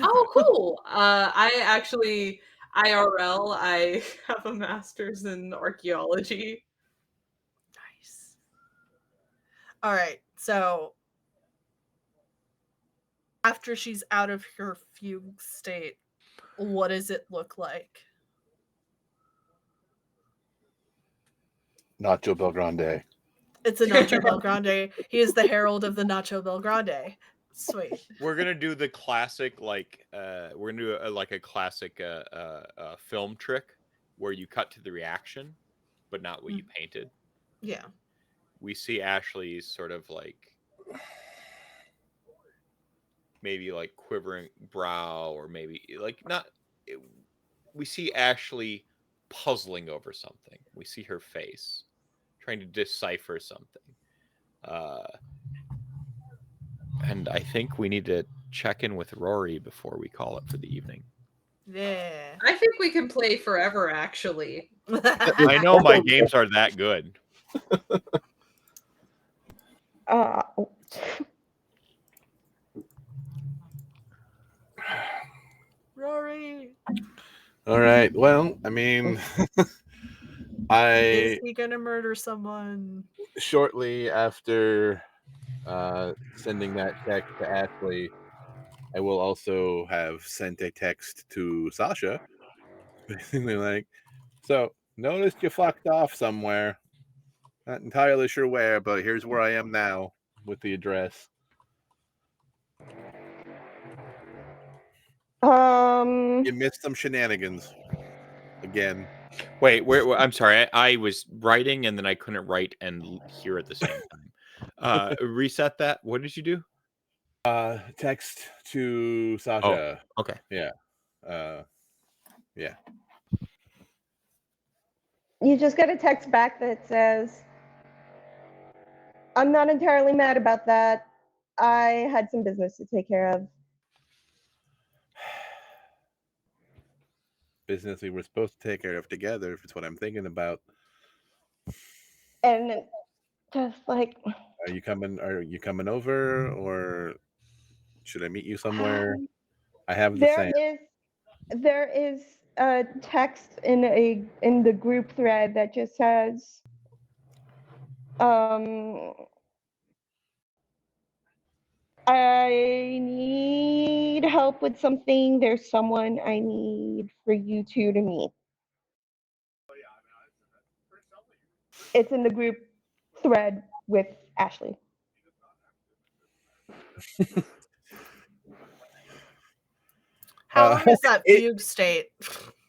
Oh, cool. I actually IRL. I have a master's in archaeology. Nice. All right, so after she's out of her fugue state, what does it look like? Nacho Belgrande. It's a Nacho Belgrande. He is the herald of the Nacho Belgrande. Sweet. We're gonna do the classic, like we're gonna do a classic film trick where you cut to the reaction, but not what you painted. Yeah. We see Ashley's sort of like maybe like quivering brow, or maybe like not. We see Ashley puzzling over something. We see her face trying to decipher something. And I think we need to check in with Rory before we call it for the evening. Yeah. I think we can play forever, actually. I know my games are that good. Rory. All right. Well, I mean, Is he gonna murder someone? Shortly after sending that text to Ashley, I will also have sent a text to Sasha, basically like, so noticed you fucked off somewhere. Not entirely sure where, but here's where I am now with the address. You missed some shenanigans again. Wait, I'm sorry. I was writing and then I couldn't write and hear at the same time. Reset that. What did you do? Text to Sasha. Oh, okay. Yeah. Yeah. You just get a text back that says, I'm not entirely mad about that. I had some business to take care of. Business we were supposed to take care of together, if it's what I'm thinking about. And just like, Are you coming over, or should I meet you somewhere? I have the same. There is a text in the group thread that just says, I need help with something. There's someone I need for you two to meet. It's in the group thread with Ashley. How long is that fugue state?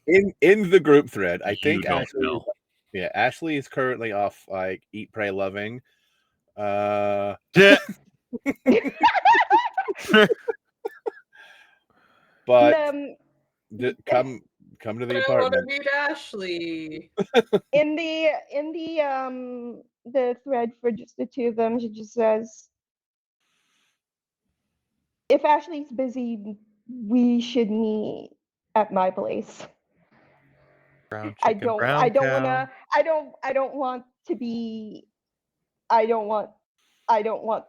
In the group thread, I think don't Ashley, know. Yeah, Ashley is currently off like Eat, Pray, Loving. But come to the apartment. I want to meet Ashley. In the thread for just the two of them, she just says, if Ashley's busy, we should meet at my place. I don't want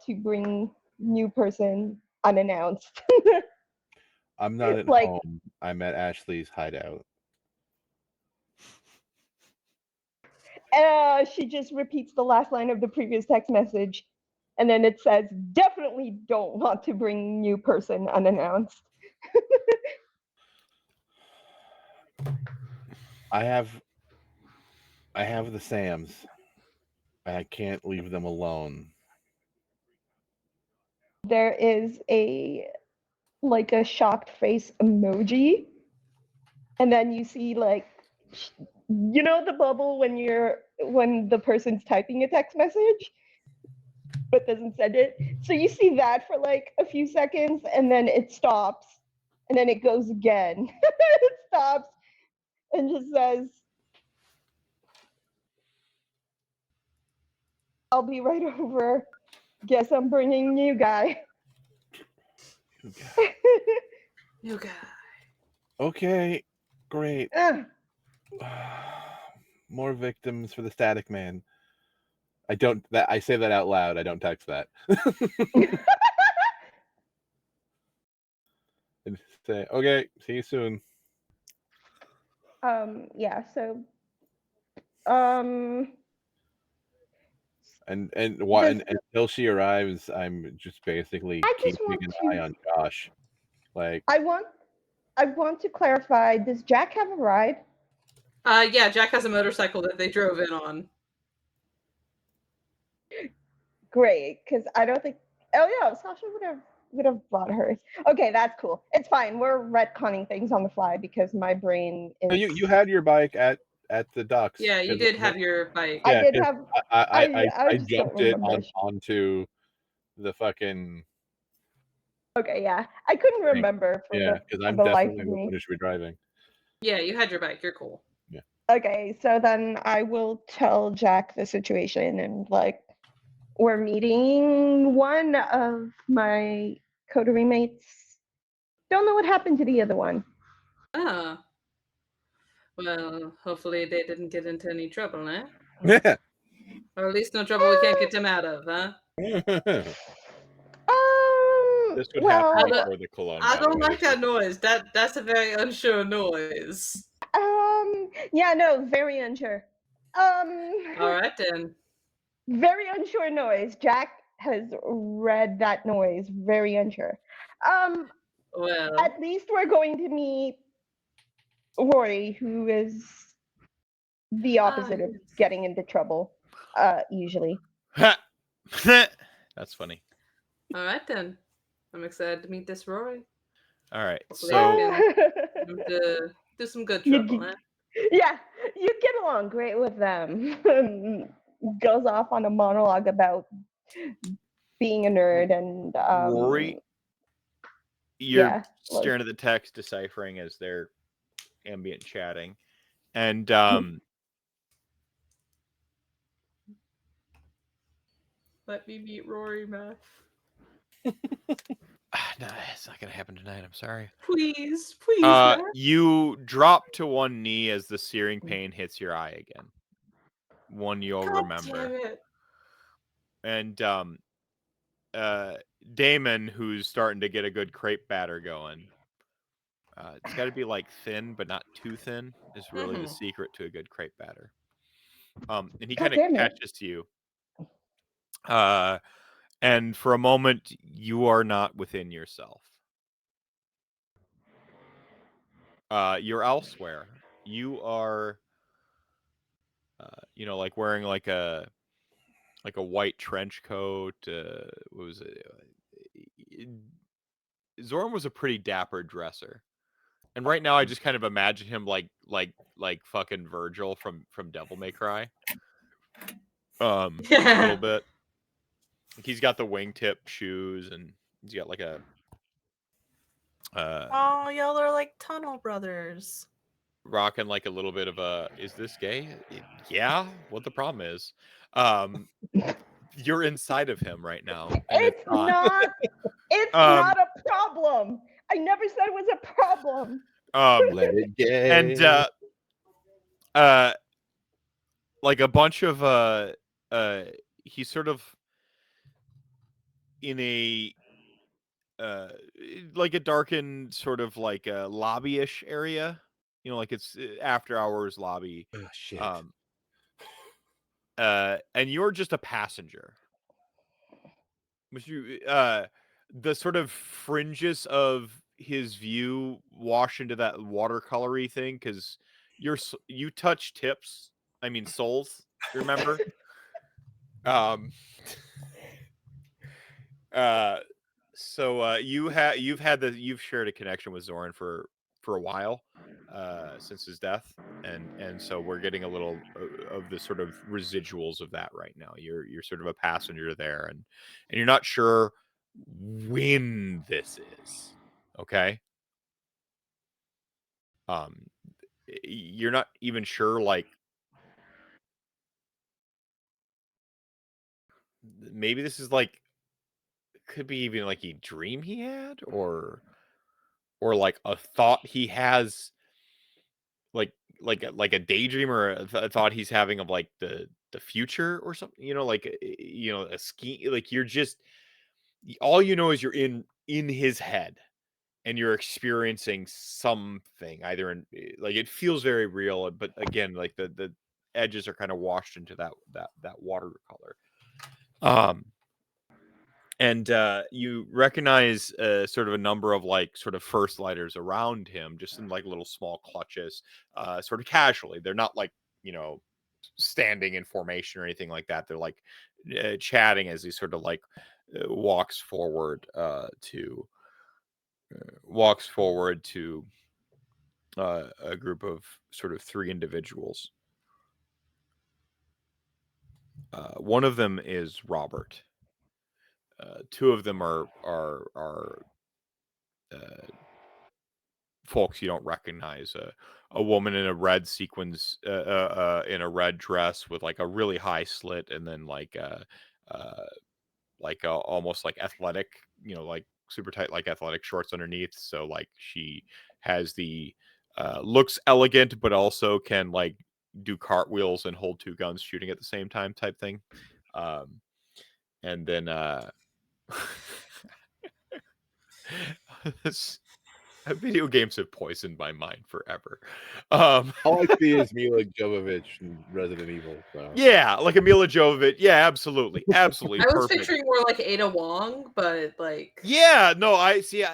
to bring new person unannounced. I'm not at home. I'm at Ashley's hideout. She just repeats the last line of the previous text message, and then it says, definitely don't want to bring new person unannounced. I have the Sams. I can't leave them alone. There is a shocked face emoji, and then you see the bubble when the person's typing a text message but doesn't send it. So you see that for a few seconds, and then it stops, and then it goes again. It stops and just says, I'll be right over. Guess I'm bringing new guy. You guys. Okay, great. Ugh. More victims for the Static Man. I say that out loud. I don't text that. And say, okay, see you soon. Yeah, so And until she arrives, I'm just basically I just keeping want an to eye on Josh. Like, I want to clarify, does Jaq have a ride? Yeah, Jaq has a motorcycle that they drove in on. Great, because I don't think. Oh yeah, Sasha would have brought hers. Okay, that's cool. It's fine. We're retconning things on the fly because my brain is. you had your bike at the docks. Yeah, you did have your bike. I Yeah, did have. I I just don't jumped it remember. onto the fucking. Okay, yeah, I couldn't remember for Yeah, because I'm the life definitely of the me. one who should be driving. Yeah, you had your bike. You're cool. Okay, so then I will tell Jaq the situation and like we're meeting one of my coterie mates. Don't know what happened to the other one. Oh. Well, hopefully they didn't get into any trouble, eh? Yeah. Or at least no trouble we can't get them out of, huh? This would Well, happen before the cologne. I by the don't way. like that noise. That's a very unsure noise. yeah, no, very unsure. All right then. Very unsure noise. Jaq has read that noise. Very unsure. Well, At least we're going to meet Rory, who is the opposite of getting into trouble, usually. That's funny. all right then. I'm excited to meet this Rory. All right, Hopefully so I can do some good trouble, eh? Yeah, you get along great with them. Goes off on a monologue about being a nerd and Rory, you're yeah, staring at the text, deciphering as they're ambient chatting, and Let me meet Rory, Matt. no, it's not gonna happen tonight. I'm sorry. Please, Matt. You drop to one knee as the searing pain hits your eye again. One you'll God remember. damn it. And Damon, who's starting to get a good crepe batter going. It's got to be like thin, but not too thin. Is really the secret to a good crepe batter. And he kind of catches you. And for a moment, you are not within yourself. You're elsewhere. You are, like wearing like a white trench coat. What was it? Zoran was a pretty dapper dresser. And right now, I just kind of imagine him like fucking Virgil from Devil May Cry. A little bit. He's got the wingtip shoes, and he's got like a. Oh, y'all are like Tunnel Brothers. Rocking like a little bit of a. Is this gay? Yeah. What the problem is, you're inside of him right now, and it's not. It's not a problem. I never said it was a problem. Let it get. And like a bunch of he's sort of in a like a darkened sort of like a lobby-ish area, like it's after hours lobby. Oh, shit. And you're just a passenger. Which you the sort of fringes of his view wash into that watercolory thing because you touch tips. I mean souls. Remember? So you've shared a connection with Zoran for a while, since his death, and so we're getting a little of the sort of residuals of that right now. You're sort of a passenger there, and you're not sure when this is. Okay. You're not even sure like maybe this is like, could be even like a dream he had, or like a thought he has, like a daydream, or a thought he's having of like the future or something, like, a ski, like you're just, all you know is you're in his head, and you're experiencing something, either in, like, it feels very real, but again, like the edges are kind of washed into that watercolor. And you recognize sort of a number of like sort of first lighters around him, just in like little small clutches, sort of casually. They're not like, standing in formation or anything like that. They're like chatting as he sort of like walks forward to a group of sort of three individuals. One of them is Robert. Two of them are folks you don't recognize. A woman in a red sequins, in a red dress with like a really high slit, and then like almost like athletic, like super tight, like athletic shorts underneath. So like she has the looks elegant, but also can like do cartwheels and hold two guns shooting at the same time type thing. And then video games have poisoned my mind forever. All I see is Mila Jovovich in Resident Evil. So. Yeah, like a Mila Jovovich. Yeah, absolutely, absolutely. I was perfect. picturing more like Ada Wong, but like. Yeah, no, I see.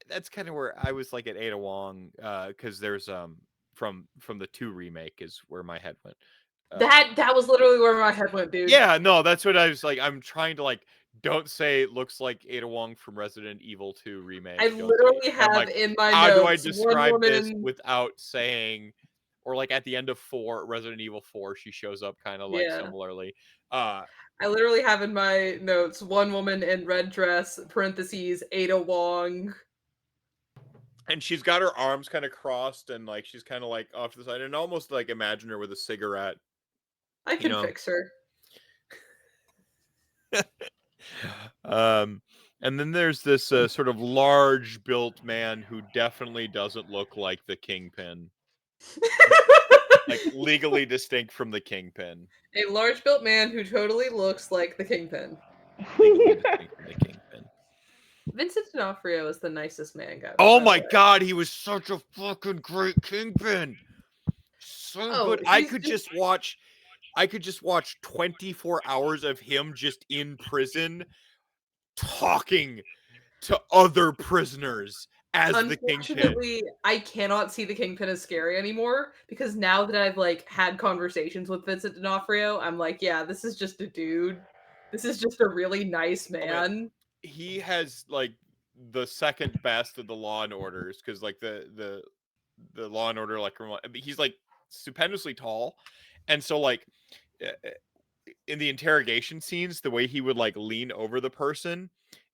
That's kind of where I was like at Ada Wong, because there's from the 2 remake is where my head went. That was literally where my head went, dude. Yeah, no, that's what I was like. I'm trying to like, don't say it looks like Ada Wong from Resident Evil 2 remake. I literally have like, in my how notes, do I describe one this woman without saying, or like at the end of Resident Evil 4, she shows up kind of like similarly. I literally have in my notes one woman in red dress, parentheses, Ada Wong. And she's got her arms kind of crossed, and like she's kind of like off to the side, and almost like imagine her with a cigarette. I can fix her. And then there's this sort of large built man who definitely doesn't look like the Kingpin. Like legally distinct from the Kingpin. A large built man who totally looks like the Kingpin. Legally distinct from the Kingpin. Vincent D'Onofrio is the nicest man, guys. Oh my god, he was such a fucking great Kingpin. So good. I could just watch 24 hours of him just in prison talking to other prisoners as the Kingpin. Unfortunately, I cannot see the Kingpin as scary anymore, because now that I've like had conversations with Vincent D'Onofrio, I'm like, yeah, this is just a dude. This is just a really nice man. He has like the second best of the Law and Orders, because like the Law and Order, like he's like stupendously tall, and so like in the interrogation scenes, the way he would like lean over the person,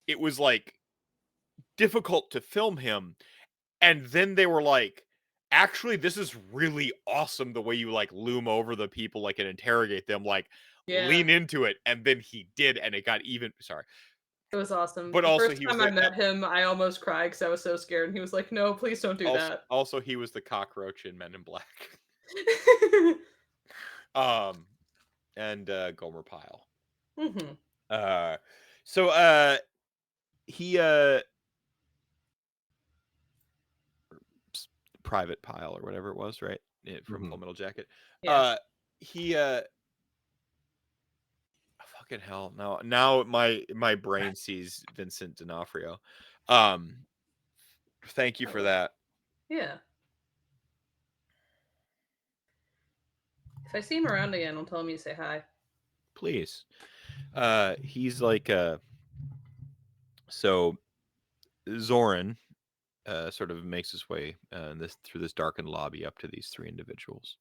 it was like difficult to film him. And then they were like, actually, this is really awesome the way you like loom over the people, like, and interrogate them, like lean into it. And then he did, and it got even. Sorry. It was awesome. But the also, first time I met him, I almost cried because I was so scared, and he was like, "No, please don't do that." Also, he was the cockroach in Men in Black. And Gomer Pyle. Mm-hmm. So he Private Pyle or whatever it was, right? From Full Metal Jacket. Yeah. He fucking hell. Now my brain sees Vincent D'Onofrio. Thank you for that. Yeah. If I see him around again, I'll tell him you say hi. Please. He's like so Zoran sort of makes his way through this darkened lobby up to these three individuals.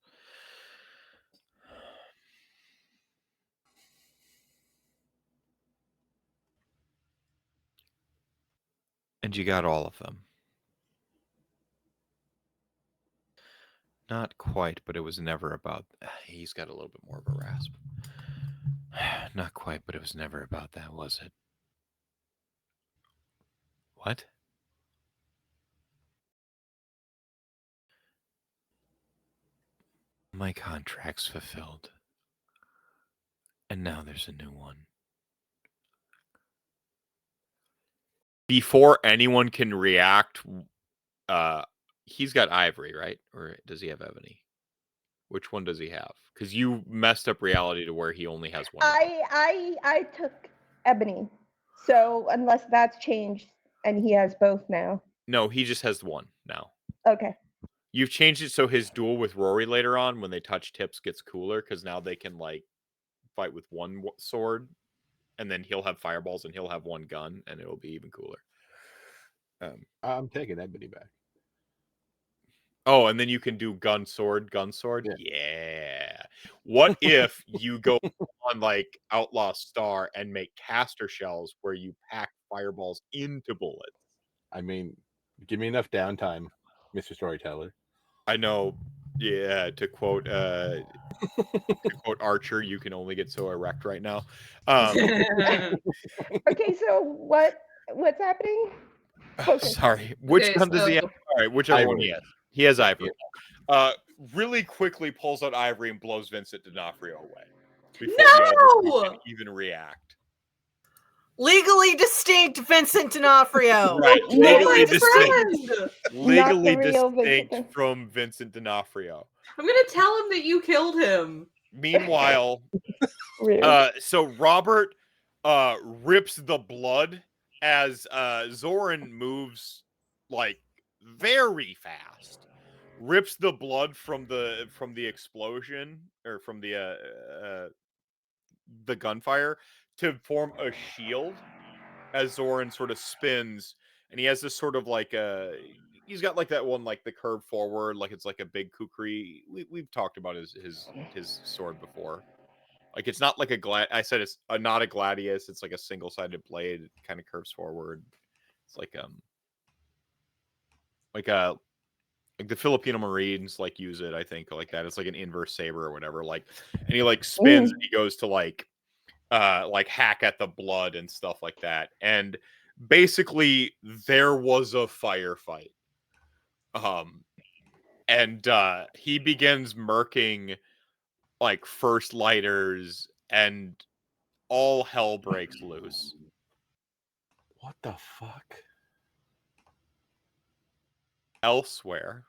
And you got all of them. Not quite, but it was never about. He's got a little bit more of a rasp. Not quite, but it was never about that, was it? What? My contract's fulfilled. And now there's a new one. Before anyone can react, he's got Ivory, right? Or does he have Ebony? Which one does he have? Because you messed up reality to where he only has one. I took Ebony. So unless that's changed and he has both now. No, he just has one now. Okay. You've changed it so his duel with Rory later on, when they touch tips, gets cooler because now they can like fight with one sword, and then he'll have fireballs and he'll have one gun, and it'll be even cooler. I'm taking Ebony back. Oh, and then you can do gun sword. Yeah. What if you go on like Outlaw Star and make caster shells where you pack fireballs into bullets? I mean, give me enough downtime, Mr. Storyteller. I know. Yeah, to quote Archer, you can only get so erect right now. Okay, so what's happening? Focus. Sorry. Which Okay, gun does he have? All right, whichever one he has. He has Ivory. Really quickly pulls out Ivory and blows Vincent D'Onofrio away. Before the other can even react. Legally distinct Vincent D'Onofrio. Right. Legally distinct. Friend. Legally real distinct Vincent. from Vincent D'Onofrio. I'm gonna tell him that you killed him. Meanwhile, Rude. so Robert rips the blood as Zoran moves like very fast. Rips the blood from the explosion or from the gunfire to form a shield as Zoran sort of spins, and he has this sort of like he's got like that one like the curve forward, like it's like a big kukri. We've talked about his sword before. Like it's not like I said it's not a gladius, it's like a single-sided blade. It kind of curves forward. It's like the Filipino Marines like use it, I think, like that. It's like an inverse saber or whatever. Like, and he like spins and he goes to like hack at the blood and stuff like that. And basically there was a firefight. And he begins murking like first lighters and all hell breaks loose. What the fuck? Elsewhere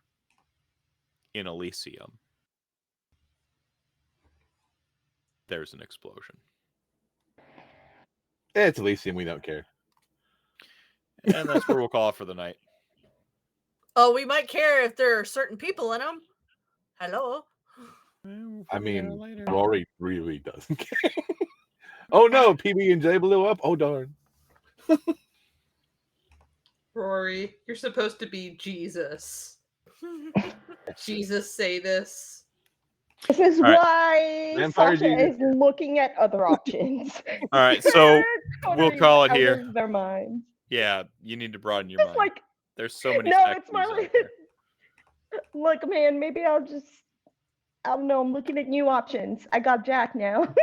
in Elysium, there's an explosion. It's Elysium, we don't care. And that's where we'll call it for the night. Oh, we might care if there are certain people in them. Hello. I mean, Rory really doesn't care. Oh no, PB&J blew up. Oh darn. Rory, you're supposed to be Jesus. Jesus, say this. This is why Vampire Sasha Jesus. is looking at other options. All right, so we'll call it Out here. of their minds. Yeah, you need to broaden your It's mind. like, There's so many. no, it's factors my out there. look, man. Maybe I don't know. I'm looking at new options. I got Jaq now.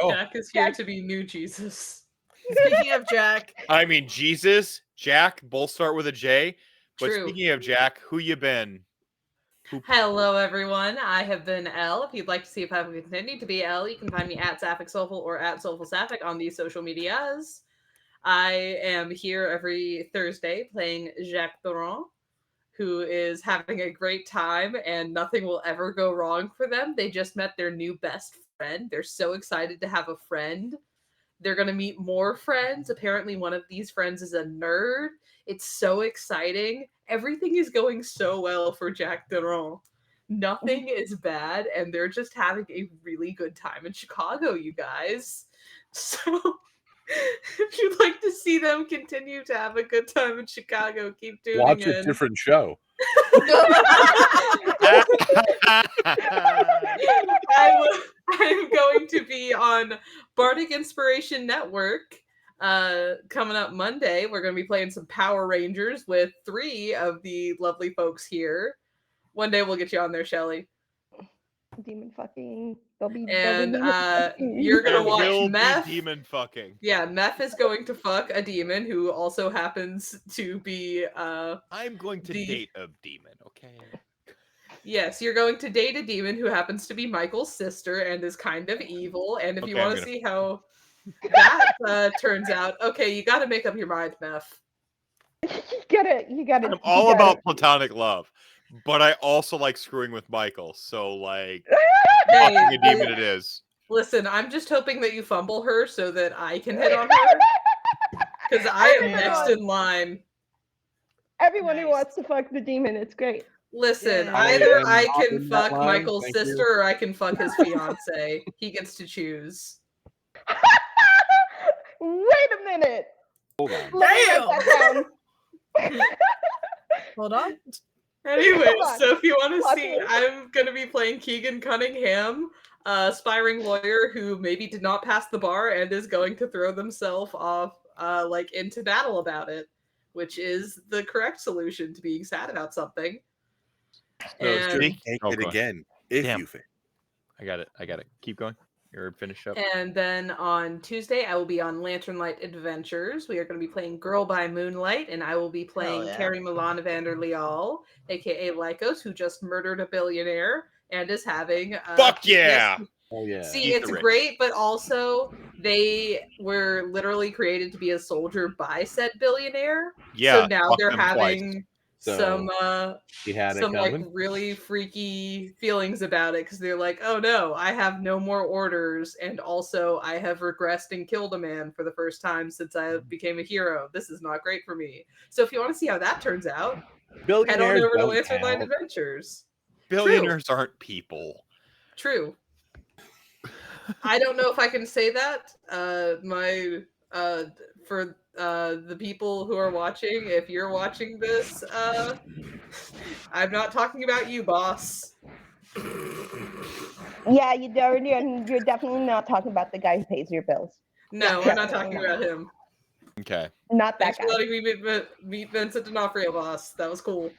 Jaq is here to be new Jesus. Speaking of Jaq, I mean, Jesus, Jaq, both start with a J. But True. speaking of Jaq, who you been? Hello, everyone. I have been Elle. If you'd like to see if I can continue to be Elle, you can find me at Sapphic Soulful or at Soulful Sapphic on these social medias. I am here every Thursday playing Jaq Durant, who is having a great time and nothing will ever go wrong for them. They just met their new best friend. They're so excited to have a friend. They're going to meet more friends. Apparently, one of these friends is a nerd. It's so exciting. Everything is going so well for Jaq Durant. Nothing is bad, and they're just having a really good time in Chicago, you guys. So, if you'd like to see them continue to have a good time in Chicago, keep tuning Watch in. a different show. I'm going to be on Bardic Inspiration Network coming up Monday. We're going to be playing some Power Rangers with 3 of the lovely folks here. One day we'll get you on there, Shelly. demon fucking. They'll be And demon fucking. you're gonna There watch will Meth. be demon fucking. Yeah, Meth is going to fuck a demon who also happens to be I'm going to date a demon, okay? yes, you're going to date a demon who happens to be Michael's sister and is kind of evil. And if you Okay, want I'm to gonna- see how that turns out, okay, you got to make up your mind, Meth. You gotta. I'm all about platonic love, but I also like screwing with Michael. So like, Hey, fucking a demon it is. listen, I'm just hoping that you fumble her so that I can hit on her. Because I am next in line. Everyone who Nice. wants to fuck the demon, it's great. Listen, Yeah. either am I not can in that fuck line, Michael's thank you. sister or I can fuck his fiance. He gets to choose. Wait a minute. Hold on. Let me write that down. Hold on. Anyway, Hold on. so if you want to Plot see, twist. I'm going to be playing Keegan Cunningham, a aspiring lawyer who maybe did not pass the bar and is going to throw themselves off, like into battle about it, which is the correct solution to being sad about something. No, it's And- just- Take Oh, it go ahead. again if Damn. you fail. I got it. Keep going. You're finished up. And then on Tuesday, I will be on Lantern Light Adventures. We are going to be playing Girl by Moonlight, and I will be playing yeah. Carrie Milana Vander Leal, aka Lycos, who just murdered a billionaire and is having Fuck yeah! Oh yeah. See, Eat it's the rich. great, but also they were literally created to be a soldier by said billionaire. Yeah. So now fuck they're them twice. having some He had it some like coming. really freaky feelings about it because they're like, oh no, I have no more orders, and also I have regressed and killed a man for the first time since I became a hero. This is not great for me. So if you want to see how that turns out, head on Billionaires over to don't Lantern Light count. Adventures. Billionaires aren't people. True. I don't know if I can say that. For the people who are watching, if you're watching this, I'm not talking about you, boss. Yeah, you're definitely not talking about the guy who pays your bills. No, Yeah, we're not definitely talking not. about him. Okay. Not that Thanks for guy. letting me meet Vincent D'Onofrio, boss. That was cool.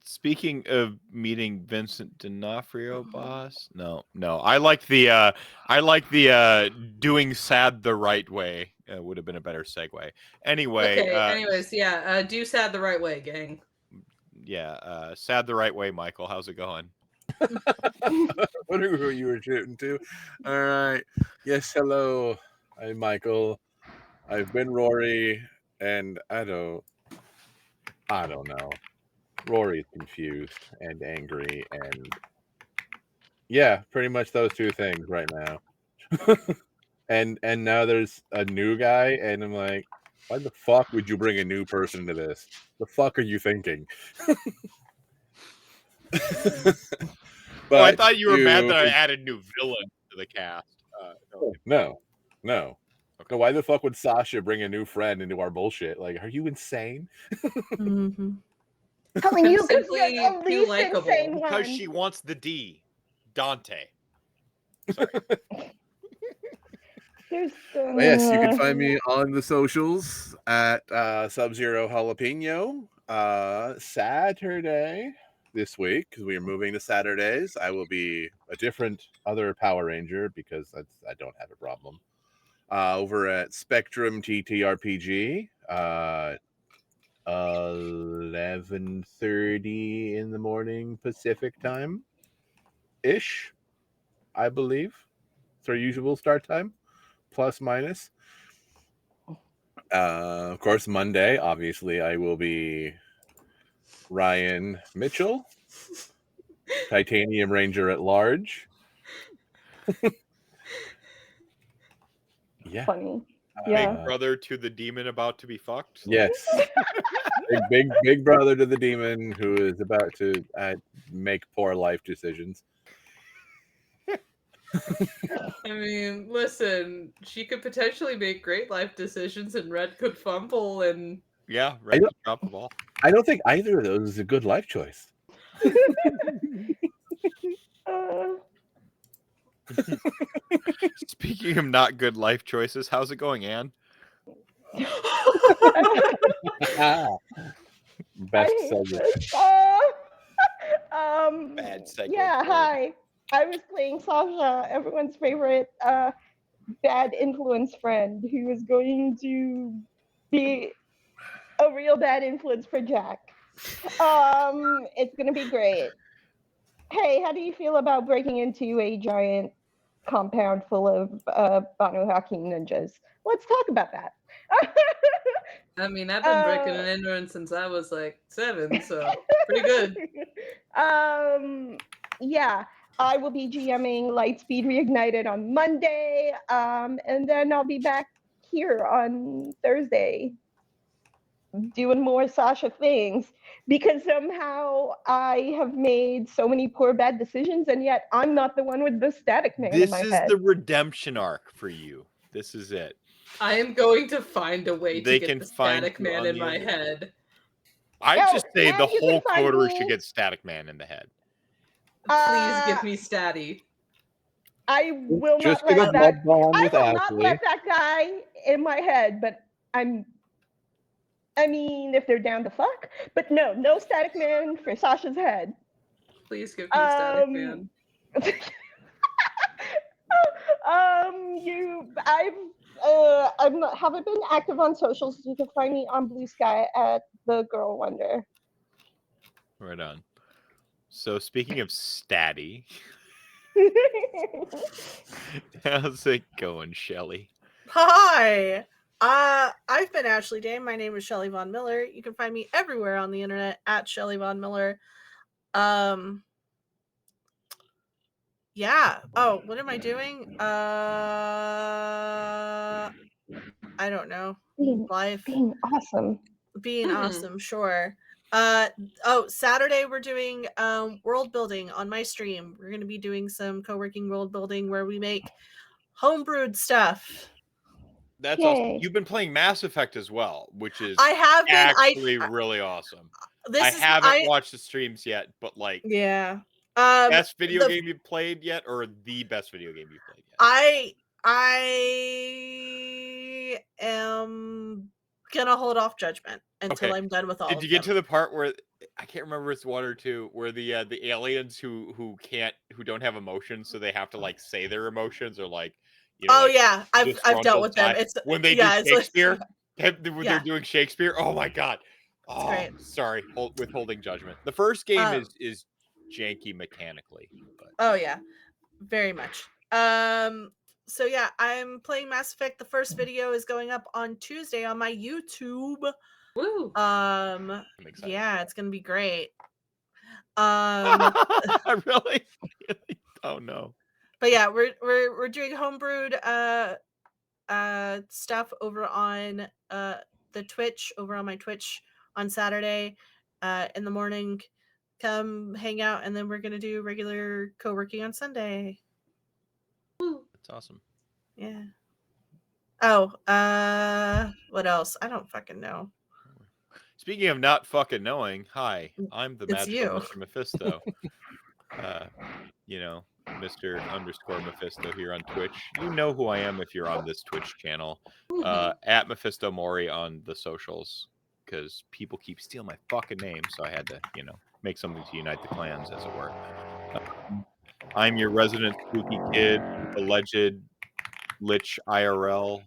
Speaking of meeting Vincent D'Onofrio, boss. No. I like the doing sad the right way. Would have been a better segue. Anyway. Okay. Anyways, yeah. Do sad the right way, gang. Yeah. Sad the right way, Michael. How's it going? What who you were shooting to? All right. Yes, hello. I'm Michael. I've been Rory, and I don't know. Rory's confused and angry, and yeah, pretty much those two things right now. and now there's a new guy, and I'm like, why the fuck would you bring a new person to this? The fuck are you thinking? Oh, I But thought you were mad that I added new villains to the cast. No. No, why the fuck would Sasha bring a new friend into our bullshit? Like, are you insane? Mm-hmm. Telling you because Simply you're the too least likable. insane Because one. she wants the D. Dante. There's Yes, you can find me on the socials at Sub-Zero Jalapeno. Saturday this week, because we are moving to Saturdays, I will be a different other Power Ranger because I don't have a problem. Over at Spectrum TTRPG, 11:30 in the morning Pacific time ish, I believe. It's our usual start time, plus minus. Of course, Monday, obviously, I will be Ryan Mitchell, Titanium Ranger at large. Yeah. funny. Big Yeah. brother to the demon about to be fucked. Yes. big brother to the demon who is about to make poor life decisions. I mean, listen, she could potentially make great life decisions, and Red could fumble, and Yeah, right. don't- Drop the ball. I don't think either of those is a good life choice. Speaking of not good life choices, how's it going, Anne? Best I hate segment. this. Bad segue. Yeah, forward. hi. I was playing Sasha, everyone's favorite bad influence friend, who is going to be a real bad influence for Jaq. It's gonna be great. Hey, how do you feel about breaking into a giant compound full of Banu Hakim ninjas? Let's talk about that. I mean, I've been breaking and entering since I was like 7, so pretty good. Yeah, I will be GMing Lightspeed Reignited on Monday, and then I'll be back here on Thursday doing more Sasha things, because somehow I have made so many poor bad decisions, and yet I'm not the one with the static man in my This is head. the redemption arc for you. This is it. I am going to find a way They to can get the find static you man on in the my internet. head. I Oh, just say and the you can whole find coterie me- should get Static Man in the head. Please give me Statty. I will Just not get a let that. blood bond I with will not Ashley. let that guy in my head. But I mean, if they're down to fuck. But no static man for Sasha's head. Please give me static man. Haven't been active on socials. You can find me on Bluesky at the Girl Wonder. Right on. So speaking of Statty, how's it going, Shelly? Hi. I've been Ashley Dame. My name is Shelly Von Miller. You can find me everywhere on the internet at Shelly Von Miller. Yeah. Oh, what am I doing? I don't know. Life. Being awesome. Being awesome, sure. Saturday we're doing world building on my stream. We're gonna be doing some co-working world building where we make homebrewed stuff. That's awesome. You've been playing Mass Effect as well, which is I have been actually really awesome. I haven't watched the streams yet, but like, yeah. Best video game you've played yet, or the best video game you've played yet? I am gonna hold off judgment until I'm done with all. Did you get to the part where I can't remember if it's 1 or 2, where the aliens who don't have emotions, so they have to like say their emotions, or like, you know, yeah, I've dealt with them. It's when they do Shakespeare, when they're doing Shakespeare. Oh my god! Oh, great. Sorry, withholding judgment. The first game is janky mechanically, but oh yeah, very much. So yeah, I'm playing Mass Effect. The first video is going up on Tuesday on my YouTube. Woo! Yeah, it's gonna be great. Really? Oh no. But yeah, we're doing homebrewed stuff over on the Twitch, over on my Twitch on Saturday in the morning. Come hang out, and then we're gonna do regular co-working on Sunday. That's awesome. Yeah. Oh, what else? I don't fucking know. Speaking of not fucking knowing, hi, I'm the It's magical you. Mr. Mephisto. You know, Mr. _ Mephisto here on Twitch. You know who I am if you're on this Twitch channel. At Mephisto Mori on the socials, because people keep stealing my fucking name, so I had to, you know, make something to unite the clans, as it were. I'm your resident spooky kid, alleged lich IRL,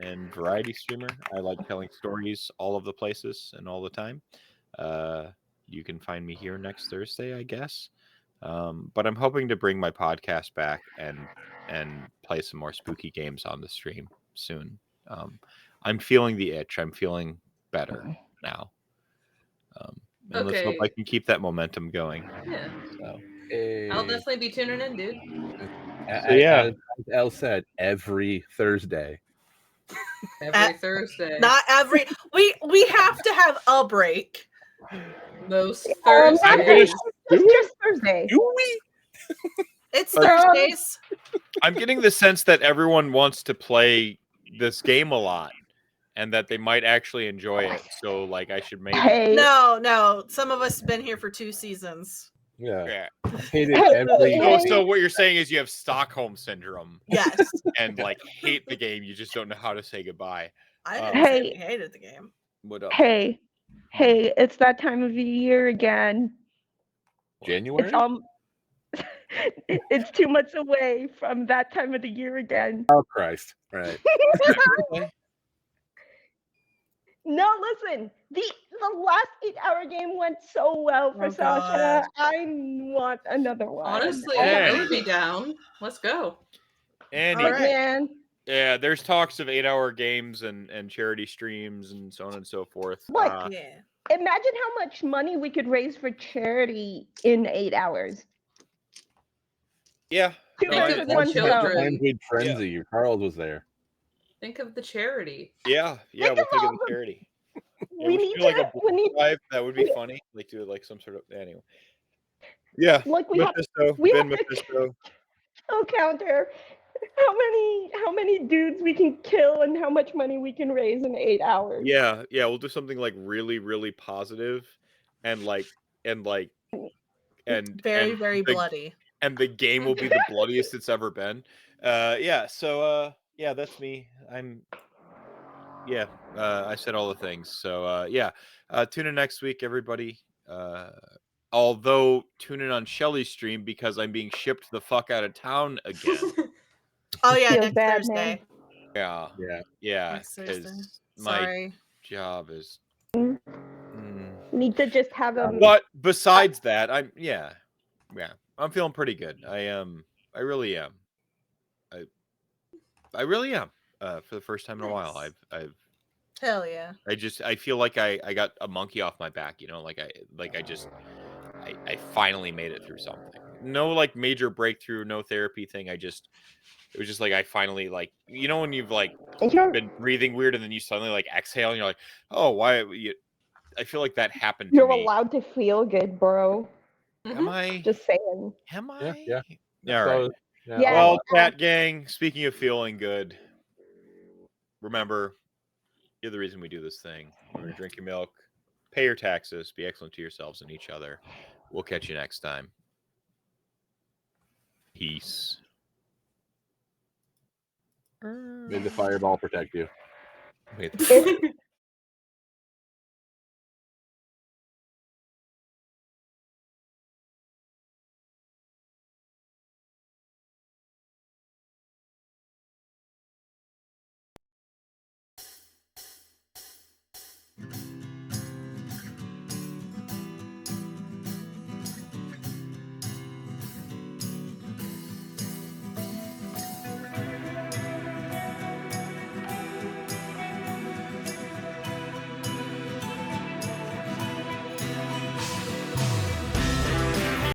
and variety streamer. I like telling stories all of the places and all the time. You can find me here next Thursday, I guess. But I'm hoping to bring my podcast back and play some more spooky games on the stream soon. I'm feeling the itch. I'm feeling better now. And let's hope I can keep that momentum going. Yeah. So, I'll definitely be tuning in, dude. So, yeah. As Elle said, every Thursday. Every Thursday. Not every. We have to have a break. Most Thursdays. It's just Thursday. Do we? It's Thursdays. I'm getting the sense that everyone wants to play this game a lot, and that they might actually enjoy it. So, like, I should maybe. Hey. No. Some of us have been here for 2 seasons. Yeah. I hate it every. So what you're saying is you have Stockholm syndrome. Yes. And like hate the game. You just don't know how to say goodbye. I didn't say we hated the game. What up? Hey, it's that time of the year again. January? It's 2 months away from that time of the year again. Oh Christ! Right. No, listen. The last 8-hour game went so well for Oh, Sasha. God. I want another one. Honestly, Hey. I would be down. Let's go. Any, All right. Man, yeah, there's talks of 8-hour games and charity streams and so on and so forth. What? Yeah. imagine how much money we could raise for charity in 8 hours. Yeah. Two Think birds of with the one children. stone. Times we'd frenzy you. Charles was there. Think of the charity. Yeah. Think We'll of think of all the the- charity. Yeah, We should need do like a to. We need. drive. That would be we- funny. Like do like some sort of anyway. Yeah. Like we have Mephisto. we Ben have to Mephisto. counter how many dudes we can kill and how much money we can raise in 8 hours. Yeah. We'll do something like really, really positive, and Very, and very the, bloody. and the game will be the bloodiest it's ever been. Yeah. So yeah, that's me. I said all the things. So yeah. Tune in next week, everybody. Although tune in on Shelly's stream because I'm being shipped the fuck out of town again. Oh, yeah, Feels next bad, Thursday. Yeah. Yeah. Yeah. Next Thursday. Because my Sorry. job is. Need to just have them. But besides that, I'm feeling pretty good. I really am. I really am. For the first time in a while, Nice. I've Hell yeah. I feel like I got a monkey off my back, like I finally made it through something. No like major breakthrough, no therapy thing. It was just like I finally like when you've like You're, been breathing weird and then you suddenly like exhale and you're like, oh, why I feel like that happened to you're me. allowed to feel good, bro. Am I? Just saying. Am I? Yeah. All right. Yeah. Well, Cat Gang, speaking of feeling good, remember, you're the reason we do this thing. Remember to drink your milk, pay your taxes, be excellent to yourselves and each other. We'll catch you next time. Peace. May the fireball protect you. May the